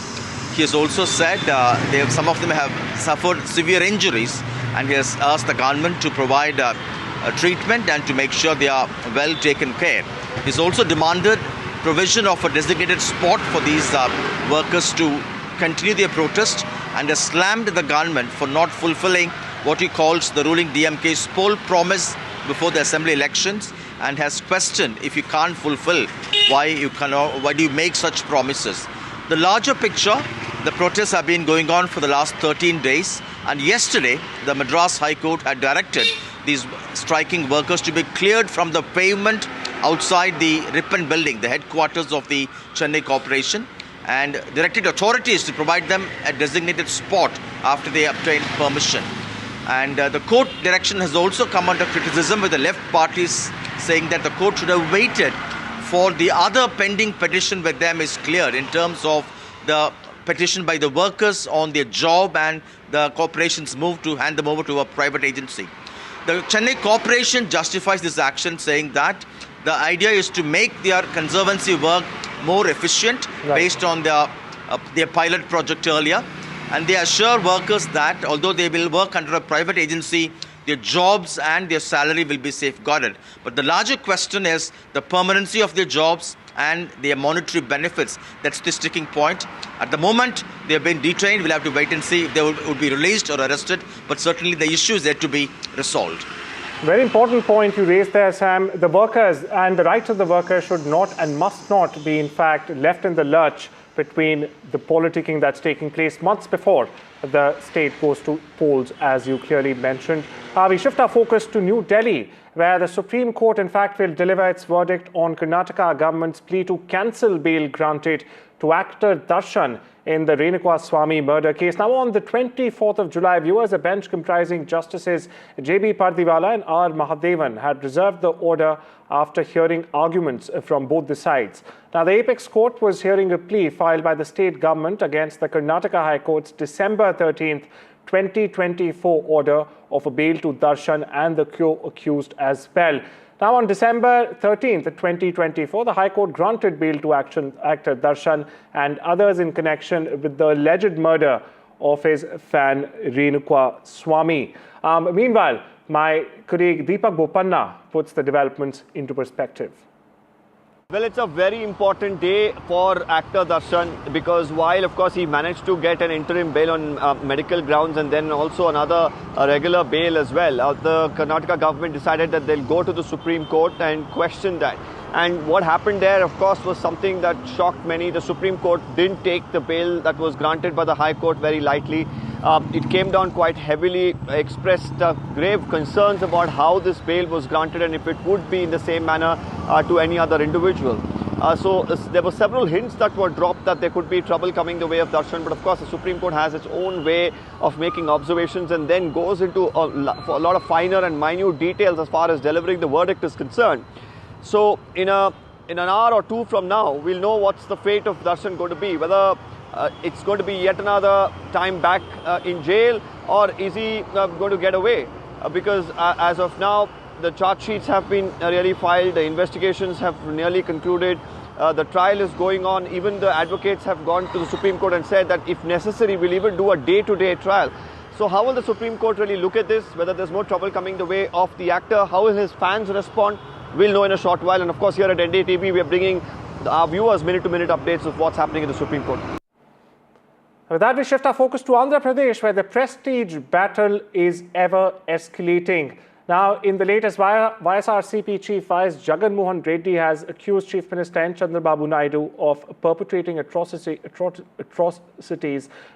He has also said some of them have suffered severe injuries, and he has asked the government to provide treatment and to make sure they are well taken care. He's also demanded provision of a designated spot for these workers to continue their protest, and has slammed the government for not fulfilling what he calls the ruling DMK's poll promise before the assembly elections, and has questioned, if you can't fulfill, why do you make such promises? The larger picture, the protests have been going on for the last 13 days, and yesterday the Madras High Court had directed these striking workers to be cleared from the pavement outside the Rippon building, the headquarters of the Chennai Corporation, and directed authorities to provide them a designated spot after they obtain permission. And the court direction has also come under criticism, with the left parties saying that the court should have waited for the other pending petition with them is cleared, in terms of the petition by the workers on their job and the corporation's move to hand them over to a private agency. The Chennai Corporation justifies this action, saying that the idea is to make their conservancy work more efficient, based on their pilot project earlier. And they assure workers that although they will work under a private agency, their jobs and their salary will be safeguarded. But the larger question is the permanency of their jobs and their monetary benefits. That's the sticking point. At the moment, they have been detained. We'll have to wait and see if they would be released or arrested. But certainly the issue is yet to be resolved. Very important point you raised there, Sam. The workers and the rights of the workers should not and must not be, in fact, left in the lurch between the politicking that's taking place months before the state goes to polls, as you clearly mentioned. We shift our focus to New Delhi, where the Supreme Court, in fact, will deliver its verdict on Karnataka government's plea to cancel bail granted to actor Darshan in the Renukaswamy murder case. Now, on the 24th of July, viewers, a bench comprising Justices J.B. Pardiwala and R. Mahadevan had reserved the order after hearing arguments from both the sides. Now, the Apex Court was hearing a plea filed by the state government against the Karnataka High Court's December 13th, 2024 order of a bail to Darshan and the co-accused as well. Now, on December 13th, 2024, the High Court granted bail to actor Darshan and others in connection with the alleged murder of his fan Renukaswamy. Meanwhile, my colleague Deepak Bopanna puts the developments into perspective. Well, it's a very important day for actor Darshan because while, of course, he managed to get an interim bail on medical grounds and then also another regular bail as well, the Karnataka government decided that they'll go to the Supreme Court and question that. And what happened there, of course, was something that shocked many. The Supreme Court didn't take the bail that was granted by the High Court very lightly. It came down quite heavily, expressed grave concerns about how this bail was granted and if it would be in the same manner to any other individual. So there were several hints that were dropped that there could be trouble coming the way of Darshan, but of course the Supreme Court has its own way of making observations and then goes into a lot of finer and minute details as far as delivering the verdict is concerned. So in an hour or two from now, we'll know what's the fate of Darshan going to be, whether it's going to be yet another time back in jail or is he going to get away? Because as of now, the charge sheets have been really filed, the investigations have nearly concluded, the trial is going on, even the advocates have gone to the Supreme Court and said that if necessary, we'll even do a day-to-day trial. So how will the Supreme Court really look at this, whether there's more trouble coming the way of the actor, how will his fans respond? We'll know in a short while. And of course, here at NDTV, we are bringing our viewers minute-to-minute updates of what's happening in the Supreme Court. With that, we shift our focus to Andhra Pradesh, where the prestige battle is ever escalating. Now, in the latest, YSRCP Chief Vice Jagan Mohan Reddy has accused Chief Minister N. Chandrababu Naidu of perpetrating atrocities,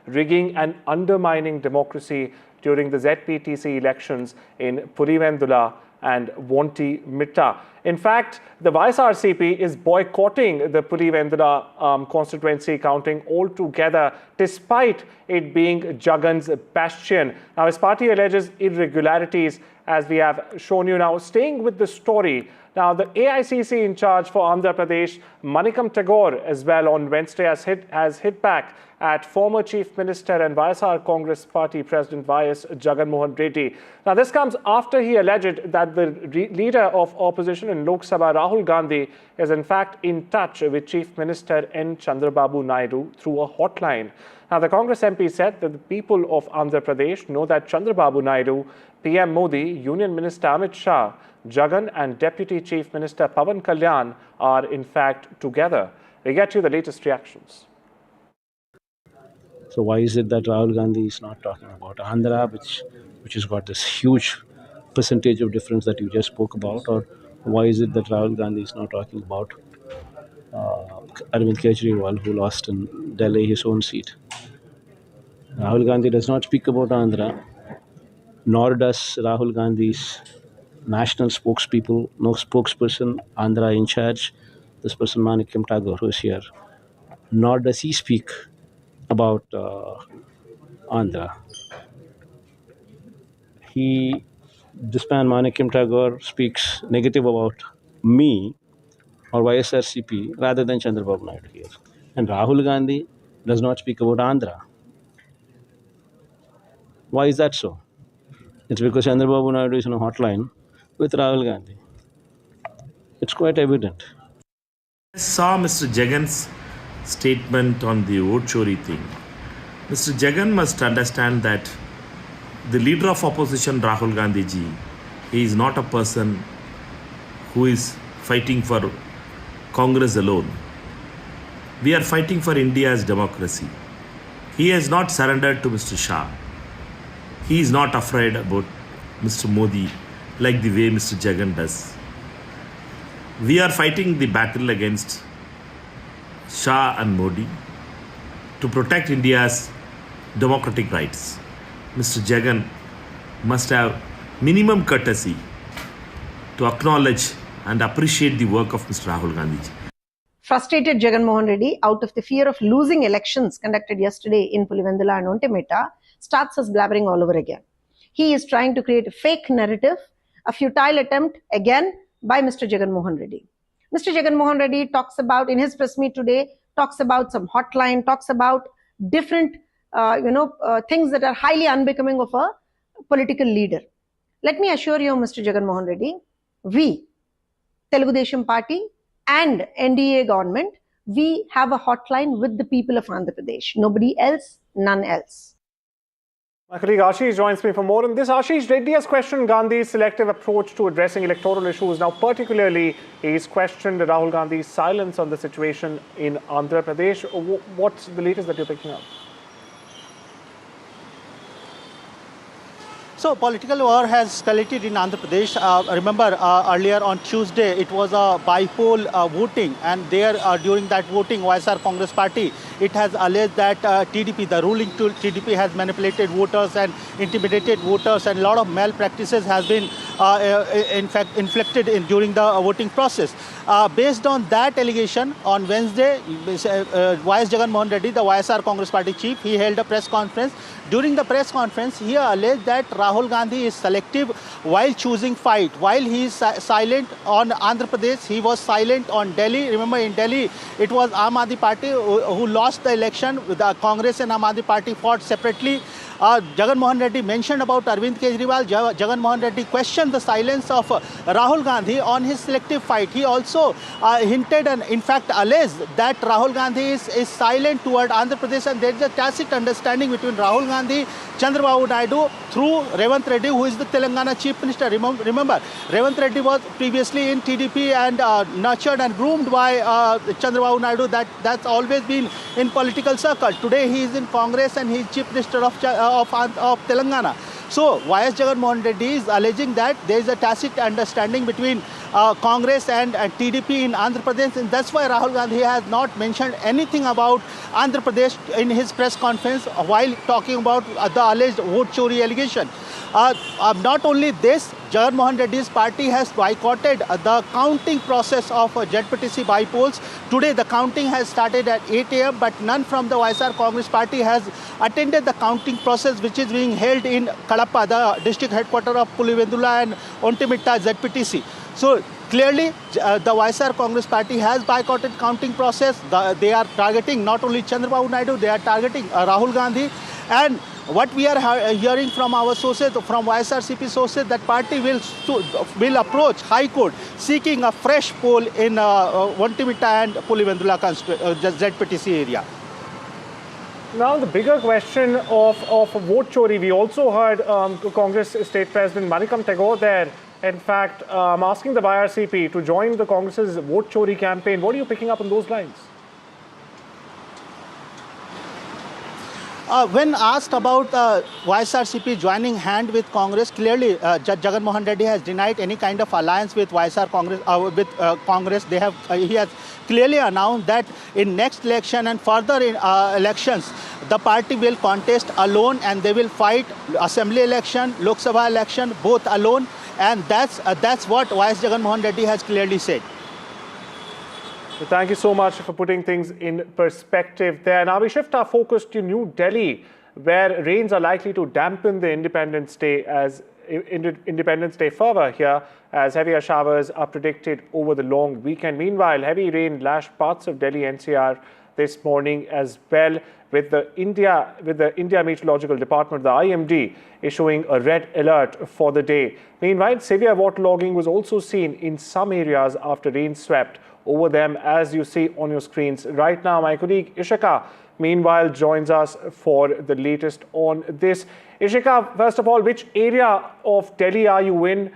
rigging and undermining democracy during the ZPTC elections in Pulivendula and Vonti Mitta. In fact, the YSRCP is boycotting the Pulivendula constituency counting altogether, despite it being Jagan's bastion. Now, his party alleges irregularities, as we have shown you now. Staying with the story, now the AICC in charge for Andhra Pradesh, Manikam Tagore, as well on Wednesday has hit back at former Chief Minister and YSR Congress Party President YS Jagan Mohan Reddy. Now, this comes after he alleged that the leader of opposition in Lok Sabha, Rahul Gandhi, is in fact in touch with Chief Minister N. Chandrababu Naidu through a hotline. Now, the Congress MP said that the people of Andhra Pradesh know that Chandrababu Naidu, PM Modi, Union Minister Amit Shah, Jagan and Deputy Chief Minister Pawan Kalyan are in fact together. We get you the latest reactions. So why is it that Rahul Gandhi is not talking about Andhra, which has got this huge percentage of difference that you just spoke about? Or why is it that Rahul Gandhi is not talking about Arvind Kejriwal, who lost in Delhi his own seat? Rahul Gandhi does not speak about Andhra, nor does Rahul Gandhi's national spokesperson, Andhra in charge, this person Manikam Tagore, who is here, nor does he speak about Andhra. This man Manikam Tagore speaks negative about me or YSRCP rather than Chandrababu Naidu here. And Rahul Gandhi does not speak about Andhra. Why is that so? It's because Chandrababu Naidu is on a hotline with Rahul Gandhi. It's quite evident. I saw Mr. Jagan's statement on the vote chori thing. Mr. Jagan must understand that the leader of opposition, Rahul Gandhi ji, he is not a person who is fighting for Congress alone. We are fighting for India's democracy. He has not surrendered to Mr. Shah. He is not afraid about Mr. Modi like the way Mr. Jagan does. We are fighting the battle against Shah and Modi to protect India's democratic rights. Mr. Jagan must have minimum courtesy to acknowledge and appreciate the work of Mr. Rahul Gandhi. Frustrated Jagan Mohan Reddy, out of the fear of losing elections conducted yesterday in Pulivendula and Vonti Mitta, starts his blabbering all over again. He is trying to create a fake narrative, a futile attempt again by Mr. Jagan Mohan Reddy. Mr. Jagan Mohan Reddy talks about, in his press meet today, talks about some hotline, talks about different things that are highly unbecoming of a political leader. Let me assure you, Mr. Jagan Mohan Reddy, we, Telugu Desam Party and NDA government, we have a hotline with the people of Andhra Pradesh. Nobody else, none else. My colleague Ashish joins me for more on this. Ashish, Reddy has questioned Gandhi's selective approach to addressing electoral issues. Now, particularly, he's questioned Rahul Gandhi's silence on the situation in Andhra Pradesh. What's the latest that you're picking up? So, political war has escalated in Andhra Pradesh. Remember, earlier on Tuesday, it was a by-poll voting, and there, during that voting, YSR Congress Party, it has alleged that TDP, the ruling TDP, has manipulated voters and intimidated voters, and a lot of malpractices has been, in fact, inflicted during the voting process. Based on that allegation, on Wednesday, YS Jagan Mohan Reddy, the YSR Congress Party chief, he held a press conference. During the press conference, he alleged that Rahul Gandhi is selective while choosing fight. While he is silent on Andhra Pradesh, he was silent on Delhi. Remember, in Delhi, it was Aam Aadmi Party who lost the election. The Congress and Aam Aadmi Party fought separately. Jagan Mohan Reddy mentioned about Arvind Kejriwal. Jagan Mohan Reddy questioned the silence of Rahul Gandhi on his selective fight. He also hinted and in fact alleged that Rahul Gandhi is silent toward Andhra Pradesh, and there is a tacit understanding between Rahul Gandhi, Chandrababu Naidu through Revanth Reddy, who is the Telangana Chief Minister. Remember, Revanth Reddy was previously in TDP and nurtured and groomed by Chandrababu Naidu. That's always been in political circle. Today he is in Congress and he is Chief Minister of Telangana. So YS Jagan Mohan Reddy is alleging that there is a tacit understanding between Congress and TDP in Andhra Pradesh, and that's why Rahul Gandhi has not mentioned anything about Andhra Pradesh in his press conference while talking about the alleged vote chori allegation. Not only this, Jagan Mohan Reddy's party has boycotted the counting process of ZPTC by-polls. Today, the counting has started at 8 a.m., but none from the YSR Congress Party has attended the counting process, which is being held in Kadapa, the district headquarters of Pulivendula and Ontimetta ZPTC. So clearly, the YSR Congress Party has boycotted counting process. They are targeting not only Chandrababu Naidu, they are targeting Rahul Gandhi. And what we are hearing from our sources, from YSRCP sources, that party will approach High Court seeking a fresh poll in Ontimetta and Pulivendula ZPTC area. Now, the bigger question of vote chori, we also heard Congress State President Manikam Tagore there, in fact, asking the YSRCP to join the Congress's vote chori campaign. What are you picking up on those lines? When asked about YSRCP joining hand with Congress, clearly Jagan Mohan Reddy has denied any kind of alliance with YSR Congress. Congress, he has clearly announced that in next election and further in elections, the party will contest alone, and they will fight assembly election, Lok Sabha election, both alone, and that's what YS Jagan Mohan Reddy has clearly said. So thank you so much for putting things in perspective there. Now we shift our focus to New Delhi, where rains are likely to dampen the Independence Day fervor here, as heavier showers are predicted over the long weekend. Meanwhile, heavy rain lashed parts of Delhi-NCR this morning as well, with the India Meteorological Department, the IMD, issuing a red alert for the day. Meanwhile, severe waterlogging was also seen in some areas after rain swept over them, as you see on your screens right now. My colleague Ishika, meanwhile, joins us for the latest on this. Ishika, first of all, which area of Delhi are you in?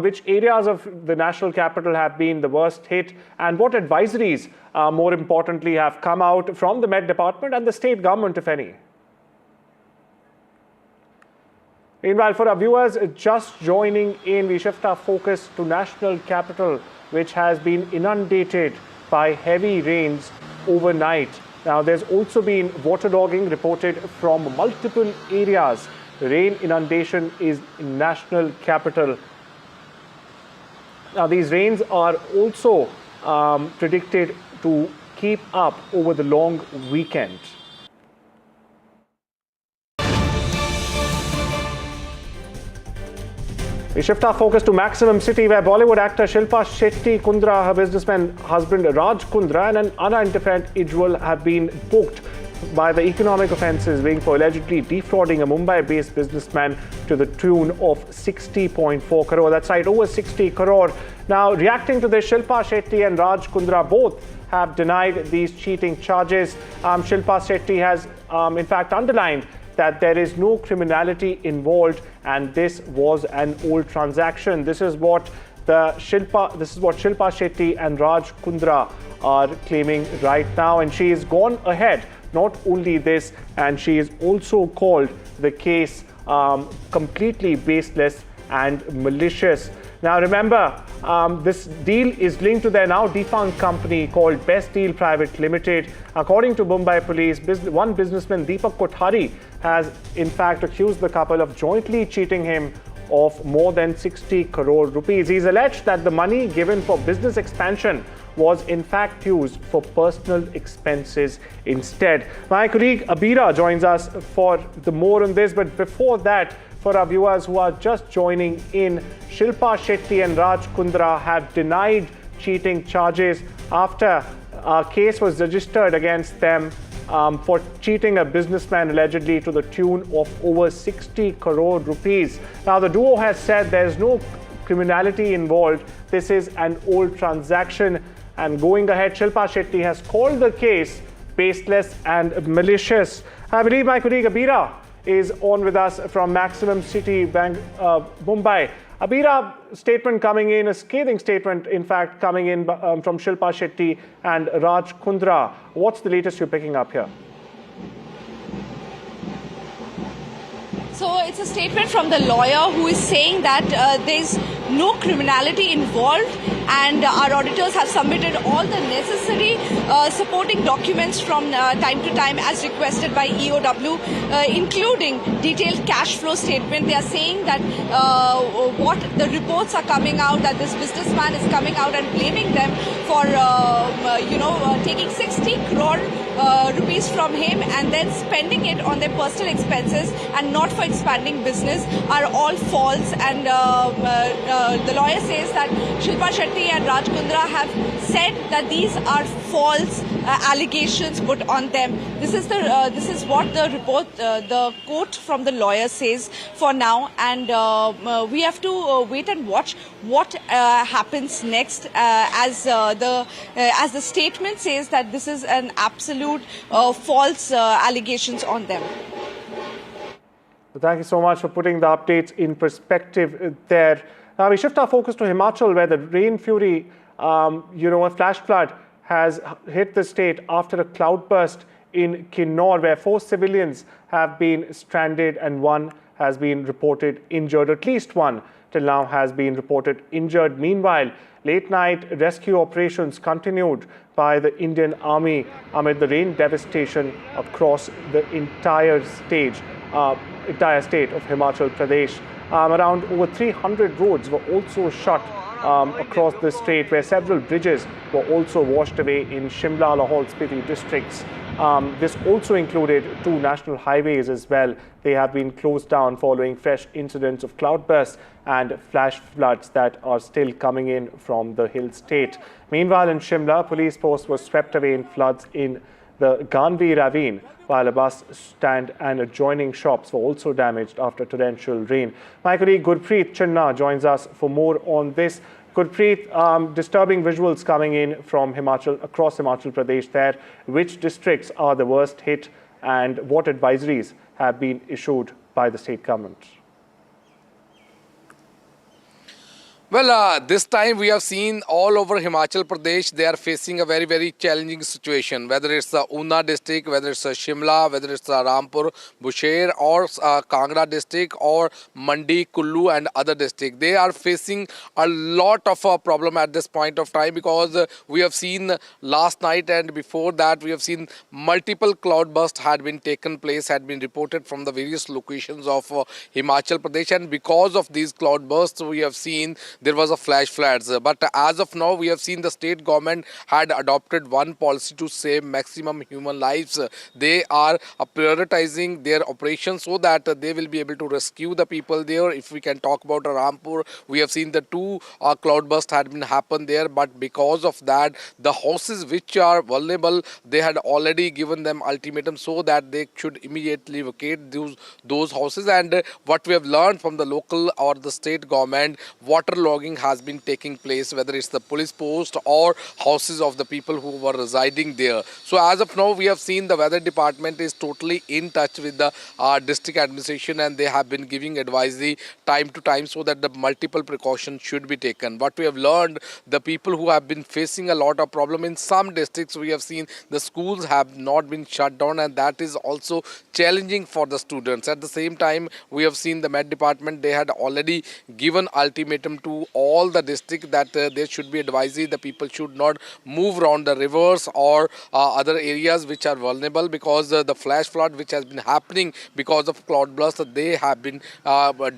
Which areas of the national capital have been the worst hit? And what advisories, more importantly, have come out from the Met Department and the state government, if any? Meanwhile, for our viewers just joining in, we shift our focus to national capital, which has been inundated by heavy rains overnight. Now, there's also been waterlogging reported from multiple areas. Rain inundation is in national capital. Now, these rains are also predicted to keep up over the long weekend. We shift our focus to Maximum City, where Bollywood actor Shilpa Shetty-Kundra, her businessman husband Raj-Kundra, and an unidentified individual have been booked by the economic offences wing for allegedly defrauding a Mumbai-based businessman to the tune of 60.4 crore. That's right, over 60 crore. Now, reacting to this, Shilpa Shetty and Raj-Kundra both have denied these cheating charges. Shilpa Shetty has, in fact, underlined that there is no criminality involved and this was an old transaction. This is what Shilpa Shetty and Rajinikanth are claiming right now, and she has gone ahead. Not only this, and she has also called the case completely baseless and malicious. Now remember, this deal is linked to their now defunct company called Best Deal Private Limited. According to Mumbai police, one businessman, Deepak Kothari, has in fact accused the couple of jointly cheating him of more than 60 crore rupees. He's alleged that the money given for business expansion was in fact used for personal expenses instead. My colleague Abira joins us for the more on this, but before that, for our viewers who are just joining in, Shilpa Shetty and Rajinikanth have denied cheating charges after a case was registered against them for cheating a businessman allegedly to the tune of over 60 crore rupees. Now the duo has said there's no criminality involved. This is an old transaction. And going ahead, Shilpa Shetty has called the case baseless and malicious. I believe my colleague Abira is on with us from Maximum City Bank, Mumbai. Abira, statement coming in, a scathing statement, in fact, coming in from Shilpa Shetty and Rajinikanth. What's the latest you're picking up here? So it's a statement from the lawyer who is saying that there's no criminality involved, and our auditors have submitted all the necessary supporting documents from time to time as requested by EOW, including detailed cash flow statement. They are saying that what the reports are coming out, that this businessman is coming out and blaming them for taking 60 crore rupees from him and then spending it on their personal expenses and not for expanding business are all false. And the lawyer says that Shilpa Shetty and Rajinikanth have said that these are false allegations put on them. This is what the report, the quote from the lawyer says for now, and we have to wait and watch what happens next, as the statement says that this is an absolute false allegations on them. Thank you so much for putting the updates in perspective there. Now we shift our focus to Himachal, where the rain fury, a flash flood has hit the state after a cloudburst in Kinnaur, where 4 civilians have been stranded and 1 has been reported injured. At least 1 till now has been reported injured. Meanwhile, late-night rescue operations continued by the Indian Army amid the rain devastation across the entire state of Himachal Pradesh. Around over 300 roads were also shut across the state, where several bridges were also washed away in Shimla, Lahore, Spiti districts. This also included 2 national highways as well. They have been closed down following fresh incidents of cloudbursts and flash floods that are still coming in from the hill state. Meanwhile, in Shimla, police posts were swept away in floods in the Ganvi ravine, while a bus stand and adjoining shops were also damaged after torrential rain. My colleague Gurpreet Chinna joins us for more on this. Gurpreet, disturbing visuals coming in from across Himachal Pradesh there. Which districts are the worst hit, and what advisories have been issued by the state government? Well, this time we have seen all over Himachal Pradesh, they are facing a very, very challenging situation. Whether it's the Una district, whether it's Shimla, whether it's Rampur, Bushehr, or Kangra district, or Mandi, Kullu and other districts. They are facing a lot of a problem at this point of time, because we have seen last night and before that we have seen multiple cloudbursts had been taken place, had been reported from the various locations of Himachal Pradesh, and because of these cloudbursts we have seen there was a flash floods. But as of now, we have seen the state government had adopted one policy to save maximum human lives. They are prioritizing their operations so that they will be able to rescue the people there. If we can talk about Rampur, we have seen the 2 cloudbursts had been happened there, but because of that, the houses which are vulnerable, they had already given them ultimatum so that they should immediately vacate those houses. And what we have learned from the local or the state government, waterlogging waterlogging has been taking place, whether it's the police post or houses of the people who were residing there. So as of now, we have seen the weather department is totally in touch with the district administration, and they have been giving advisory time to time so that the multiple precautions should be taken. What we have learned, the people who have been facing a lot of problem in some districts, we have seen the schools have not been shut down, and that is also challenging for the students. At the same time, we have seen the Met department, they had already given ultimatum to all the districts that there should be advisory, the people should not move around the rivers or other areas which are vulnerable, because the flash flood which has been happening because of cloud burst, they have been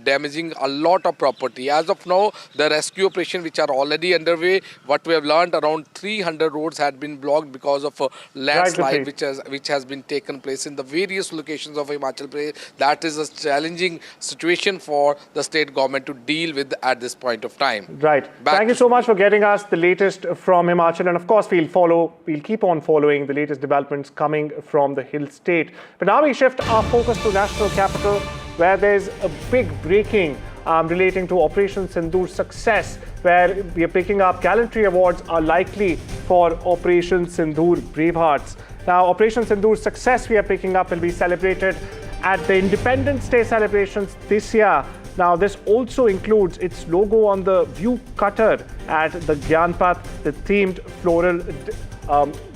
damaging a lot of property. As of now, the rescue operation which are already underway, what we have learned, around 300 roads had been blocked because of a landslide which has been taken place in the various locations of Himachal Pradesh. That is a challenging situation for the state government to deal with at this point of time. Right. Thank you so much for getting us the latest from Himachal, and of course we'll keep on following the latest developments coming from the hill state. But now we shift our focus to national capital, where there's a big breaking relating to Operation Sindoor's success, where we are picking up gallantry awards are likely for Operation Sindoor Bravehearts. Now, Operation Sindoor's success we are picking up will be celebrated at the Independence Day celebrations this year. Now, this also includes its logo on the view cutter at the Gyanpath, the themed floral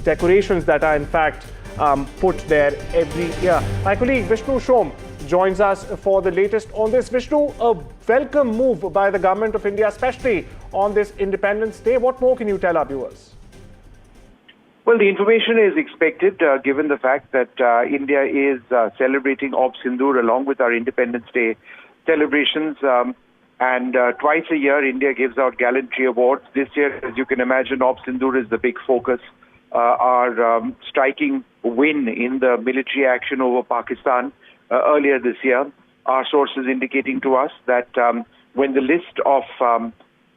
decorations that are in fact put there every year. My colleague Vishnu Shom joins us for the latest on this. Vishnu, a welcome move by the Government of India, especially on this Independence Day. What more can you tell our viewers? Well, the information is expected, given the fact that India is celebrating Op Sindoor along with our Independence Day celebrations. And twice a year, India gives out gallantry awards. This year, as you can imagine, Op Sindoor is the big focus. Our striking win in the military action over Pakistan earlier this year. Our sources indicating to us that when the list of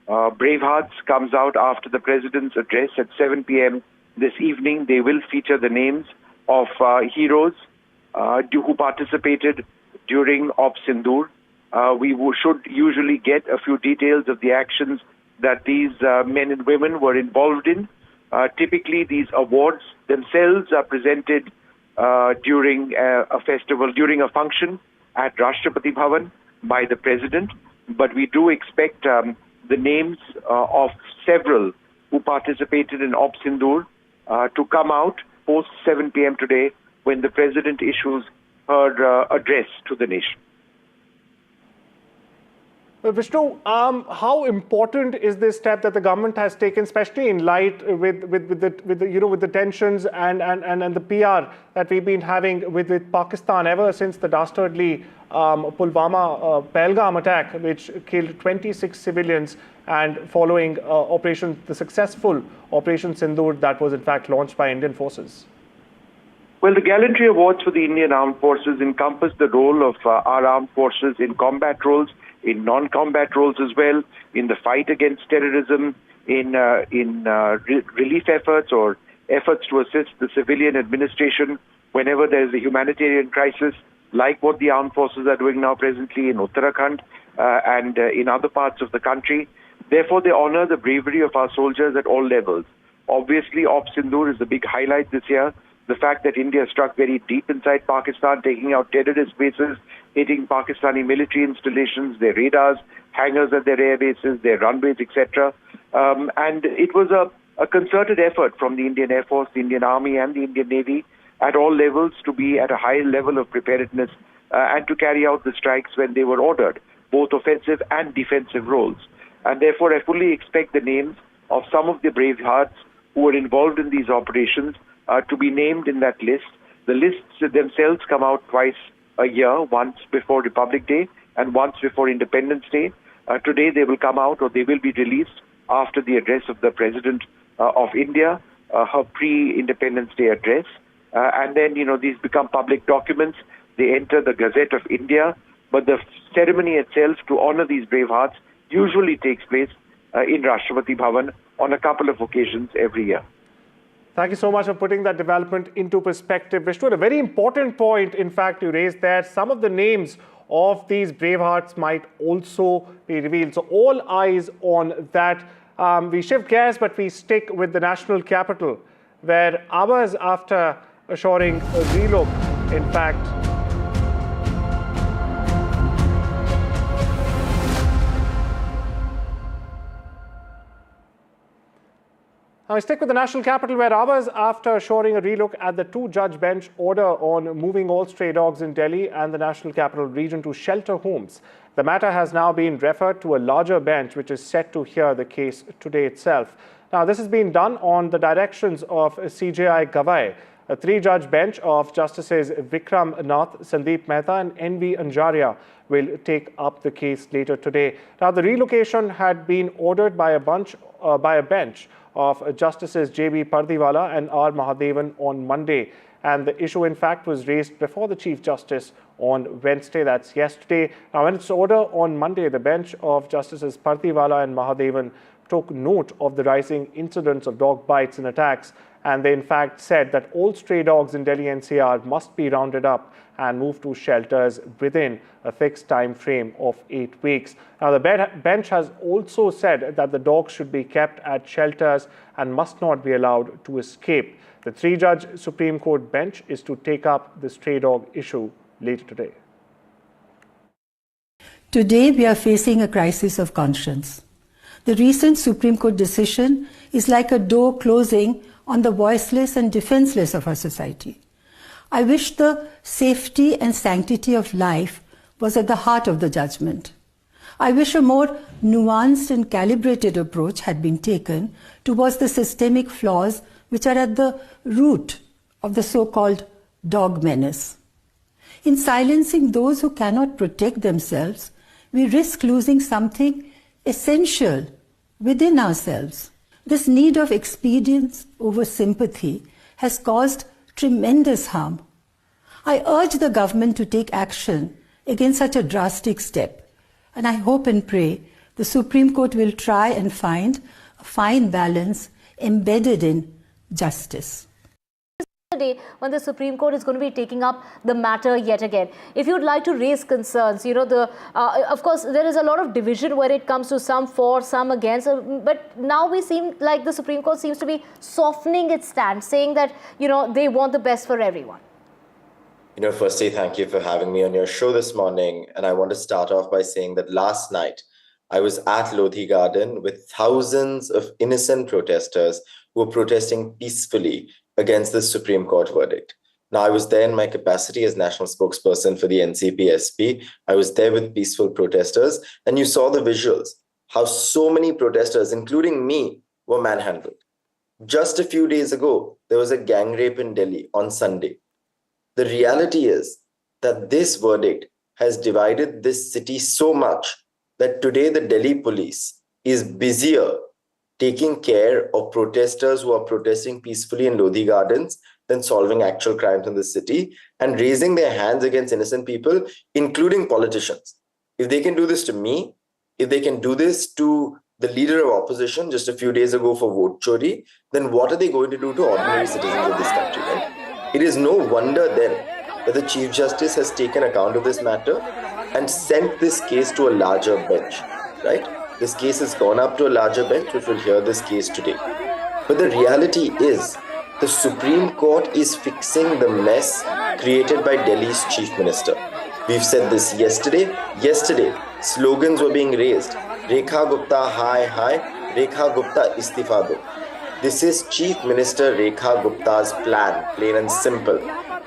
Bravehearts comes out after the President's address at 7 p.m. this evening, they will feature the names of heroes who participated during Op Sindoor. We should usually get a few details of the actions that these men and women were involved in. Typically, these awards themselves are presented during a festival, during a function at Rashtrapati Bhavan by the President. But we do expect the names of several who participated in Op Sindoor to come out post 7 p.m. today, when the President issues her address to the nation. Vishnu, how important is this step that the government has taken, especially in light with the tensions and the PR that we've been having with Pakistan ever since the dastardly Pulwama Pahalgam attack, which killed 26 civilians, and following the successful Operation Sindoor that was in fact launched by Indian forces? Well, the gallantry awards for the Indian Armed Forces encompass the role of our armed forces in combat roles, in non-combat roles as well, in the fight against terrorism, in relief efforts or efforts to assist the civilian administration whenever there is a humanitarian crisis, like what the armed forces are doing now presently in Uttarakhand and in other parts of the country. Therefore, they honor the bravery of our soldiers at all levels. Obviously, Op Sindoor is the big highlight this year. The fact that India struck very deep inside Pakistan, taking out terrorist bases, hitting Pakistani military installations, their radars, hangars at their air bases, their runways, etc. And it was a concerted effort from the Indian Air Force, the Indian Army and the Indian Navy at all levels to be at a high level of preparedness and to carry out the strikes when they were ordered, both offensive and defensive roles. And therefore, I fully expect the names of some of the Bravehearts who were involved in these operations to be named in that list. The lists themselves come out twice a year, once before Republic Day and once before Independence Day. Today they will come out, or they will be released after the address of the President of India, her pre-Independence Day address. And then, these become public documents. They enter the Gazette of India. But the ceremony itself to honor these Bravehearts usually takes place in Rashtrapati Bhavan on a couple of occasions every year. Thank you so much for putting that development into perspective. Vishnu, a very important point, in fact, you raised there. Some of the names of these bravehearts might also be revealed. So all eyes on that. We shift gears, but we stick with the national capital, where hours after assuring a relook, in fact, now we stick with the national capital, where hours after assuring a relook at the two-judge bench order on moving all stray dogs in Delhi and the national capital region to shelter homes, the matter has now been referred to a larger bench, which is set to hear the case today itself. Now, this has been done on the directions of CJI Gavai. A three-judge bench of Justices Vikram Nath, Sandeep Mehta and N.V. Anjaria will take up the case later today. Now, the relocation had been ordered by a bench of Justices J.B. Pardiwala and R. Mahadevan on Monday. And the issue, in fact, was raised before the Chief Justice on Wednesday, that's yesterday. Now, in its order on Monday, the bench of Justices Pardiwala and Mahadevan took note of the rising incidents of dog bites and attacks. And they, in fact, said that all stray dogs in Delhi-NCR must be rounded up and moved to shelters within a fixed time frame of 8 weeks. Now, the bench has also said that the dogs should be kept at shelters and must not be allowed to escape. The three-judge Supreme Court bench is to take up the stray dog issue later today. Today, we are facing a crisis of conscience. The recent Supreme Court decision is like a door closing on the voiceless and defenseless of our society. I wish the safety and sanctity of life was at the heart of the judgment. I wish a more nuanced and calibrated approach had been taken towards the systemic flaws which are at the root of the so-called dog menace. In silencing those who cannot protect themselves, we risk losing something essential within ourselves. This need of expedience over sympathy has caused tremendous harm. I urge the government to take action against such a drastic step, and I hope and pray the Supreme Court will try and find a fine balance embedded in justice. Day when the Supreme Court is going to be taking up the matter yet again. If you'd like to raise concerns, of course, there is a lot of division when it comes to some for, some against, but now we seem like the Supreme Court seems to be softening its stance, saying that, they want the best for everyone. Firstly, thank you for having me on your show this morning. And I want to start off by saying that last night, I was at Lodhi Garden with thousands of innocent protesters who were protesting peacefully against the Supreme Court verdict. Now, I was there in my capacity as national spokesperson for the NCP-SP. I was there with peaceful protesters, and you saw the visuals, how so many protesters, including me, were manhandled. Just a few days ago, there was a gang rape in Delhi on Sunday. The reality is that this verdict has divided this city so much that today the Delhi police is busier taking care of protesters who are protesting peacefully in Lodhi Gardens than solving actual crimes in the city and raising their hands against innocent people, including politicians. If they can do this to me, if they can do this to the leader of opposition just a few days ago for vote chori, then what are they going to do to ordinary citizens of this country, right? It is no wonder then that the Chief Justice has taken account of this matter and sent this case to a larger bench, right? This case has gone up to a larger bench, which will hear this case today. But the reality is, the Supreme Court is fixing the mess created by Delhi's Chief Minister. We've said this yesterday. Yesterday, slogans were being raised. Rekha Gupta, hi, hi. Rekha Gupta, istifa do. This is Chief Minister Rekha Gupta's plan, plain and simple.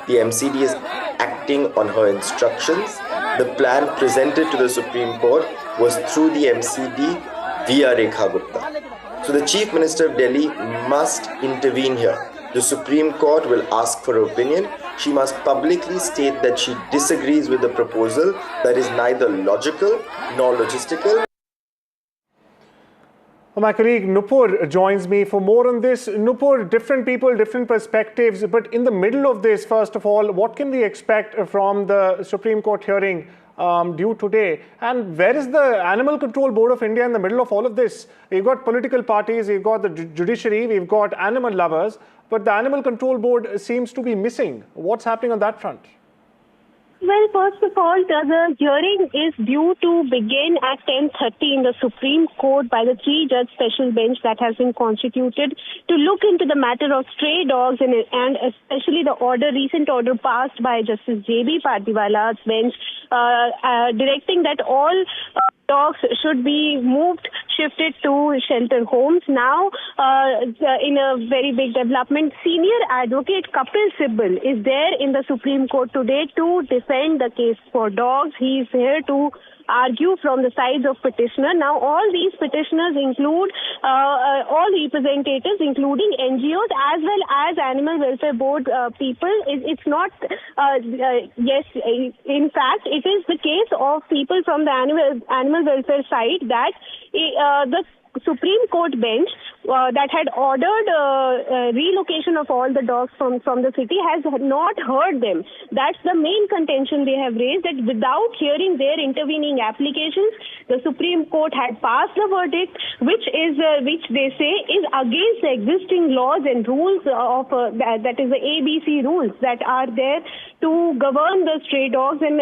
The MCD is acting on her instructions. The plan presented to the Supreme Court was through the MCD via Rekha Gupta. So the Chief Minister of Delhi must intervene here. The Supreme Court will ask for her opinion. She must publicly state that she disagrees with the proposal that is neither logical nor logistical. Well, my colleague Nupur joins me for more on this. Nupur, different people, different perspectives, but in the middle of this, first of all, what can we expect from the Supreme Court hearing due today? And where is the Animal Control Board of India in the middle of all of this? We've got political parties, we've got the judiciary, we've got animal lovers. but the Animal Control Board seems to be missing. What's happening on that front? Well, first of all, the hearing is due to begin at 10:30 in the Supreme Court by the 3-judge special bench that has been constituted to look into the matter of stray dogs and especially the recent order passed by Justice J.B. Pardiwala's bench directing that all dogs should be shifted to shelter homes. Now, in a very big development, senior advocate Kapil Sibal is there in the Supreme Court today to defend the case for dogs. He is here to argue from the sides of petitioner. Now, all these petitioners include all representatives, including NGOs as well as Animal Welfare Board people. It's not, yes, in fact, it is the case of people from the animal welfare side that the Supreme Court bench that had ordered relocation of all the dogs from the city has not heard them. That's the main contention they have raised, that without hearing their intervening applications, the Supreme Court had passed the verdict, which they say is against the existing laws and rules of that is the ABC rules that are there to govern the stray dogs and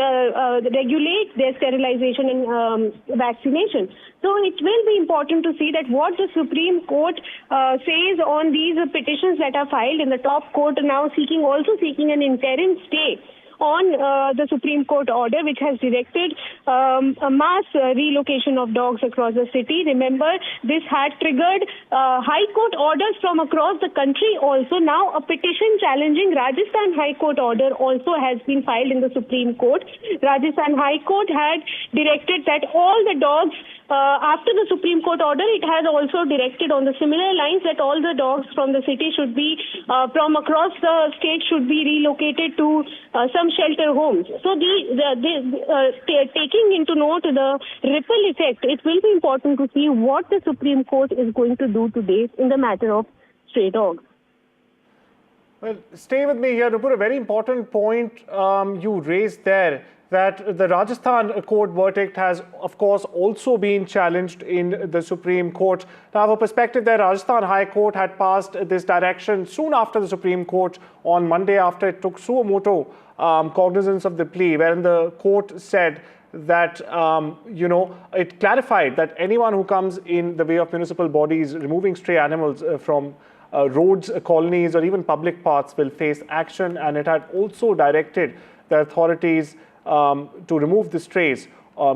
regulate their sterilization and vaccination. So it will be important to see that what the Supreme Court says on these petitions that are filed in the top court, now also seeking an interim stay on the Supreme Court order, which has directed a mass relocation of dogs across the city. Remember, this had triggered High Court orders from across the country also. Now, a petition challenging Rajasthan High Court order also has been filed in the Supreme Court. Rajasthan High Court had directed that all the dogs, after the Supreme Court order, it has also directed on the similar lines that all the dogs from the city should be, from across the state, should be relocated to some shelter homes. So taking into note the ripple effect, it will be important to see what the Supreme Court is going to do today in the matter of stray dogs. Well, stay with me here to put a very important point you raised there, that the Rajasthan court verdict has, of course, also been challenged in the Supreme Court. Now, for perspective there, Rajasthan High Court had passed this direction soon after the Supreme Court on Monday, after it took suo motu cognizance of the plea, wherein the court said that, it clarified that anyone who comes in the way of municipal bodies removing stray animals from roads, colonies, or even public paths will face action. And it had also directed the authorities to remove the strays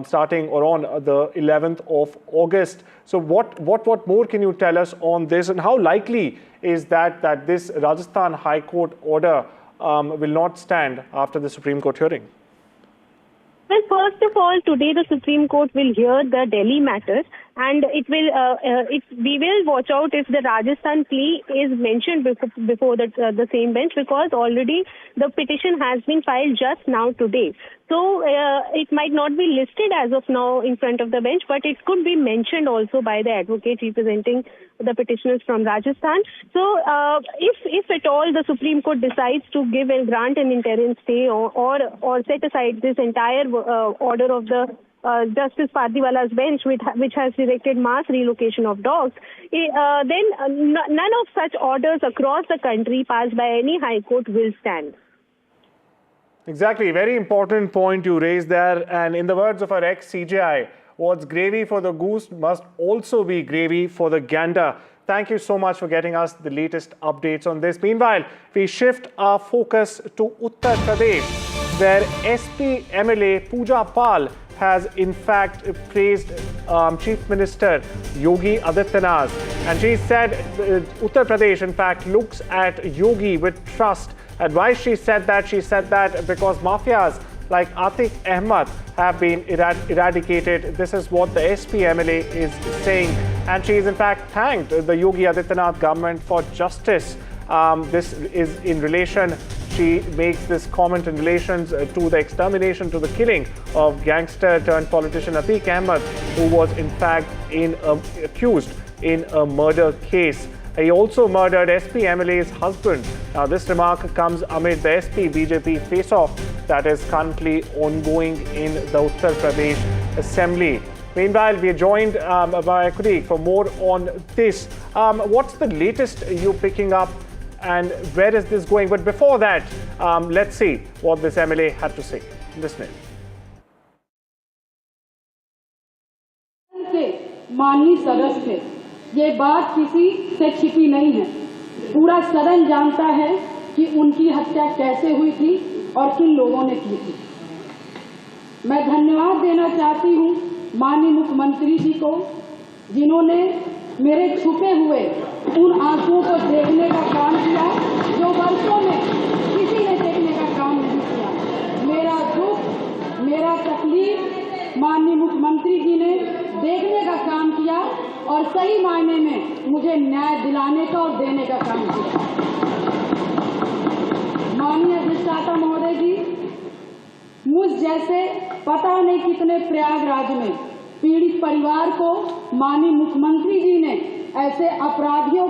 starting or on the 11th of August. So what more can you tell us on this, and how likely is that this Rajasthan High Court order will not stand after the Supreme Court hearing? Well, first of all, today the Supreme Court will hear the Delhi matter, and we will watch out if the Rajasthan plea is mentioned before the same bench, because already the petition has been filed just now today. So it might not be listed as of now in front of the bench, but it could be mentioned also by the advocate representing the petitioners from Rajasthan. So if at all the Supreme Court decides to give and grant an interim stay or set aside this entire order of the Justice Pardiwala's bench, which has directed mass relocation of dogs, then none of such orders across the country passed by any High Court will stand. Exactly. Very important point you raised there. And in the words of our ex-CJI, what's gravy for the goose must also be gravy for the gander. Thank you so much for getting us the latest updates on this. Meanwhile, we shift our focus to Uttar Pradesh, where SP MLA Pooja Pal has in fact praised Chief Minister Yogi Adityanath. And she said Uttar Pradesh in fact looks at Yogi with trust. And why she said that? She said that because mafias like Atiq Ahmed have been eradicated. This is what the SP MLA is saying. And she is in fact thanked the Yogi Adityanath government for justice. This is in relation, she makes this comment in relation to the extermination, to the killing of gangster turned politician Atiq Ahmed, who was in fact accused in a murder case. He also murdered SP MLA's husband. Now, this remark comes amid the SP BJP face-off that is currently ongoing in the Uttar Pradesh Assembly. Meanwhile, we are joined by a colleague for more on this. What's the latest you're picking up and where is this going? But before that, let's see what this MLA had to say. Listen. माननीय सदस्य थे, ये बात किसी से छिपी नहीं है। पूरा सदन जानता है कि उनकी हत्या कैसे हुई थी और किन लोगों ने की थी। मैं धन्यवाद देना चाहती हूँ माननीय मुख्यमंत्री जी को, जिन्होंने मेरे छुपे हुए उन आंसुओं को देखने का काम किया जो वर्षों में किसी ने देखने का काम नहीं किया। मेरा दुख, मेरा तकलीफ माननीय मुख्यमंत्री जी ने देखने का काम किया और सही मायने में मुझे न्याय दिलाने का और देने का काम किया। माननीय अधिष्ठाता महोदय जी, मुझ जैसे पता नहीं कितने प्रयागराज में पीड़ित परिवार को माननीय मुख्यमंत्री जी ने ऐसे अपराधियों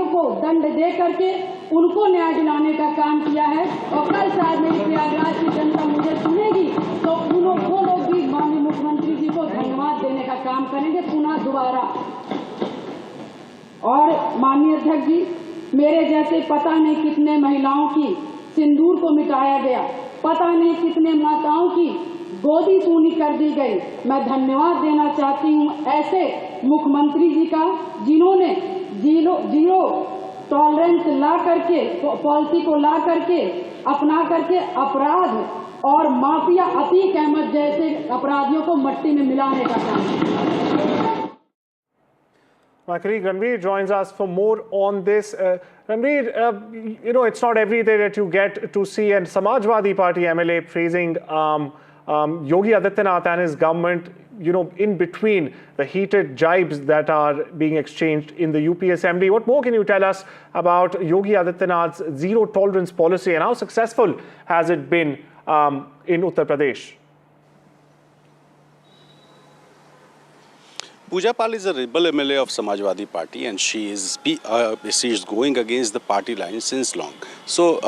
को दंड दे करके उनको न्याय दिलाने का काम किया है। और कल शायद मेरी प्रयागराज की जनता मुझे सुनेगी तो वो लोग भी माननीय मुख्यमंत्री जी को धन्यवाद देने का काम करेंगे पुनः दोबारा। और माननीय अध्यक्ष जी, मेरे जैसे पता नहीं कितने महिलाओं की सिंदूर को मिटाया गया, पता नहीं कितने माताओं की गोदी सूनी कर दी गई। मैं धन्यवाद देना चाहती हूँ ऐसे मुख्यमंत्री जी का, जिन्होंने जीरो टॉलरेंस ला करके पॉलिसी को ला करके अपना करके अपराध और माफिया अतीक अहमद जैसे अपराधियों को मट्टी में मिलाने का काम किया। My colleague Ranveer joins us for more on this. Ranveer, it's not every day that you get to see a Samajwadi Party MLA praising Yogi Adityanath and his government, in between the heated jibes that are being exchanged in the UP Assembly. What more can you tell us about Yogi Adityanath's zero tolerance policy and how successful has it been in Uttar Pradesh? Pooja Pal is a rebel MLA of Samajwadi Party, and she is going against the party line since long. So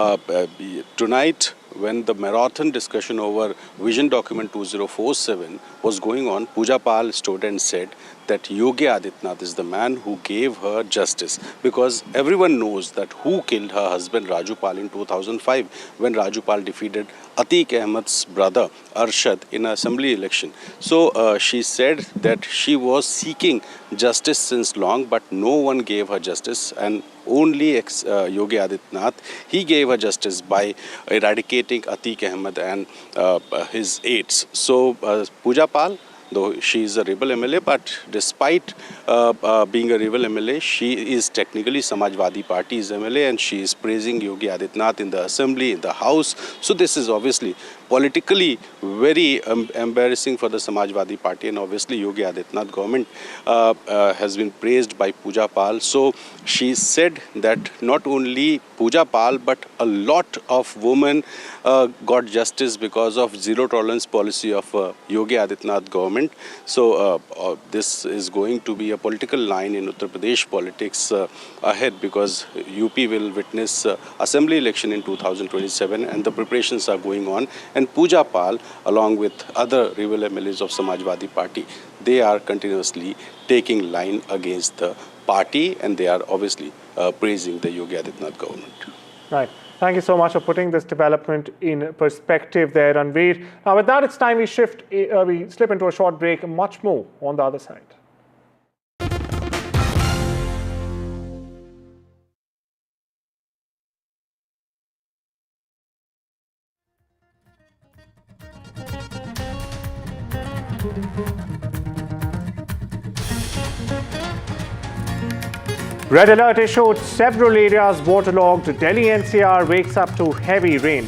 tonight, when the marathon discussion over Vision Document 2047 was going on, Pooja Pal stood and said that Yogi Adityanath is the man who gave her justice, because everyone knows that who killed her husband Raju Pal in 2005 when Raju Pal defeated Atiq Ahmed's brother Arshad in an assembly election. So she said that she was seeking justice since long, but no one gave her justice, and only Yogi Adityanath, he gave her justice by eradicating Atiq Ahmed and his aides. So Pooja Pal, though she is a rebel MLA, but despite being a rebel MLA, she is technically Samajwadi Party's MLA, and she is praising Yogi Adityanath in the assembly, in the house. So this is obviously politically very embarrassing for the Samajwadi Party, and obviously Yogi Adityanath government has been praised by Pooja Pal. So she said that not only Pooja Pal but a lot of women got justice because of zero tolerance policy of Yogi Adityanath government. So this is going to be a political line in Uttar Pradesh politics ahead, because UP will witness assembly election in 2027 and the preparations are going on. And Pooja Pal, along with other rebel MLAs of Samajwadi Party, they are continuously taking line against the party, and they are obviously praising the Yogi Adityanath government. Right. Thank you so much for putting this development in perspective there, Ranveer. Now, with that, it's time we slip into a short break. Much more on the other side. Red alert issued, several areas waterlogged. Delhi-NCR wakes up to heavy rain.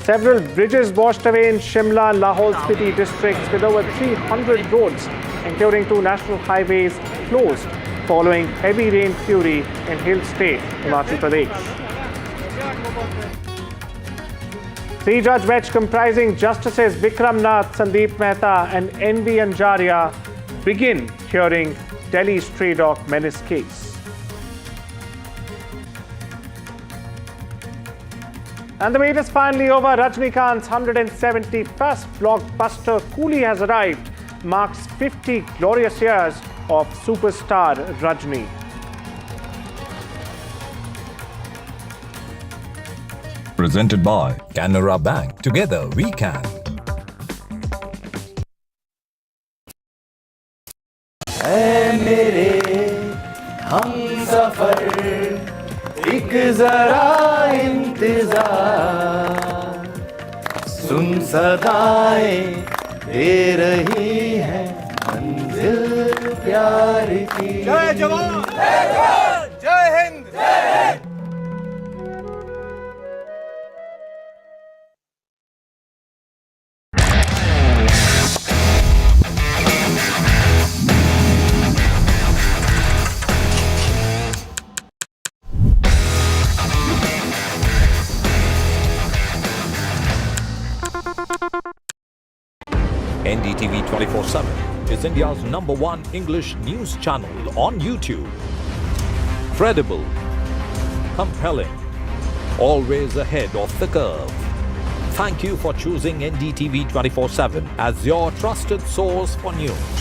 Several bridges washed away in Shimla and Lahore Spiti districts, with over 300 roads, including 2 national highways, closed following heavy rain fury in hill state, Himachal Pradesh. 3-judge bench comprising Justices Vikram Nath, Sandeep Mehta and N.V. Anjaria begin hearing Delhi stray dog menace case. And the wait is finally over. Rajinikanth's 171st blockbuster Coolie has arrived. marks 50 glorious years of superstar Rajni. Presented by Canara Bank. Together we can. ऐ मेरे हम सफर एक जरा इंतजार सुन सदाएं दे रही है मंजिल प्यार की। जय जवान जय हिंद जय Hind. NDTV 24/7 is India's #1 English news channel on YouTube. Credible, compelling, always ahead of the curve. Thank you for choosing NDTV 24/7 as your trusted source for news.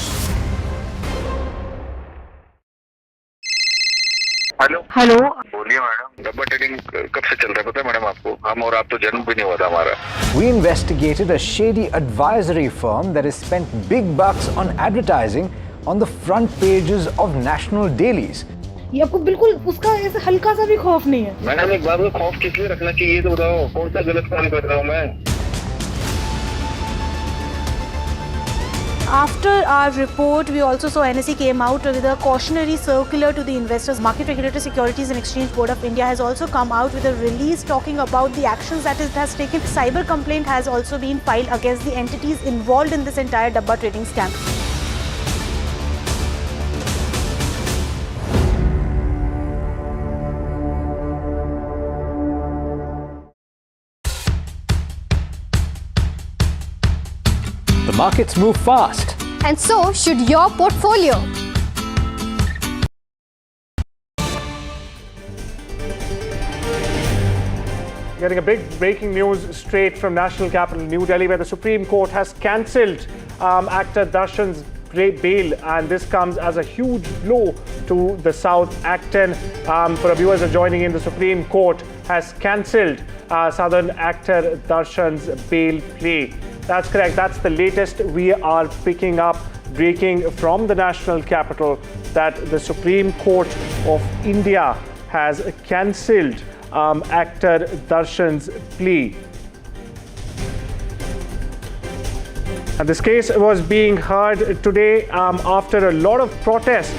Hello hello, बोलिए मैडम। डब्बा ट्रेडिंग कब से चल रहा है पता है मैडम आपको? हम और आप तो जन्म भी नहीं हुआ था हमारा। We investigated a shady advisory firm that has spent big bucks on advertising on the front pages of national dailies. ये आपको बिल्कुल उसका ऐसे हल्का सा भी खौफ नहीं है? मैडम एक बात को खौफ किस लिए रखना चाहिए तो बताओ, कौन सा गलत काम कर रहा हूँ मैं? After our report, we also saw NSE came out with a cautionary circular to the investors. Market Regulator Securities and Exchange Board of India has also come out with a release talking about the actions that it has taken. Cyber complaint has also been filed against the entities involved in this entire Dabba trading scam. The markets move fast. And so should your portfolio. Getting a big breaking news straight from national capital New Delhi, where the Supreme Court has cancelled actor Darshan's bail, and this comes as a huge blow to the South. Actor, for our viewers are joining in, the Supreme Court has cancelled Southern actor Darshan's bail plea. That's correct. That's the latest we are picking up, breaking from the national capital, that the Supreme Court of India has cancelled actor Darshan's plea. And this case was being heard today after a lot of protest,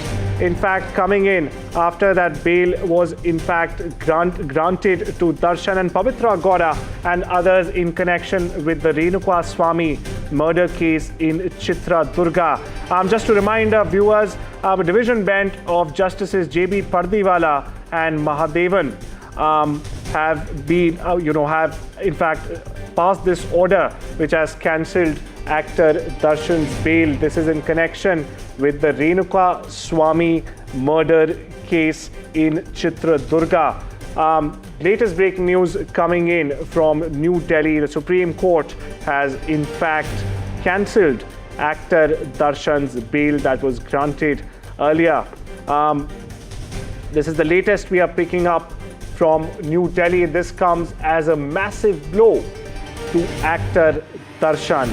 in fact, coming in after that bail was in fact granted to Darshan and Pavitra Gowda and others in connection with the Renukaswamy murder case in Chitradurga. Just to remind our viewers, a division bench of Justices J.B. Pardiwala and Mahadevan have been, have in fact passed this order which has cancelled actor Darshan's bail. This is in connection with the Renukaswamy murder case in Chitradurga. Latest breaking news coming in from New Delhi. The Supreme Court has in fact cancelled actor Darshan's bail that was granted earlier. This is the latest we are picking up from New Delhi. This comes as a massive blow to actor Darshan.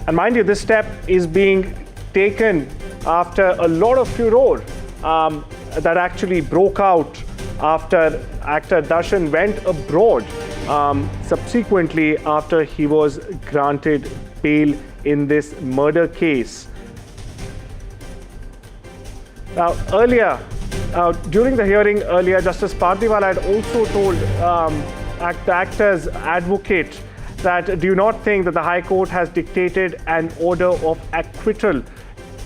And mind you, this step is being taken after a lot of furor that actually broke out after actor Darshan went abroad subsequently after he was granted bail in this murder case. Now, earlier, during the hearing earlier, Justice Pardiwala had also told the actor's advocate that do you not think that the High Court has dictated an order of acquittal,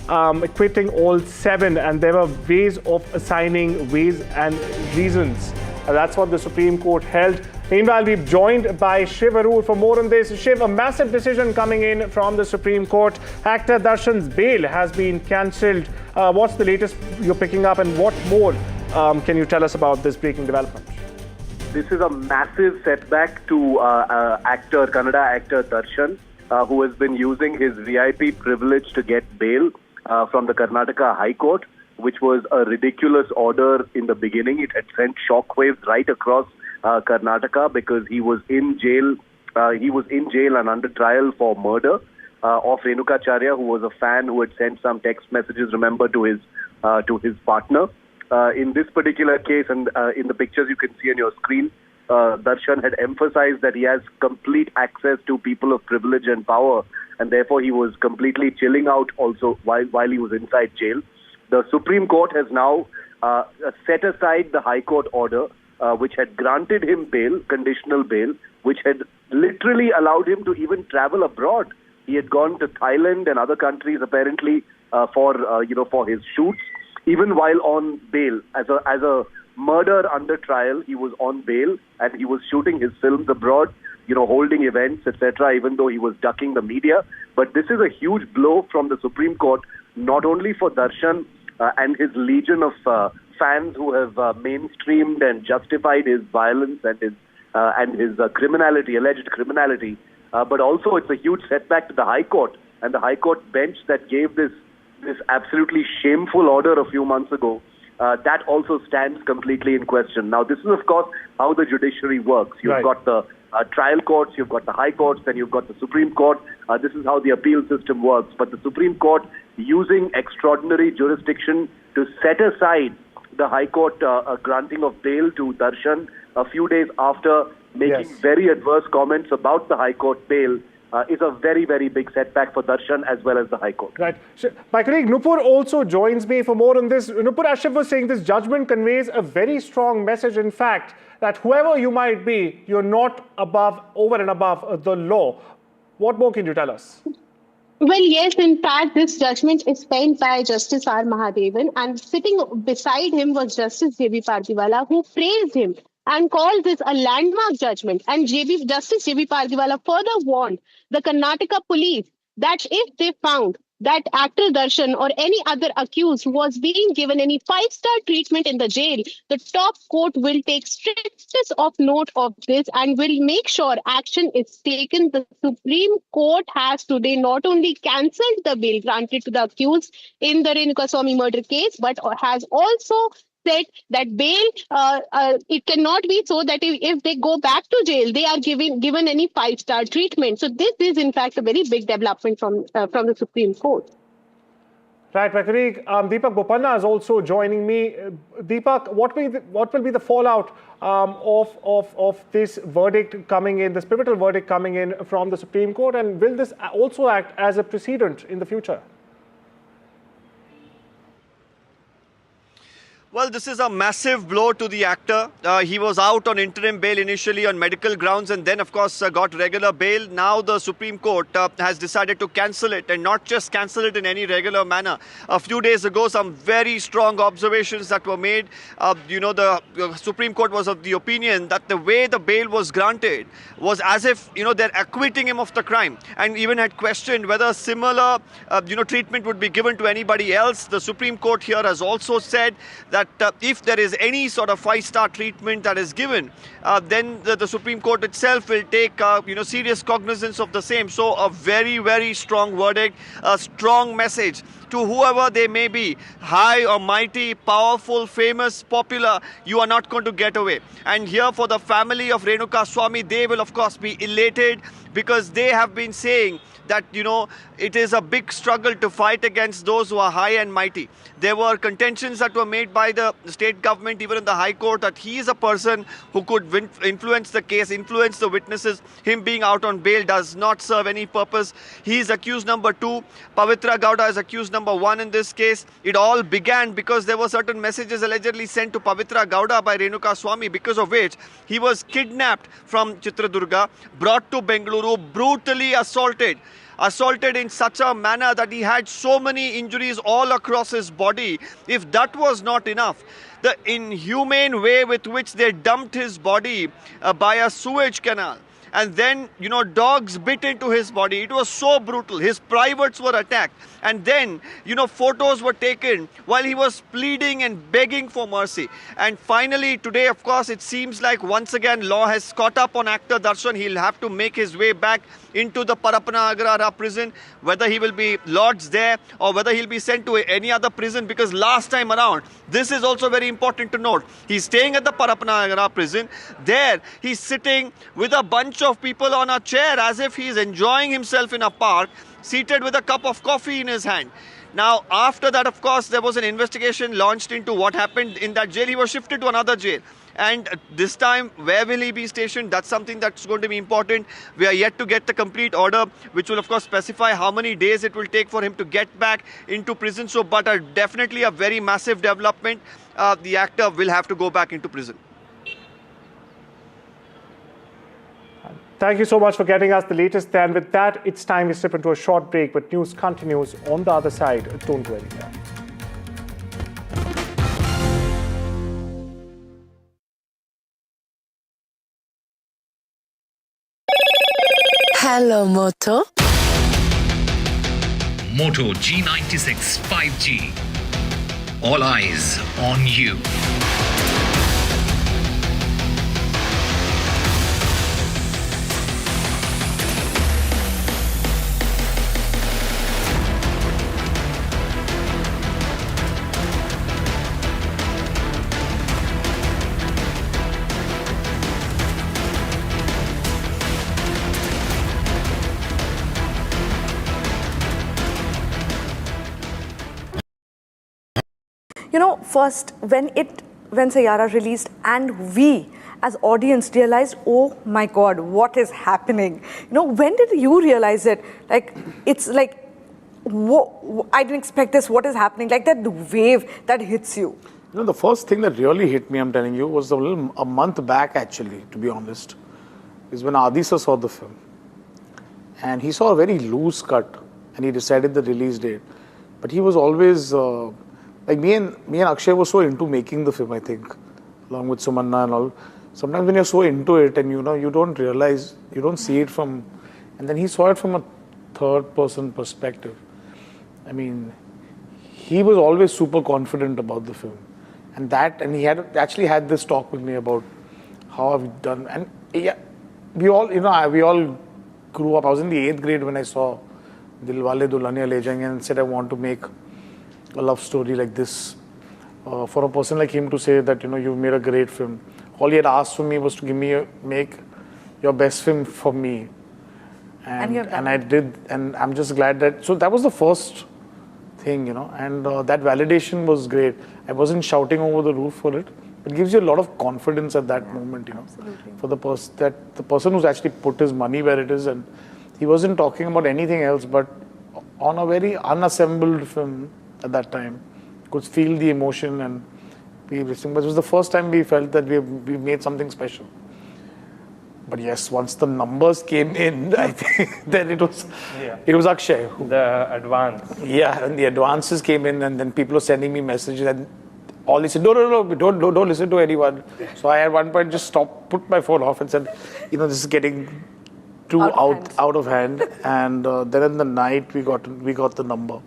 acquitting all 7, and there were ways of assigning ways and reasons. That's what the Supreme Court held. Meanwhile, we're joined by Shiv Arur for more on this. Shiv, a massive decision coming in from the Supreme Court. Actor Darshan's bail has been cancelled. What's the latest you're picking up, and what more can you tell us about this breaking development? This is a massive setback to Kannada actor Darshan. who has been using his VIP privilege to get bail from the Karnataka High Court, which was a ridiculous order in the beginning. It had sent shockwaves right across Karnataka because he was in jail. He was in jail and under trial for murder of Renukaswamy, who was a fan who had sent some text messages, remember, to his partner. In this particular case, and in the pictures you can see on your screen, Darshan had emphasized that he has complete access to people of privilege and power, and therefore he was completely chilling out also while he was inside jail. The Supreme Court has now set aside the High Court order, which had granted him bail, conditional bail, which had literally allowed him to even travel abroad. He had gone to Thailand and other countries apparently for his shoots. Even while on bail, as a murder under trial, he was on bail and he was shooting his films abroad, holding events, etc., even though he was ducking the media. But this is a huge blow from the Supreme Court, not only for Darshan and his legion of fans who have mainstreamed and justified his violence and his criminality, alleged criminality, but also it's a huge setback to the High Court and the High Court bench that gave this absolutely shameful order a few months ago. That also stands completely in question. Now, this is, of course, how the judiciary works. You've got the trial courts, you've got the high courts, then you've got the Supreme Court. This is how the appeal system works. But the Supreme Court, using extraordinary jurisdiction to set aside the High Court granting of bail to Darshan a few days after making very adverse comments about the High Court bail, is a very, very big setback for Darshan as well as the High Court. Right. My colleague Nupur also joins me for more on this. Nupur, as Shiv was saying, this judgment conveys a very strong message, in fact, that whoever you might be, you're not over and above the law. What more can you tell us? Well, yes, in fact, this judgment is penned by Justice R. Mahadevan, and sitting beside him was Justice J.B. Pardiwala, who praised him and called this a landmark judgment. And Justice J.B. Pardiwala further warned the Karnataka police that if they found that actor Darshan or any other accused was being given any 5-star treatment in the jail, the top court will take strictest of note of this and will make sure action is taken. The Supreme Court has today not only cancelled the bail granted to the accused in the Renukaswamy murder case, but has also said that bail, it cannot be so that if they go back to jail, they are given any 5-star treatment. So this is in fact a very big development from the Supreme Court. Right, my colleague Deepak Bopanna is also joining me. Deepak, what will be the fallout of this verdict coming in, this pivotal verdict coming in from the Supreme Court, and will this also act as a precedent in the future? Well, this is a massive blow to the actor. He was out on interim bail initially on medical grounds and then, of course, got regular bail. Now the Supreme Court has decided to cancel it, and not just cancel it in any regular manner. A few days ago, some very strong observations that were made. The Supreme Court was of the opinion that the way the bail was granted was as if, they're acquitting him of the crime, and even had questioned whether similar, treatment would be given to anybody else. The Supreme Court here has also said that if there is any sort of 5-star treatment that is given, then the Supreme Court itself will take serious cognizance of the same. So a very, very strong verdict, a strong message to whoever they may be, high or mighty, powerful, famous, popular, you are not going to get away. And here for the family of Renukaswamy, they will of course be elated, because they have been saying that, it is a big struggle to fight against those who are high and mighty. There were contentions that were made by the state government, even in the High Court, that he is a person who could influence the case, influence the witnesses. Him being out on bail does not serve any purpose. He is accused number 2. Pavitra Gowda is accused number 1 in this case. It all began because there were certain messages allegedly sent to Pavitra Gowda by Renukaswamy, because of which he was kidnapped from Chitradurga, brought to Bengaluru, brutally assaulted in such a manner that he had so many injuries all across his body. If that was not enough, the inhumane way with which they dumped his body by a sewage canal, and then, dogs bit into his body. It was so brutal. His privates were attacked. And then, photos were taken while he was pleading and begging for mercy. And finally, today, of course, it seems like once again, law has caught up on actor Darshan. He'll have to make his way back into the Parapana Agrahara prison, whether he will be lodged there or whether he'll be sent to any other prison, because last time around, this is also very important to note, he's staying at the Parapana Agrahara prison. There, he's sitting with a bunch of people on a chair as if he's enjoying himself in a park, seated with a cup of coffee in his hand. Now, after that, of course, there was an investigation launched into what happened in that jail. He was shifted to another jail. And this time, where will he be stationed? That's something that's going to be important. We are yet to get the complete order, which will, of course, specify how many days it will take for him to get back into prison. So, but definitely a very massive development. The actor will have to go back into prison. Thank you so much for getting us the latest. And with that, it's time we slip into a short break, but news continues on the other side. Don't go anywhere. Hello, Moto. Moto G96 5G. All eyes on you. You know, first, when Sayyara released and we as audience realized, oh my God, what is happening? You know, when did you realize it? Like, it's like, I didn't expect this, what is happening? Like that wave that hits you. You know, the first thing that really hit me, I'm telling you, was a month back actually, to be honest, is when Adisa saw the film. And he saw a very loose cut and he decided the release date. But he was always... like me and Akshay were so into making the film, I think, along with Sumanna and all. Sometimes when you're so into it and you don't realize, you don't see it from, and then he saw it from a third person perspective. I mean, he was always super confident about the film. And he had actually had this talk with me about how I've done. And yeah, we all grew up. I was in the 8th grade when I saw Dilwale Dulhaniya Le Jayenge and said I want to make a love story like this. For a person like him to say that, you've made a great film. All he had asked for me was to make your best film for me. And I did, and I'm just glad that, so that was the first thing, and that validation was great. I wasn't shouting over the roof for it. It gives you a lot of confidence at that moment, Absolutely. for the person who's actually put his money where it is, and he wasn't talking about anything else, but on a very unassembled film at that time, could feel the emotion and be listening. But it was the first time we felt that we made something special. But yes, once the numbers came in, I think then it was Akshay. The advance. Yeah, and the advances came in, and then people were sending me messages, and all they said, no, don't listen to anyone. So I at one point just put my phone off and said, this is getting too out of hand. And then in the night we got the number.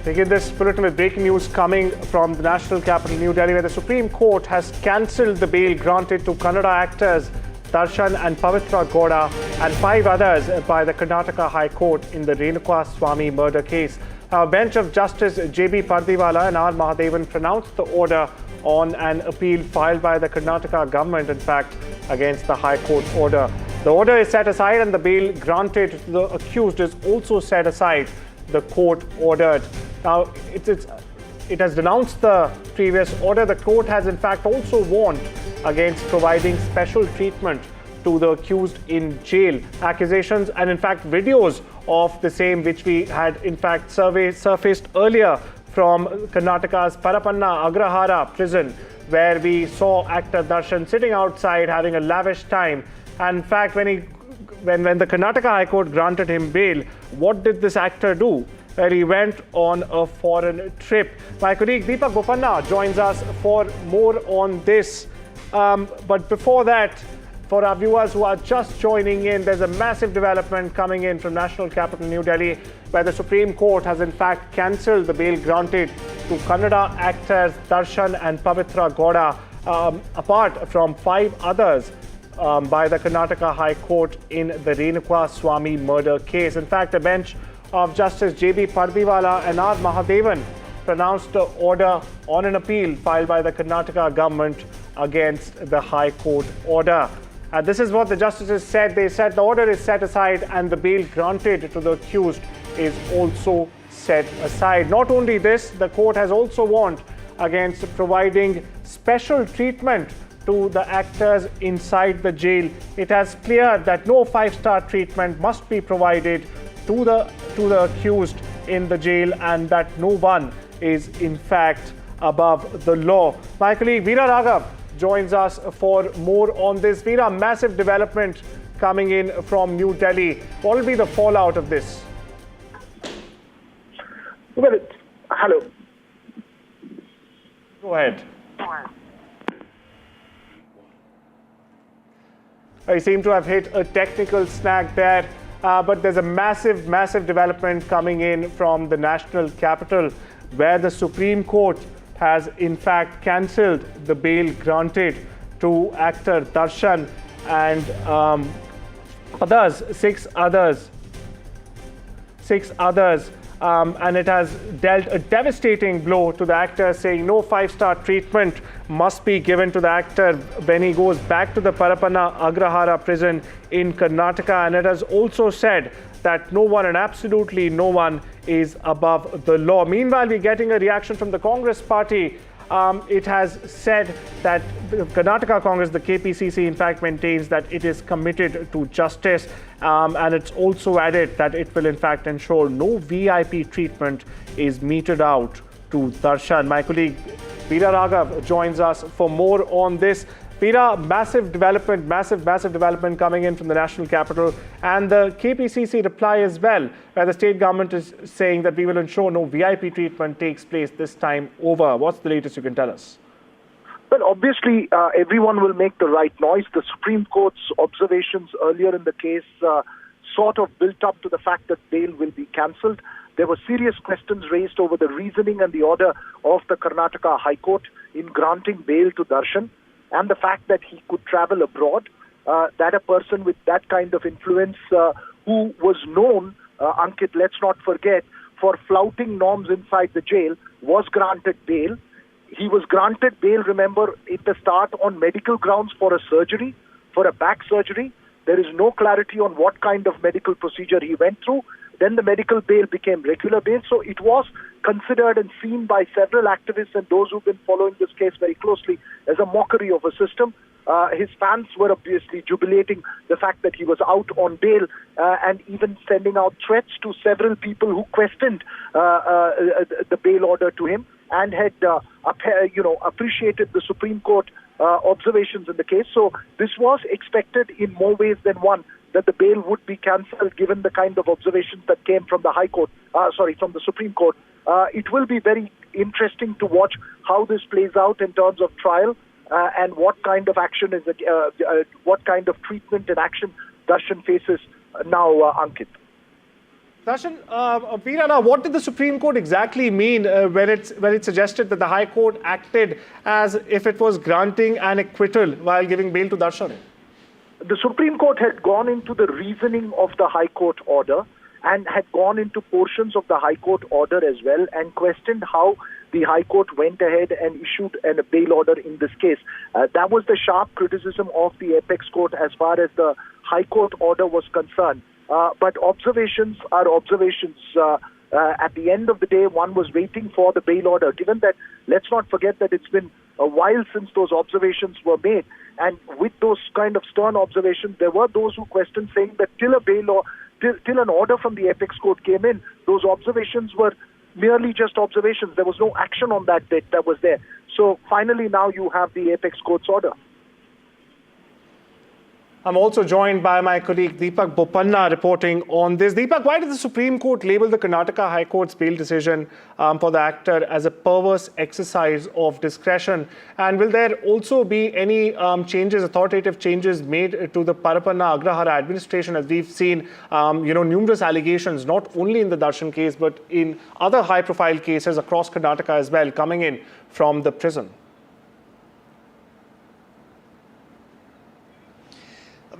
Begin this bulletin with breaking news coming from the national capital, New Delhi, where the Supreme Court has cancelled the bail granted to Kannada actors Darshan and Pavitra Gowda and 5 others by the Karnataka High Court in the Renukaswamy murder case. A bench of Justice J.B. Pardiwala and R. Mahadevan pronounced the order on an appeal filed by the Karnataka government, in fact, against the High Court order. The order is set aside and the bail granted to the accused is also set aside, the court ordered. Now, it has denounced the previous order. The court has, in fact, also warned against providing special treatment to the accused in jail. Accusations and, in fact, videos of the same, which we had, in fact, surfaced earlier from Karnataka's Parapanna Agrahara prison, where we saw actor Darshan sitting outside having a lavish time. And, in fact, when the Karnataka High Court granted him bail, what did this actor do? Where he went on a foreign trip. My colleague Deepak Bopanna joins us for more on this. But before that, for our viewers who are just joining in, there's a massive development coming in from national capital New Delhi, where the Supreme Court has in fact cancelled the bail granted to Kannada actors Darshan and Pavitra Gowda, apart from 5 others by the Karnataka High Court in the Renukaswamy murder case. In fact, a bench of Justice J.B. Pardiwala and R. Mahadevan pronounced the order on an appeal filed by the Karnataka government against the High Court order. This is what the justices said. They said the order is set aside and the bail granted to the accused is also set aside. Not only this, the court has also warned against providing special treatment to the actors inside the jail. It has cleared that no 5-star treatment must be provided to the accused in the jail, and that no one is in fact above the law. My colleague Veera Raghav joins us for more on this. Veera, massive development coming in from New Delhi. What will be the fallout of this? Well, hello. Go ahead. I seem to have hit a technical snag there, but there's a massive development coming in from the national capital, where the Supreme Court has in fact cancelled the bail granted to actor Darshan and six others, and it has dealt a devastating blow to the actor, saying no 5-star treatment must be given to the actor when he goes back to the Parapanna Agrahara prison in Karnataka. And it has also said that no one, and absolutely no one, is above the law. Meanwhile, we're getting a reaction from the Congress party. It has said that the Karnataka Congress, the KPCC, in fact maintains that it is committed to justice, and it's also added that it will in fact ensure no VIP treatment is meted out to Darshan. My colleague Veera Raghav joins us for more on this. Veera, massive development coming in from the national capital, and the KPCC reply as well, where the state government is saying that we will ensure no VIP treatment takes place this time over. What's the latest you can tell us? Well, obviously, everyone will make the right noise. The Supreme Court's observations earlier in the case sort of built up to the fact that bail will be cancelled. There were serious questions raised over the reasoning and the order of the Karnataka High Court in granting bail to Darshan, and the fact that he could travel abroad, that a person with that kind of influence who was known, Ankit, let's not forget, for flouting norms inside the jail, was granted bail. He was granted bail, remember, at the start on medical grounds for a surgery, for a back surgery. There is no clarity on what kind of medical procedure he went through. Then the medical bail became regular bail. So it was considered and seen by several activists and those who've been following this case very closely as a mockery of a system. His fans were obviously jubilating the fact that he was out on bail and even sending out threats to several people who questioned the bail order to him and had appreciated the Supreme Court observations in the case. So this was expected in more ways than one, that the bail would be cancelled given the kind of observations that came from the from the Supreme Court. It will be very interesting to watch how this plays out in terms of trial and what kind of action is what kind of treatment and action Darshan faces now, Ankit. Darshan, Veera, what did the Supreme Court exactly mean when it suggested that the High Court acted as if it was granting an acquittal while giving bail to Darshan? The Supreme Court had gone into the reasoning of the High Court order and had gone into portions of the High Court order as well and questioned how the High Court went ahead and issued a bail order in this case. That was the sharp criticism of the Apex Court as far as the High Court order was concerned. But observations are observations. At the end of the day, one was waiting for the bail order, given that, let's not forget that it's been a while since those observations were made. And with those kind of stern observations, there were those who questioned, saying that till a bail or till an order from the Apex Court came in, those observations were merely just observations. There was no action on that bit that was there. So finally now you have the Apex Court's order. I'm also joined by my colleague Deepak Bopanna reporting on this. Deepak, why did the Supreme Court label the Karnataka High Court's bail decision for the actor as a perverse exercise of discretion? And will there also be any authoritative changes made to the Parapanna Agrahara administration, as we've seen, numerous allegations, not only in the Darshan case, but in other high-profile cases across Karnataka as well, coming in from the prison?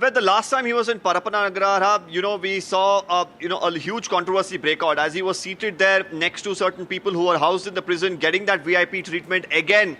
Well, the last time he was in Parapanna Agrahara, we saw, a huge controversy break out as he was seated there next to certain people who were housed in the prison, getting that VIP treatment. Again,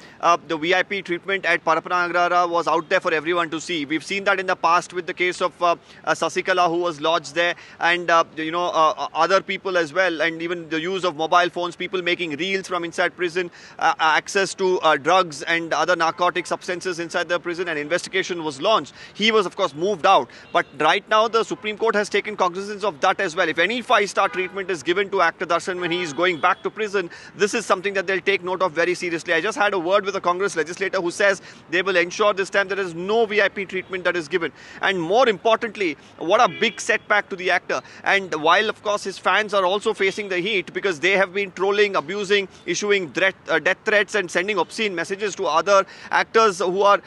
the VIP treatment at Parapanna Agrahara was out there for everyone to see. We've seen that in the past with the case of Sasikala, who was lodged there, and, other people as well, and even the use of mobile phones, people making reels from inside prison, access to drugs and other narcotic substances inside the prison. An investigation was launched. He was, of course, moved out. But right now, the Supreme Court has taken cognizance of that as well. If any 5-star treatment is given to actor Darshan when he is going back to prison, this is something that they'll take note of very seriously. I just had a word with a Congress legislator who says they will ensure this time there is no VIP treatment that is given. And more importantly, what a big setback to the actor. And while, of course, his fans are also facing the heat because they have been trolling, abusing, issuing death threats and sending obscene messages to other actors who are,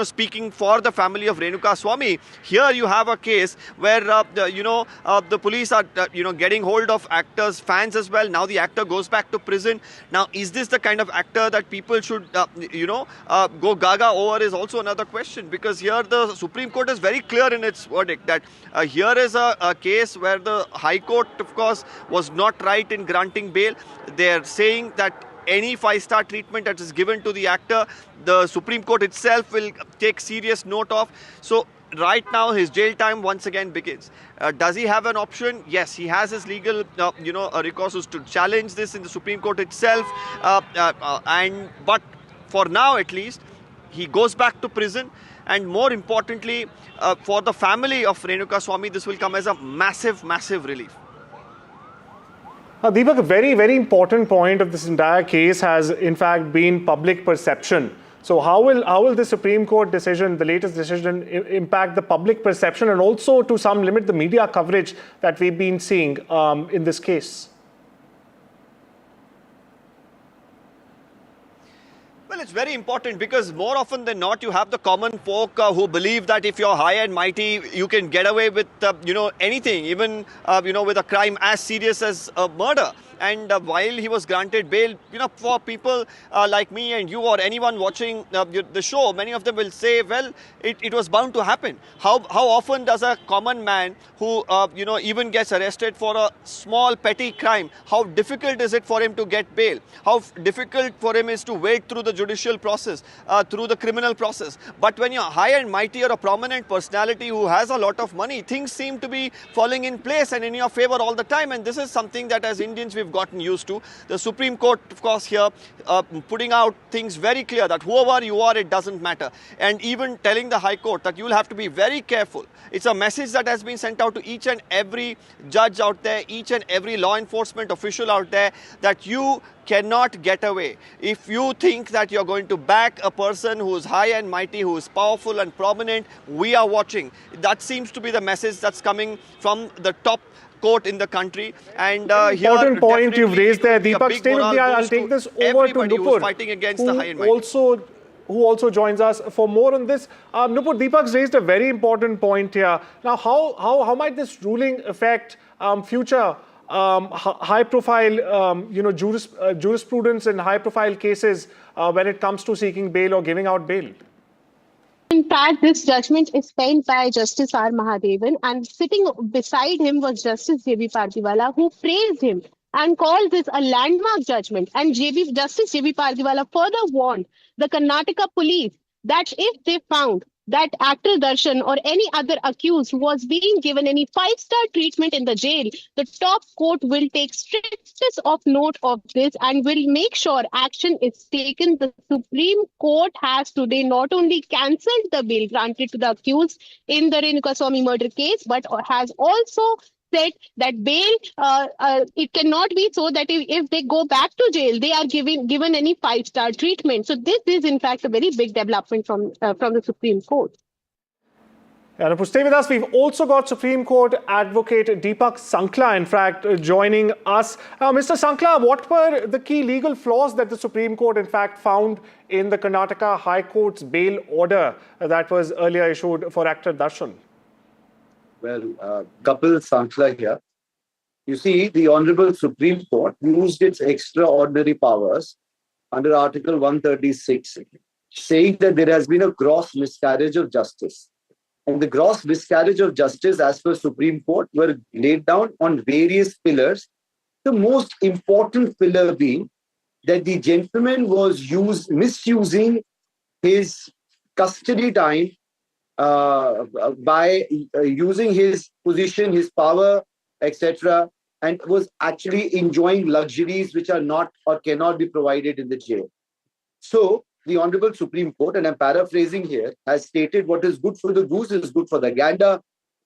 speaking for the family of Renukaswamy. Here you have a case where, the police are, getting hold of actors' fans as well. Now the actor goes back to prison. Now, is this the kind of actor that people should, go gaga over is also another question, because here the Supreme Court is very clear in its verdict that here is a case where the High Court, of course, was not right in granting bail. They are saying that any 5-star treatment that is given to the actor, the Supreme Court itself will take serious note of. So, right now, his jail time once again begins. Does he have an option? Yes, he has his legal, recourse to challenge this in the Supreme Court itself. But for now, at least, he goes back to prison. And more importantly, for the family of Renukaswamy, this will come as a massive, massive relief. Deepak, a very, very important point of this entire case has, in fact, been public perception. So how will the Supreme Court decision, the latest decision, impact the public perception and also to some limit the media coverage that we've been seeing in this case? Well, it's very important because more often than not, you have the common folk who believe that if you're high and mighty, you can get away with, anything, even, with a crime as serious as a murder. And while he was granted bail, for people like me and you or anyone watching the show, many of them will say, well, it was bound to happen. How often does a common man who, even gets arrested for a small petty crime, how difficult is it for him to get bail? How difficult for him is to wait through the judicial process, through the criminal process? But when you're high and mighty or a prominent personality who has a lot of money, things seem to be falling in place and in your favor all the time. And this is something that as Indians we've gotten used to. The Supreme Court, of course, here putting out things very clear that whoever you are, it doesn't matter. And even telling the High Court that you'll have to be very careful. It's a message that has been sent out to each and every judge out there, each and every law enforcement official out there, that you cannot get away. If you think that you're going to back a person who is high and mighty, who is powerful and prominent, we are watching. That seems to be the message that's coming from the top court in the country. And important point you've raised there, Deepak. Stay with me. I'll take this over to Nupur, fighting against the high and mighty. Who also joins us for more on this. Nupur, Deepak's raised a very important point here. Now, how might this ruling affect future high-profile, jurisprudence in high-profile cases when it comes to seeking bail or giving out bail? In fact, this judgment is penned by Justice R. Mahadevan, and sitting beside him was Justice J.B. Pardiwala, who praised him and called this a landmark judgment. And Justice J.B. Pardiwala further warned the Karnataka police that if they found that actor Darshan or any other accused was being given any 5-star treatment in the jail, the top court will take strictest of note of this and will make sure action is taken. The Supreme Court has today not only cancelled the bail granted to the accused in the Renukaswamy murder case, but has also said that bail, it cannot be so that if they go back to jail, they are given any 5-star treatment. So this is in fact a very big development from the Supreme Court. And to stay with us, we've also got Supreme Court advocate Deepak Sankla, in fact, joining us. Mr. Sankla, what were the key legal flaws that the Supreme Court, in fact, found in the Karnataka High Court's bail order that was earlier issued for actor Darshan? Well, Kapil Sankla here. You see, the Honorable Supreme Court used its extraordinary powers under Article 136, saying that there has been a gross miscarriage of justice. And the gross miscarriage of justice, as per Supreme Court, were laid down on various pillars. The most important pillar being that the gentleman was misusing his custody time by using his position, his power, etc., and was actually enjoying luxuries which are not or cannot be provided in the jail. So, the Honorable Supreme Court, and I'm paraphrasing here, has stated what is good for the goose is good for the gander.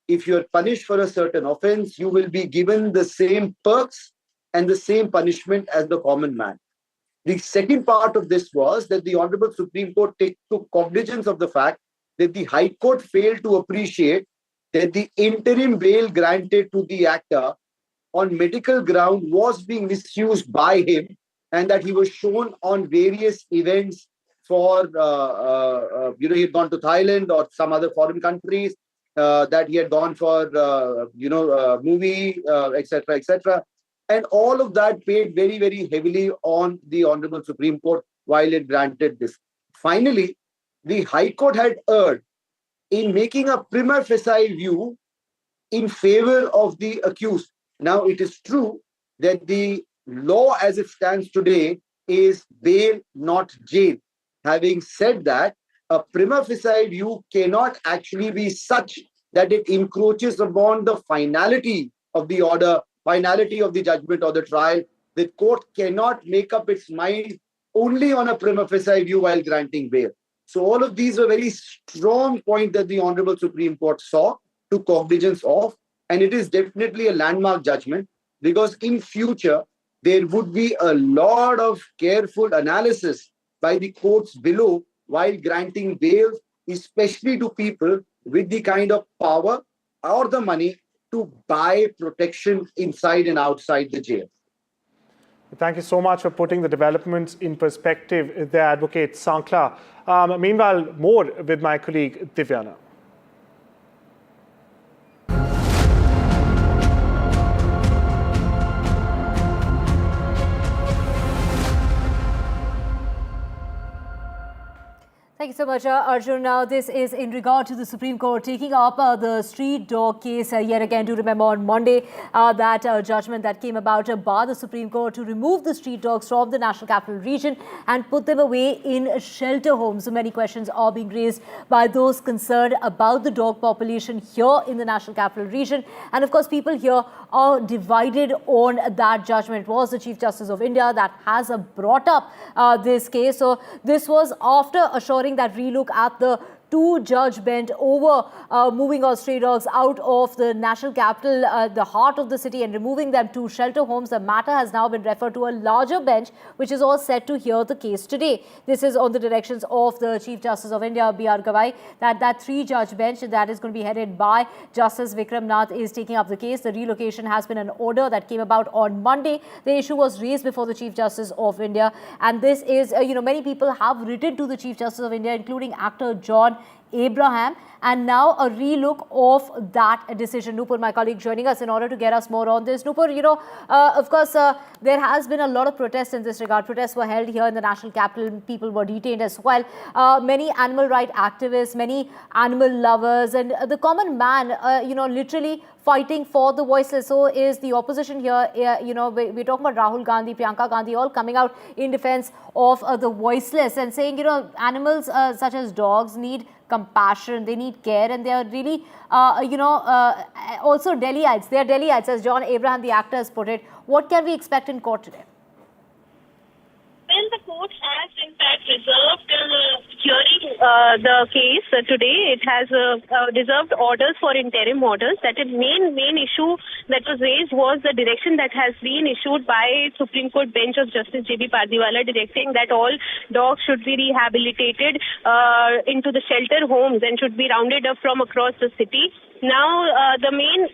If you're punished for a certain offense, you will be given the same perks and the same punishment as the common man. The second part of this was that the Honorable Supreme Court took cognizance of the fact that the High Court failed to appreciate that the interim bail granted to the actor on medical ground was being misused by him, and that he was shown on various events for, he had gone to Thailand or some other foreign countries, that he had gone for, movie, etc., etc. And all of that paid very, very heavily on the Honorable Supreme Court while it granted this. Finally, the High Court had erred in making a prima facie view in favor of the accused. Now, it is true that the law as it stands today is bail, not jail. Having said that, a prima facie view cannot actually be such that it encroaches upon the finality of the order, finality of the judgment or the trial. The court cannot make up its mind only on a prima facie view while granting bail. So all of these are very strong points that the Honorable Supreme Court saw, took cognizance of, and it is definitely a landmark judgment, because in future, there would be a lot of careful analysis by the courts below while granting bail, especially to people with the kind of power or the money to buy protection inside and outside the jail. Thank you so much for putting the developments in perspective there, Advocate Sankla. Meanwhile, more with my colleague Divyana. Thank you so much, Arjun. Now, this is in regard to the Supreme Court taking up the street dog case yet again. Do remember on Monday that judgment that came about by the Supreme Court to remove the street dogs from the National Capital Region and put them away in shelter homes. So many questions are being raised by those concerned about the dog population here in the National Capital Region. And of course, people here are divided on that judgment. It was the Chief Justice of India that has brought up this case. So this was after assuring that relook at the two-judge bench over moving our stray dogs out of the national capital, the heart of the city, and removing them to shelter homes. The matter has now been referred to a larger bench, which is all set to hear the case today. This is on the directions of the Chief Justice of India, B.R. Gavai, that three-judge bench that is going to be headed by Justice Vikram Nath is taking up the case. The relocation has been an order that came about on Monday. The issue was raised before the Chief Justice of India, and this is, many people have written to the Chief Justice of India, including actor John Abraham, and now a relook of that decision. Nupur, my colleague, joining us in order to get us more on this. Nupur, of course, there has been a lot of protests in this regard. Protests were held here in the national capital. People were detained as well. Many animal rights activists, many animal lovers, and the common man, literally fighting for the voiceless. So is the opposition here. We're talking about Rahul Gandhi, Priyanka Gandhi, all coming out in defense of the voiceless and saying, animals such as dogs need compassion, they need care, and they are really, also Delhi-ites. They are Delhi-ites, as John Abraham, the actor, has put it. What can we expect in court today? Well, the court has in fact reserved hearing the case today. It has reserved orders for interim orders. That the main issue that was raised was the direction that has been issued by Supreme Court bench of Justice J.B. Pardiwala, directing that all dogs should be rehabilitated into the shelter homes and should be rounded up from across the city. Now, the main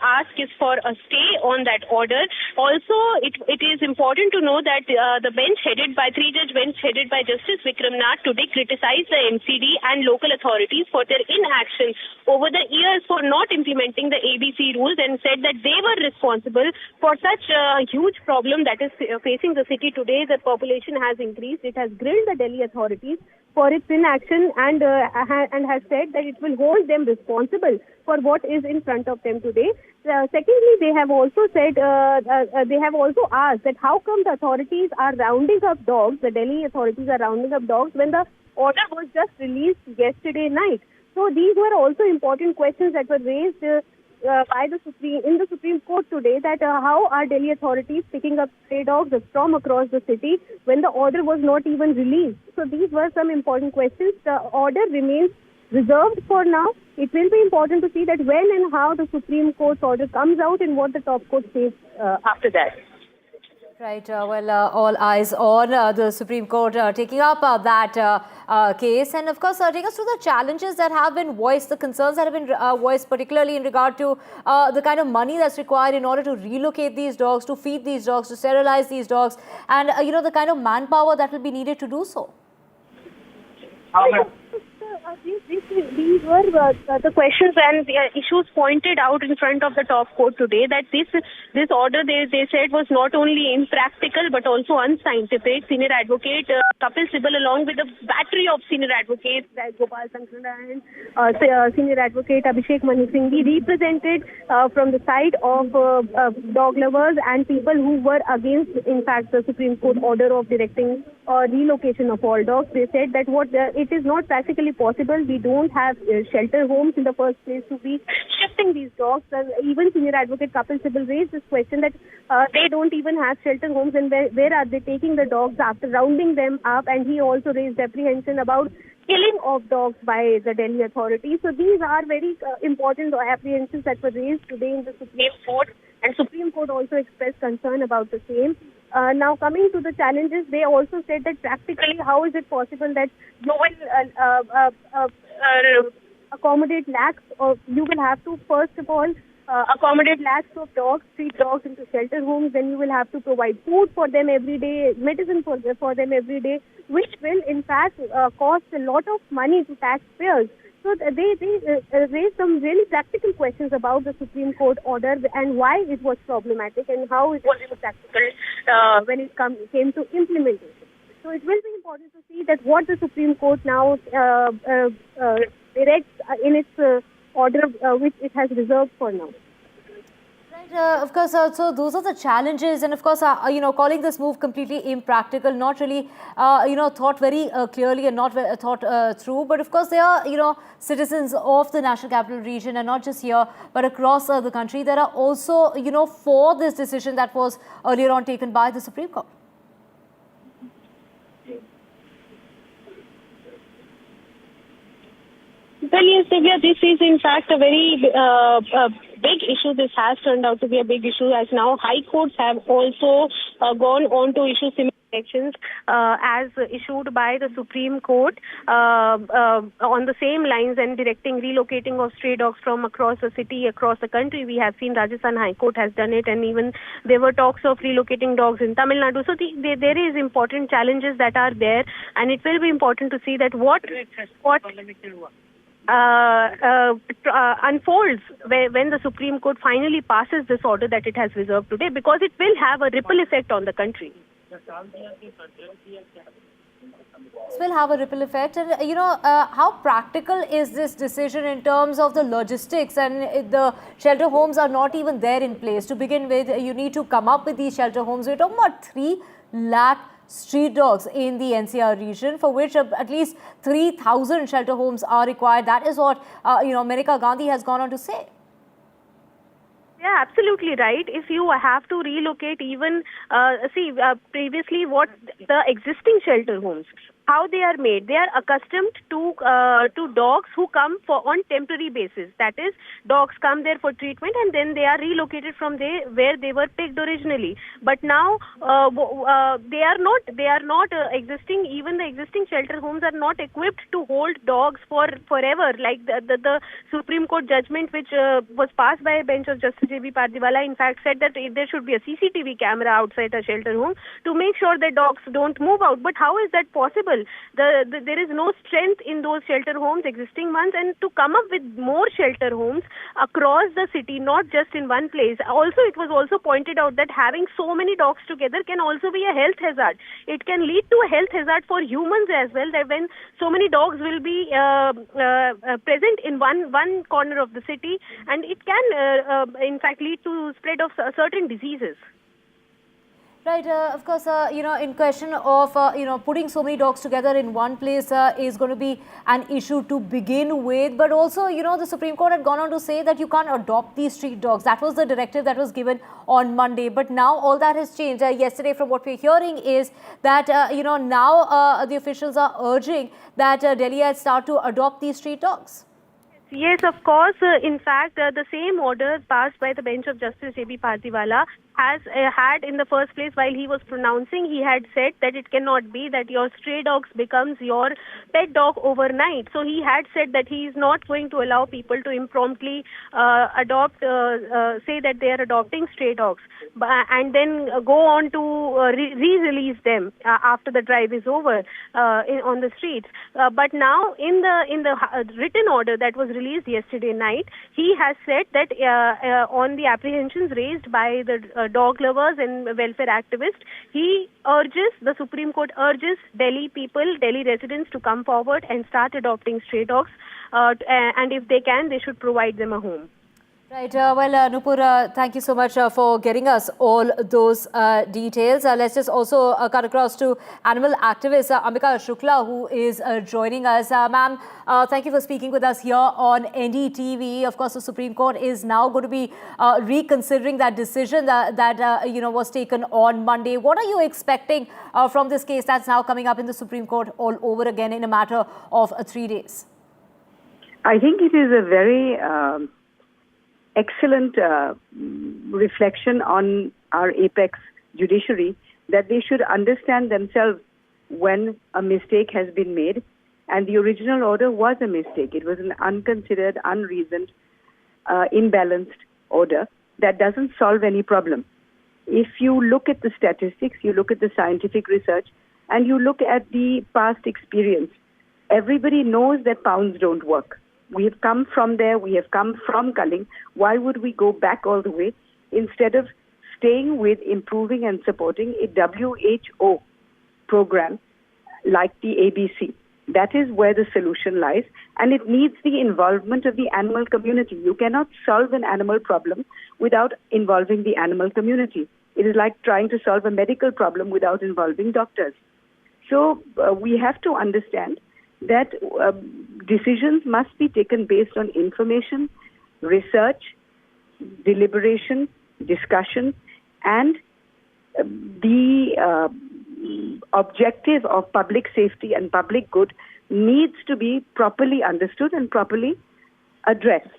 ask is for a stay on that order. Also, it is important to know that the bench headed by three-judge bench headed by Justice Vikram Nath today criticized the NCD and local authorities for their inaction over the years for not implementing the ABC rules, and said that they were responsible for such a huge problem that is facing the city today. The population has increased. It has grilled the Delhi authorities for its inaction and has said that it will hold them responsible for what is in front of them today. Secondly, they have also said, they have also asked that how come the authorities are rounding up dogs, the Delhi authorities are rounding up dogs when the order was just released yesterday night. So these were also important questions that were raised by the Supreme Court today, that how are Delhi authorities picking up stray dogs from across the city when the order was not even released. So these were some important questions. The order remains reserved for now. It will be important to see that when and how the Supreme Court's order comes out and what the top court says after that. Right. All eyes on the Supreme Court taking up that case. And of course, take us to the challenges that have been voiced, the concerns that have been voiced, particularly in regard to the kind of money that's required in order to relocate these dogs, to feed these dogs, to sterilize these dogs, and, the kind of manpower that will be needed to do so. These were the questions and the issues pointed out in front of the top court today, that this order they said was not only impractical but also unscientific. Senior advocate Kapil Sibal, along with a battery of senior advocates like Gopal Sankara and senior advocate Abhishek Manu Singhi, represented from the side of dog lovers and people who were against, in fact, the Supreme Court order of directing relocation of all dogs. They said that it is not practically possible. We don't have shelter homes in the first place to be shifting these dogs. Even senior advocate Kapil Sibal raised this question that they don't even have shelter homes, and where are they taking the dogs after rounding them up? And he also raised apprehension about killing of dogs by the Delhi authorities. So these are very important apprehensions that were raised today in the Supreme Court, and Supreme Court also expressed concern about the same. Now, coming to the challenges, they also said that practically, how is it possible that you will accommodate lakhs of, you will have to, first of all, accommodate lakhs of dogs, treat dogs into shelter homes, then you will have to provide food for them every day, medicine for them every day, which will, in fact, cost a lot of money to taxpayers. So they raised some really practical questions about the Supreme Court order and why it was problematic and how it was practical when it came to implementation. So it will be important to see that what the Supreme Court now directs in its order, which it has reserved for now. Of course, so those are the challenges, and of course, calling this move completely impractical, not really, thought very clearly and not thought through. But of course, they are, citizens of the National Capital Region, and not just here, but across the country, that are also, for this decision that was earlier on taken by the Supreme Court. Well, yes, Divya, this is in fact a very big issue. This has turned out to be a big issue, as now high courts have also gone on to issue similar directions as issued by the Supreme Court on the same lines, and directing relocating of stray dogs from across the city, across the country. We have seen Rajasthan High Court has done it, and even there were talks of relocating dogs in Tamil Nadu. So there is important challenges that are there, and it will be important to see that what unfolds when the Supreme Court finally passes this order that it has reserved today, because it will have a ripple effect on the country. This will have a ripple effect, and how practical is this decision in terms of the logistics? And the shelter homes are not even there in place to begin with. You need to come up with these shelter homes. We're talking about 3 lakh street dogs in the NCR region, for which at least 3,000 shelter homes are required. That is what Maneka Gandhi has gone on to say. Yeah, absolutely right. If you have to relocate, even previously what the existing shelter homes, how they are made. They are accustomed to dogs who come on temporary basis. That is, dogs come there for treatment and then they are relocated from there where they were picked originally. But now they are not existing. Even the existing shelter homes are not equipped to hold dogs for forever. Like the Supreme Court judgment, which was passed by a bench of Justice J.B. Pardiwala, in fact said that there should be a CCTV camera outside a shelter home to make sure that dogs don't move out. But how is that possible? There is no strength in those shelter homes, existing ones, and to come up with more shelter homes across the city, not just in one place. Also, it was also pointed out that having so many dogs together can also be a health hazard. It can lead to a health hazard for humans as well, that when so many dogs will be present in one corner of the city, and it can in fact lead to spread of certain diseases. Right, of course, in question of, putting so many dogs together in one place is going to be an issue to begin with. But also, the Supreme Court had gone on to say that you can't adopt these street dogs. That was the directive that was given on Monday. But now all that has changed. Yesterday, from what we're hearing is that, now the officials are urging that Delhi had start to adopt these street dogs. Yes, of course. In fact, the same order passed by the bench of Justice J.B. Pardiwala has had in the first place, while he was pronouncing, he had said that it cannot be that your stray dogs becomes your pet dog overnight. So he had said that he is not going to allow people to impromptu adopt, say that they are adopting stray dogs, and then go on to re-release them after the drive is over on the streets. But now, in the written order that was released yesterday night, he has said that on the apprehensions raised by the dog lovers and welfare activists, the Supreme Court urges Delhi residents to come forward and start adopting stray dogs, and if they can, they should provide them a home. Right. Nupur, thank you so much for getting us all those details. Let's just also cut across to animal activist Ambika Shukla, who is joining us. Ma'am, thank you for speaking with us here on NDTV. Of course, the Supreme Court is now going to be reconsidering that decision that was taken on Monday. What are you expecting from this case that's now coming up in the Supreme Court all over again in a matter of 3 days? I think it is a very excellent reflection on our apex judiciary, that they should understand themselves when a mistake has been made. And the original order was a mistake. It was an unconsidered, unreasoned, imbalanced order that doesn't solve any problem. If you look at the statistics, you look at the scientific research, and you look at the past experience, everybody knows that pounds don't work. We have come from there. We have come from culling. Why would we go back all the way instead of staying with improving and supporting a WHO program like the ABC? That is where the solution lies, and it needs the involvement of the animal community. You cannot solve an animal problem without involving the animal community. It is like trying to solve a medical problem without involving doctors. So we have to understand that decisions must be taken based on information, research, deliberation, discussion, and the objective of public safety and public good needs to be properly understood and properly addressed.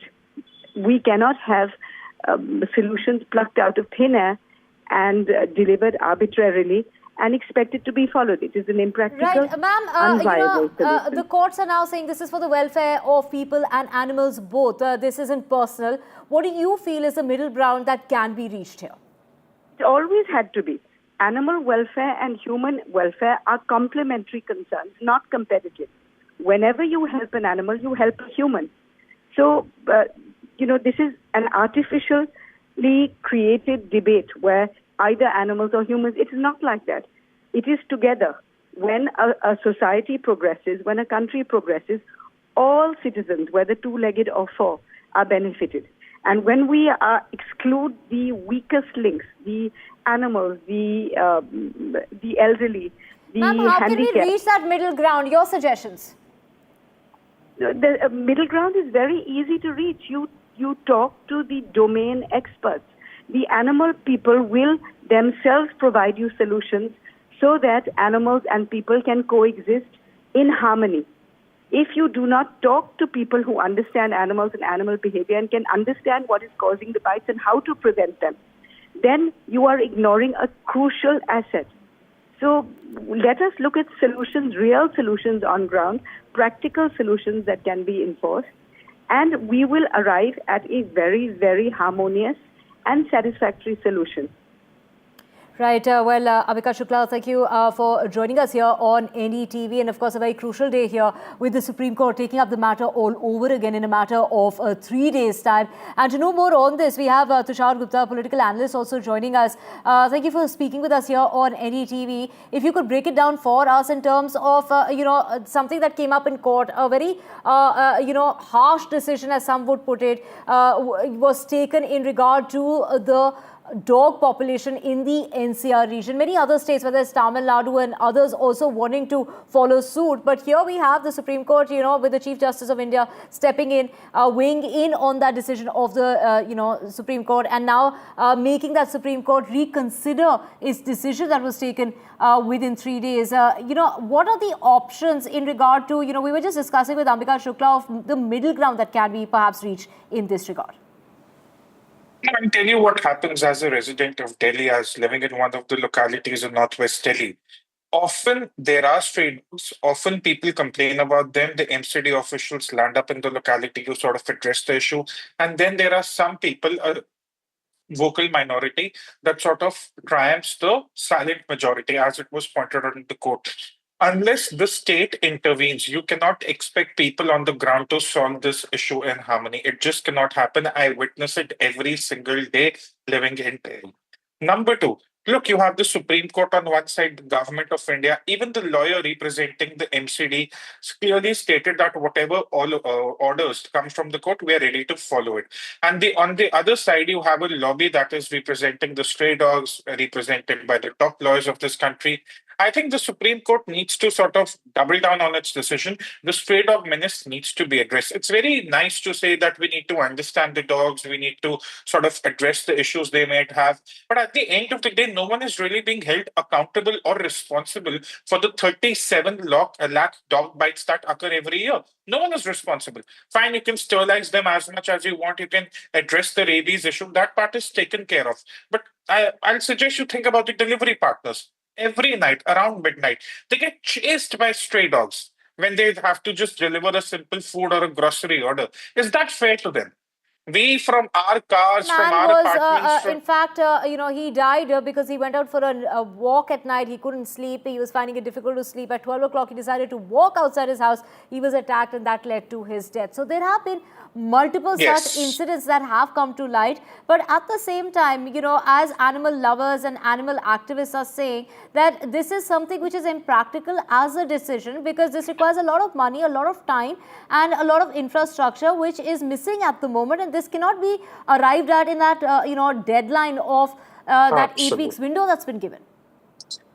We cannot have solutions plucked out of thin air and delivered arbitrarily and expect it to be followed. It is an impractical, right, ma'am, unviable solution. The courts are now saying this is for the welfare of people and animals both. This isn't personal. What do you feel is the middle ground that can be reached here? It always had to be. Animal welfare and human welfare are complementary concerns, not competitive. Whenever you help an animal, you help a human. So, this is an artificially created debate where either animals or humans. It is not like that. It is together. When a society progresses, when a country progresses, all citizens, whether two-legged or four, are benefited. And when we exclude the weakest links, the animals, the elderly, the Ma'am, how handicapped. can we reach that middle ground? Your suggestions? The middle ground is very easy to reach. You talk to the domain experts. The animal people will themselves provide you solutions so that animals and people can coexist in harmony. If you do not talk to people who understand animals and animal behavior and can understand what is causing the bites and how to prevent them, then you are ignoring a crucial asset. So let us look at solutions, real solutions on ground, practical solutions that can be enforced, and we will arrive at a very, very harmonious and satisfactory solution. Right. Ambika Shukla, thank you for joining us here on NDTV. And of course, a very crucial day here with the Supreme Court taking up the matter all over again in a matter of 3 days' time. And to know more on this, we have Tushar Gupta, political analyst, also joining us. Thank you for speaking with us here on NDTV. If you could break it down for us in terms of, something that came up in court, a very, harsh decision, as some would put it, was taken in regard to the dog population in the NCR region. Many other states, whether it's Tamil Nadu and others, also wanting to follow suit. But here we have the Supreme Court, with the Chief Justice of India stepping in, weighing in on that decision of the, Supreme Court, and now making that Supreme Court reconsider its decision that was taken within 3 days. What are the options in regard to, we were just discussing with Ambika Shukla of the middle ground that can be perhaps reached in this regard? I'll tell you what happens as a resident of Delhi, as living in one of the localities in Northwest Delhi. Often there are stray dogs. Often people complain about them. The MCD officials land up in the locality to sort of address the issue. And then there are some people, a vocal minority, that sort of triumphs the silent majority, as it was pointed out in the court. Unless the state intervenes, you cannot expect people on the ground to solve this issue in harmony. It just cannot happen. I witness it every single day living in Delhi. Number two, look, you have the Supreme Court on one side, the government of India, even the lawyer representing the MCD clearly stated that whatever all orders come from the court, we are ready to follow it. And on the other side, you have a lobby that is representing the stray dogs, represented by the top lawyers of this country. I think the Supreme Court needs to sort of double down on its decision. The stray dog menace needs to be addressed. It's very nice to say that we need to understand the dogs, we need to sort of address the issues they might have. But at the end of the day, no one is really being held accountable or responsible for the 37 lakh dog bites that occur every year. No one is responsible. Fine, you can sterilize them as much as you want. You can address the rabies issue. That part is taken care of. But I'll suggest you think about the delivery partners. Every night, around midnight, they get chased by stray dogs when they have to just deliver a simple food or a grocery order. Is that fair to them? We, from our cars, from our apartments... in fact, he died because he went out for a walk at night. He couldn't sleep. He was finding it difficult to sleep. At 12 o'clock, he decided to walk outside his house. He was attacked, and that led to his death. So there have been multiple such incidents that have come to light. But at the same time, as animal lovers and animal activists are saying, that this is something which is impractical as a decision, because this requires a lot of money, a lot of time, and a lot of infrastructure, which is missing at the moment. And this cannot be arrived at in that, deadline of that 8 weeks window that's been given.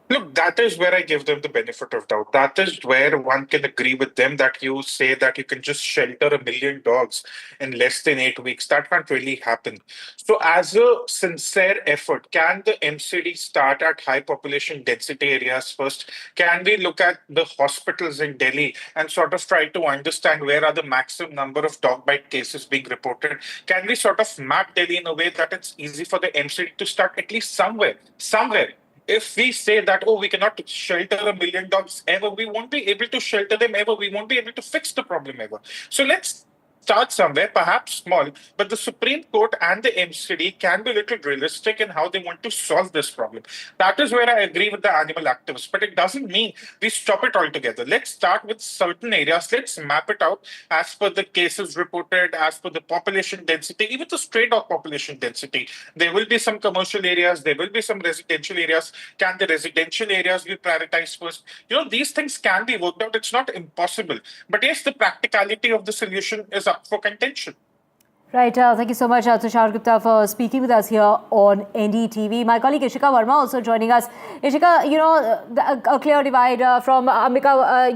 Look, that is where I give them the benefit of doubt. That is where one can agree with them, that you say that you can just shelter 1 million dogs in less than 8 weeks. That can't really happen. So as a sincere effort, can the MCD start at high population density areas first? Can we look at the hospitals in Delhi and sort of try to understand where are the maximum number of dog bite cases being reported? Can we sort of map Delhi in a way that it's easy for the MCD to start at least somewhere? If we say that, we cannot shelter 1 million dogs ever, we won't be able to shelter them ever. We won't be able to fix the problem ever. So let's start somewhere, perhaps small, but the Supreme Court and the MCD can be a little realistic in how they want to solve this problem. That is where I agree with the animal activists, but it doesn't mean we stop it altogether. Let's start with certain areas. Let's map it out as per the cases reported, as per the population density, even the stray dog population density. There will be some commercial areas, there will be some residential areas. Can the residential areas be prioritized first? These things can be worked out. It's not impossible. But yes, the practicality of the solution is up for contention. Right, thank you so much, Tushar Gupta, for speaking with us here on NDTV. My colleague Ishika Verma also joining us. Ishika, a clear divide from Ambika,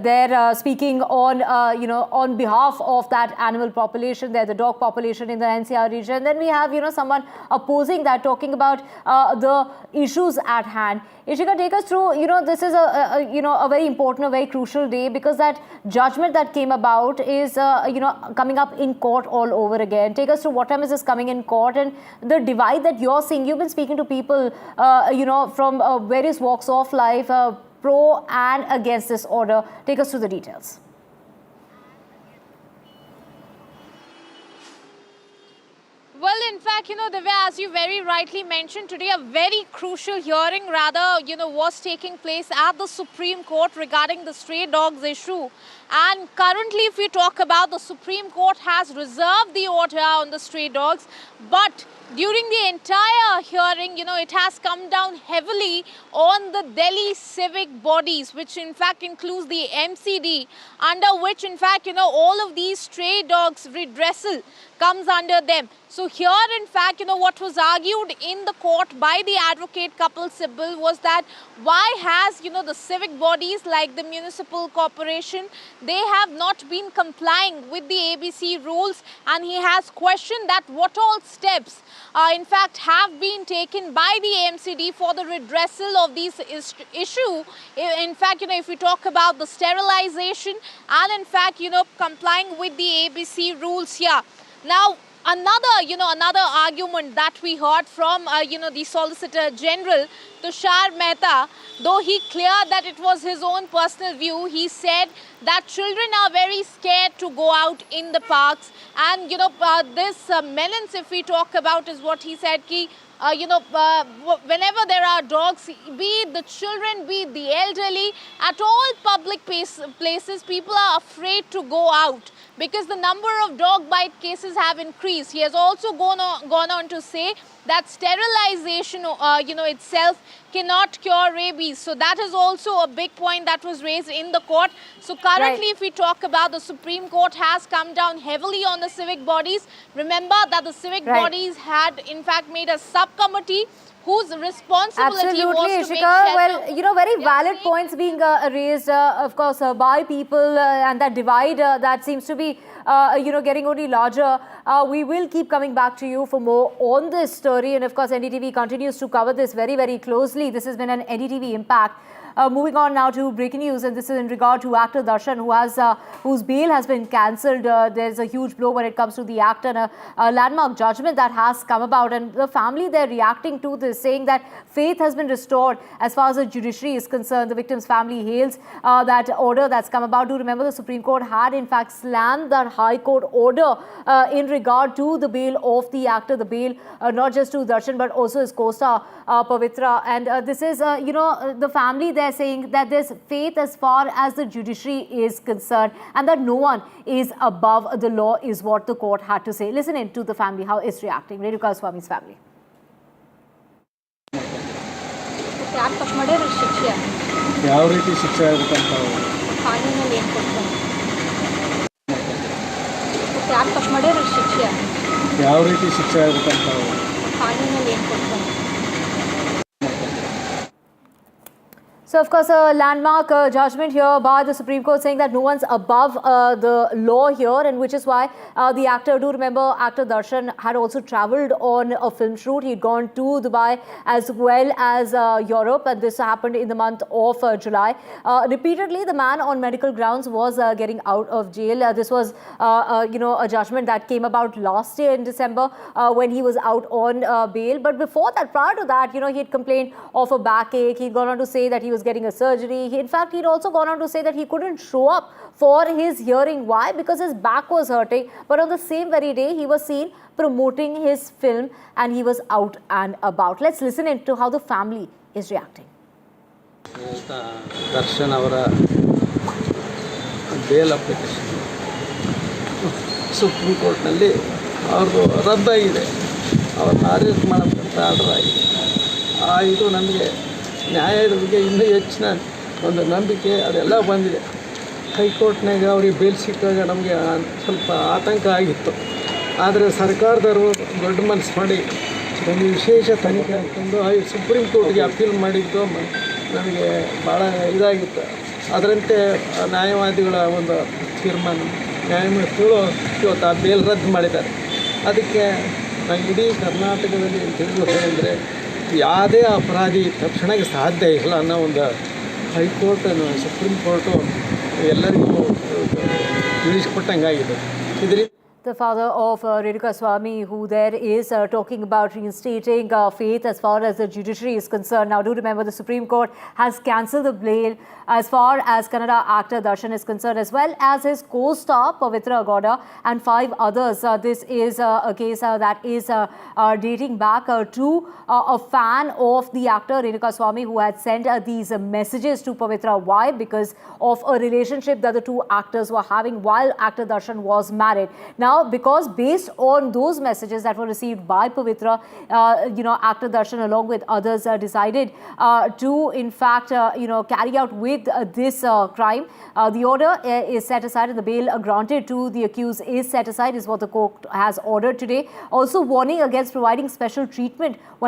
they're speaking on, on behalf of that animal population there, the dog population in the NCR region. Then we have, someone opposing that, talking about the issues at hand. Ishika, take us through, this is a very important, a very crucial day, because that judgment that came about is, coming up in court all over again. Take us through what time is this coming in court and the divide that you're seeing. You've been speaking to people, from various walks of life, pro and against this order. Take us through the details. Well, in fact, Divya, as you very rightly mentioned, today a very crucial hearing was taking place at the Supreme Court regarding the stray dogs issue. And currently, if we talk about, the Supreme Court has reserved the order on the stray dogs, but during the entire hearing, it has come down heavily on the Delhi civic bodies, which in fact includes the MCD, under which in fact, all of these stray dogs redressal comes under them. So here, in fact, what was argued in the court by the advocate Kapil Sibal was that why has, the civic bodies like the municipal corporation, they have not been complying with the ABC rules, and he has questioned that what all steps, in fact, have been taken by the MCD for the redressal of these issue. In fact, if we talk about the sterilization and in fact, complying with the ABC rules here. Now, another argument that we heard from, the Solicitor General, Tushar Mehta, though he cleared that it was his own personal view, he said that children are very scared to go out in the parks. And, this menace, if we talk about, is what he said, whenever there are dogs, be it the children, be it the elderly, at all public places, people are afraid to go out because the number of dog bite cases have increased. He has also gone on to say that sterilization, itself cannot cure rabies. So that is also a big point that was raised in the court. So currently, if we talk about, the Supreme Court has come down heavily on the civic bodies. Remember that the civic bodies had in fact made a subcommittee whose responsibility was to make shelter. Well, very valid points being raised, of course, by people, and that divide that seems to be, getting only larger. We will keep coming back to you for more on this story, and of course, NDTV continues to cover this very, very closely. This has been an NDTV Impact. Moving on now to breaking news, and this is in regard to actor Darshan, whose bail has been cancelled. There's a huge blow when it comes to the actor, and a landmark judgment that has come about, and the family, they're reacting to this, saying that faith has been restored as far as the judiciary is concerned. The victim's family hails that order that's come about. Do remember the Supreme Court had in fact slammed that High Court order in regard to the bail of the actor, the bail not just to Darshan but also his co-star Pavitra, and this is the family, they're saying that there's faith as far as the judiciary is concerned, and that no one is above the law is what the court had to say. Listen in to the family, how it's reacting. Renukaswamy's family. ಯಾವ ರೀತಿ ಶಿಕ್ಷೆ ಆಗಬೇಕಂತ ಕಾನೂನಲ್ಲಿ ಏನು ಕೊಡ್ತಾರೆ ಯಾರು ತಪ್ಪು ಮಾಡ್ಯಾರ ಶಿಕ್ಷೆ ಯಾವ ರೀತಿ ಶಿಕ್ಷೆ ಆಗಬೇಕಂತ ಕಾನೂನಲ್ಲಿ ಏನು ಕೊಡ್ತಾರೆ. So, of course, a landmark judgment here by the Supreme Court saying that no one's above the law here, and which is why the actor, do remember, actor Darshan had also travelled on a film shoot. He'd gone to Dubai as well as Europe, and this happened in the month of July. Repeatedly, the man on medical grounds was getting out of jail. This was, a judgment that came about last year in December when he was out on bail. But before that, prior to that, he had complained of a backache. He'd gone on to say that he was getting a surgery. In fact, he'd also gone on to say that he couldn't show up for his hearing. Why? Because his back was hurting. But on the same very day, he was seen promoting his film and he was out and about. Let's listen in to how the family is reacting. Darshan avara bail application Supreme Court nalli avaru raddagide avarna arrest ಮಾಡಬೇಕಂತ order ಆಗಿದೆ. ಇದು ನಮಗೆ ನ್ಯಾಯದ ಬಗ್ಗೆ ಇನ್ನೂ ಹೆಚ್ಚಿನ ಒಂದು ನಂಬಿಕೆ ಅದೆಲ್ಲ ಬಂದಿದೆ. ಹೈಕೋರ್ಟ್ನಾಗ ಅವ್ರಿಗೆ ಬೇಲ್ ಸಿಕ್ಕಾಗ ನಮಗೆ ಸ್ವಲ್ಪ ಆತಂಕ ಆಗಿತ್ತು. ಆದರೆ ಸರ್ಕಾರದವರು ದೊಡ್ಡ ಮನಸ್ಸು ಮಾಡಿ ಒಂದು ವಿಶೇಷ ತನಿಖೆ ಅಂತಂದು ಸುಪ್ರೀಂ ಕೋರ್ಟ್ಗೆ ಅಪೀಲ್ ಮಾಡಿದ್ದು ನಮಗೆ ಭಾಳ ಇದಾಗಿತ್ತು. ಅದರಂತೆ ನ್ಯಾಯವಾದಿಗಳ ಒಂದು ತೀರ್ಮಾನ ನ್ಯಾಯಮೂರ್ತಿಗಳು ಇವತ್ತು ಆ ಬೇಲ್ ರದ್ದು ಮಾಡಿದ್ದಾರೆ. ಅದಕ್ಕೆ ನಾನು ಇಡೀ ಕರ್ನಾಟಕದಲ್ಲಿ ತಿಳಿದುಕೊಂಡ್ರೆ ಯಾವುದೇ ಅಪರಾಧಿ ತಕ್ಷಣಕ್ಕೆ ಸಾಧ್ಯ ಇಲ್ಲ ಅನ್ನೋ ಒಂದು ಹೈಕೋರ್ಟ್ ಸುಪ್ರೀಂ ಕೋರ್ಟು ಎಲ್ಲರಿಗೂ ತಿಳಿಸ್ಕೊಟ್ಟಂಗಾಗಿದೆ. ಇದರಿಂದ The father of Renukaswamy, who there is talking about reinstating faith as far as the judiciary is concerned. Now, do remember the Supreme Court has cancelled the bail as far as Kannada actor Darshan is concerned, as well as his co-star Pavitra Gowda and 5 others. This is a case that is dating back to a fan of the actor Renukaswamy, who had sent these messages to Pavitra. Why? Because of a relationship that the two actors were having while actor Darshan was married. Now, because based on those messages that were received by Pavitra, actor Darshan along with others decided to in fact carry out with this crime. The order is set aside and the bail granted to the accused is set aside is what the court has ordered today. Also warning against providing special treatment when